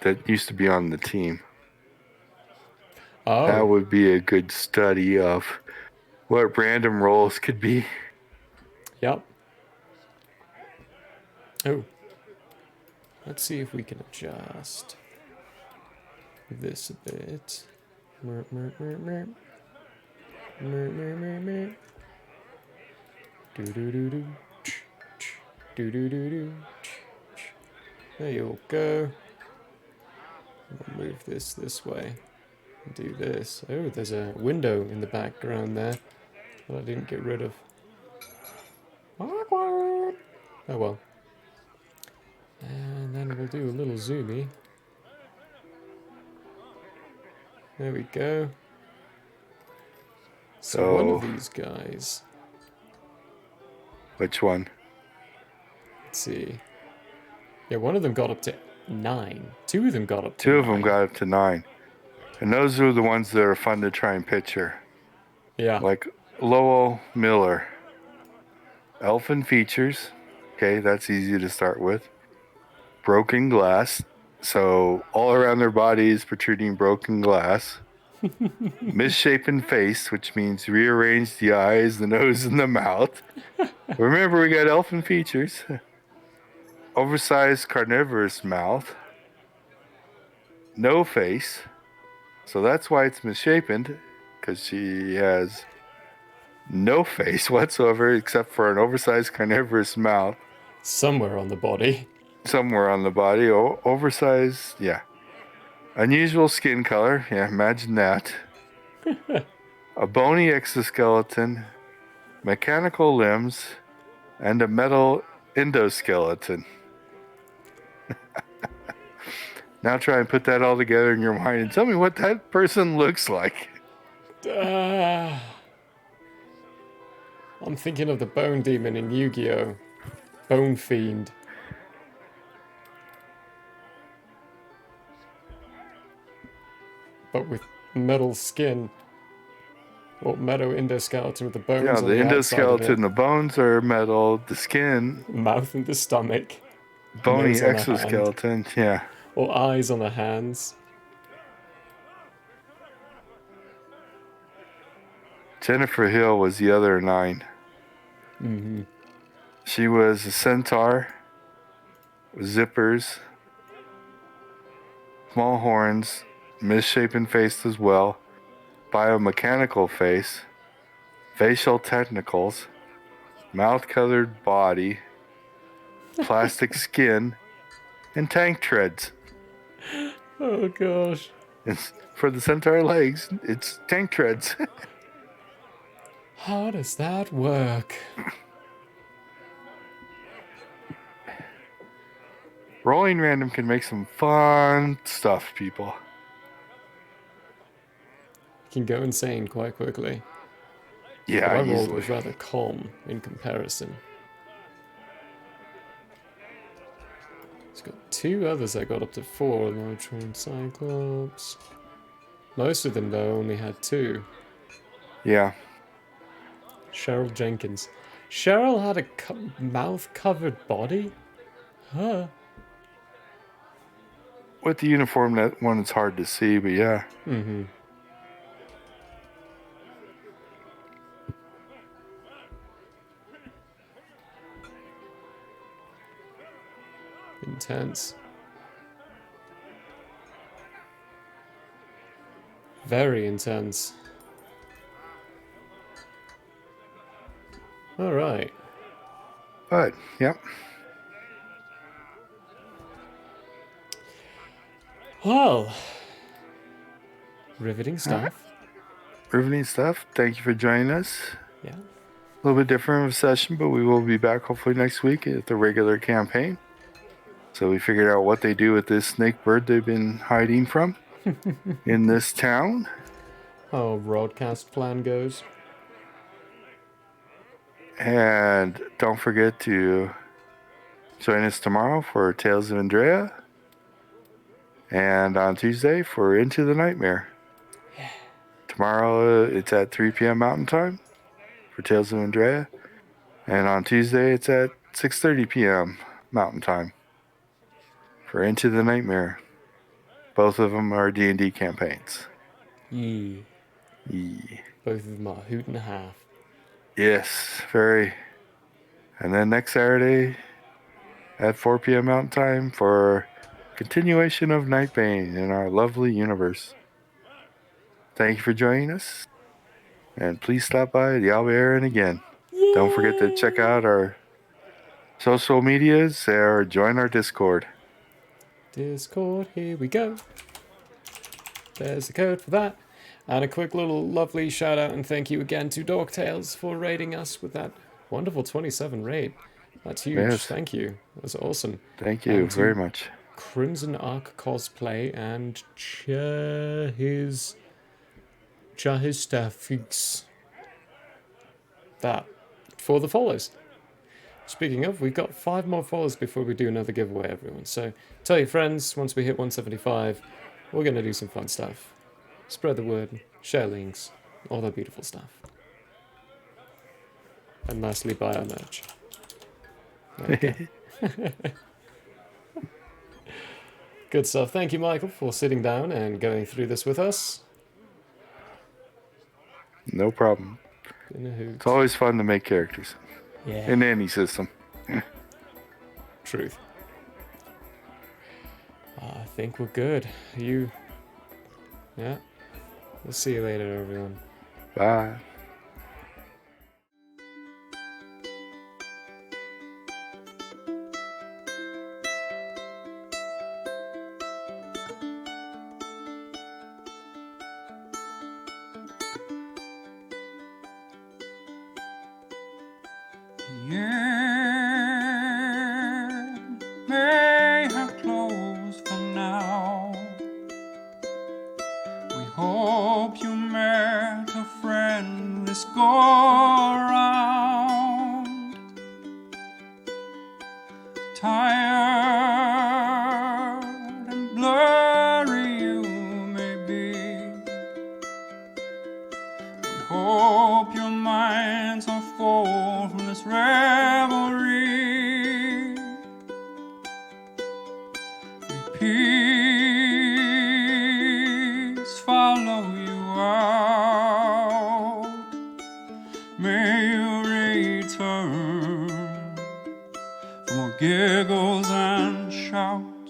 that used to be on the team. Oh. That would be a good study of what random roles could be. Yep. Oh. Let's see if we can adjust this a bit. Mer, mer, mer, mer. Mer, mer, mer, mer. Do do do do. Do do do do. There you go. I'll move this way. Do this. Oh, there's a window in the background there that I didn't get rid of. Awkward. Oh well. And then we'll do a little zoomy. There we go. So one of these guys. Which one? Let's see. Yeah, one of them got up to 9. 2 of them got up to 2 9. of them got up to 9. And those are the ones that are fun to try and picture. Yeah. Like Lowell Miller. Elfin features. Okay, that's easy to start with. Broken glass. So all around their body is protruding broken glass. Misshapen face, which means rearrange the eyes, the nose, and the mouth. Remember, we got elfin features. Oversized carnivorous mouth. No face. So that's why it's misshapen, because she has no face whatsoever except for an oversized carnivorous mouth. Somewhere on the body. Somewhere on the body. Oversized, yeah. Unusual skin color. Yeah, imagine that. A bony exoskeleton, mechanical limbs, and a metal endoskeleton. Now try and put that all together in your mind and tell me what that person looks like. I'm thinking of the Bone Demon in Yu-Gi-Oh! Bone Fiend. But with metal skin. Or metal endoskeleton with the bones Yeah, on the outside of it. endoskeleton, the bones are metal, the skin. Mouth and the stomach. Bony Nose on the exoskeleton, yeah. Or eyes on the hands. Jennifer Hill was the other 9. Mm-hmm. She was a centaur, with zippers, small horns, misshapen face as well, biomechanical face, facial technicals, mouth-colored body, plastic skin, and tank treads. Oh gosh. It's, for the centaur legs, it's tank treads. How does that work? Rolling random can make some fun stuff, people. Can go insane quite quickly. Yeah, but I rolled easily. was rather calm in comparison. He's got 2 others that got up to 4. Lotron, Cyclops. Most of them, though, only had 2. Yeah. Cheryl Jenkins. Cheryl had a mouth-covered body? Huh. With the uniform, that one is hard to see, but yeah. Mm-hmm. Intense. Very intense. All right. But, yep. Well, riveting stuff. Riveting stuff. Thank you for joining us. Yeah. A little bit different of a session, but we will be back hopefully next week at the regular campaign. So we figured out what they do with this snake bird they've been hiding from in this town. How a broadcast plan goes. And don't forget to join us tomorrow for Tales of Andrea. And on Tuesday for Into the Nightmare. Yeah. Tomorrow it's at 3 p.m. Mountain Time for Tales of Andrea. And on Tuesday it's at 6:30 p.m. Mountain Time for Into the Nightmare. Both of them are D&D campaigns. Yee. Yee. Both of them are hoot and a half. Yes, very. And then next Saturday at 4 p.m. Mountain Time for continuation of Nightbane in our lovely universe. Thank you for joining us. And please stop by the Alba Aaron again. Yay! Don't forget to check out our social medias or join our Discord. Discord, here we go. There's the code for that. And a quick little lovely shout out and thank you again to Dogtails for raiding us with that wonderful 27 raid. That's huge. Yes. Thank you. That's awesome. Thank you very much. Crimson Arc Cosplay and Chahistafix. That for the follows. Speaking of, we've got 5 more follows before we do another giveaway, everyone. So tell your friends, once we hit 175, we're going to do some fun stuff. Spread the word, share links, all that beautiful stuff. And lastly, buy our merch. Okay. Good stuff. Thank you, Michael, for sitting down and going through this with us. No problem. It's always fun to make characters. Yeah. In any system. Truth. I think we're good. Yeah. We'll see you later, everyone. Bye. May have closed for now. We hope you met a friend this go around. Tired and blurry you may be. We hope your minds are full from this revelry. Peace follow you out. May you return for more giggles and shouts.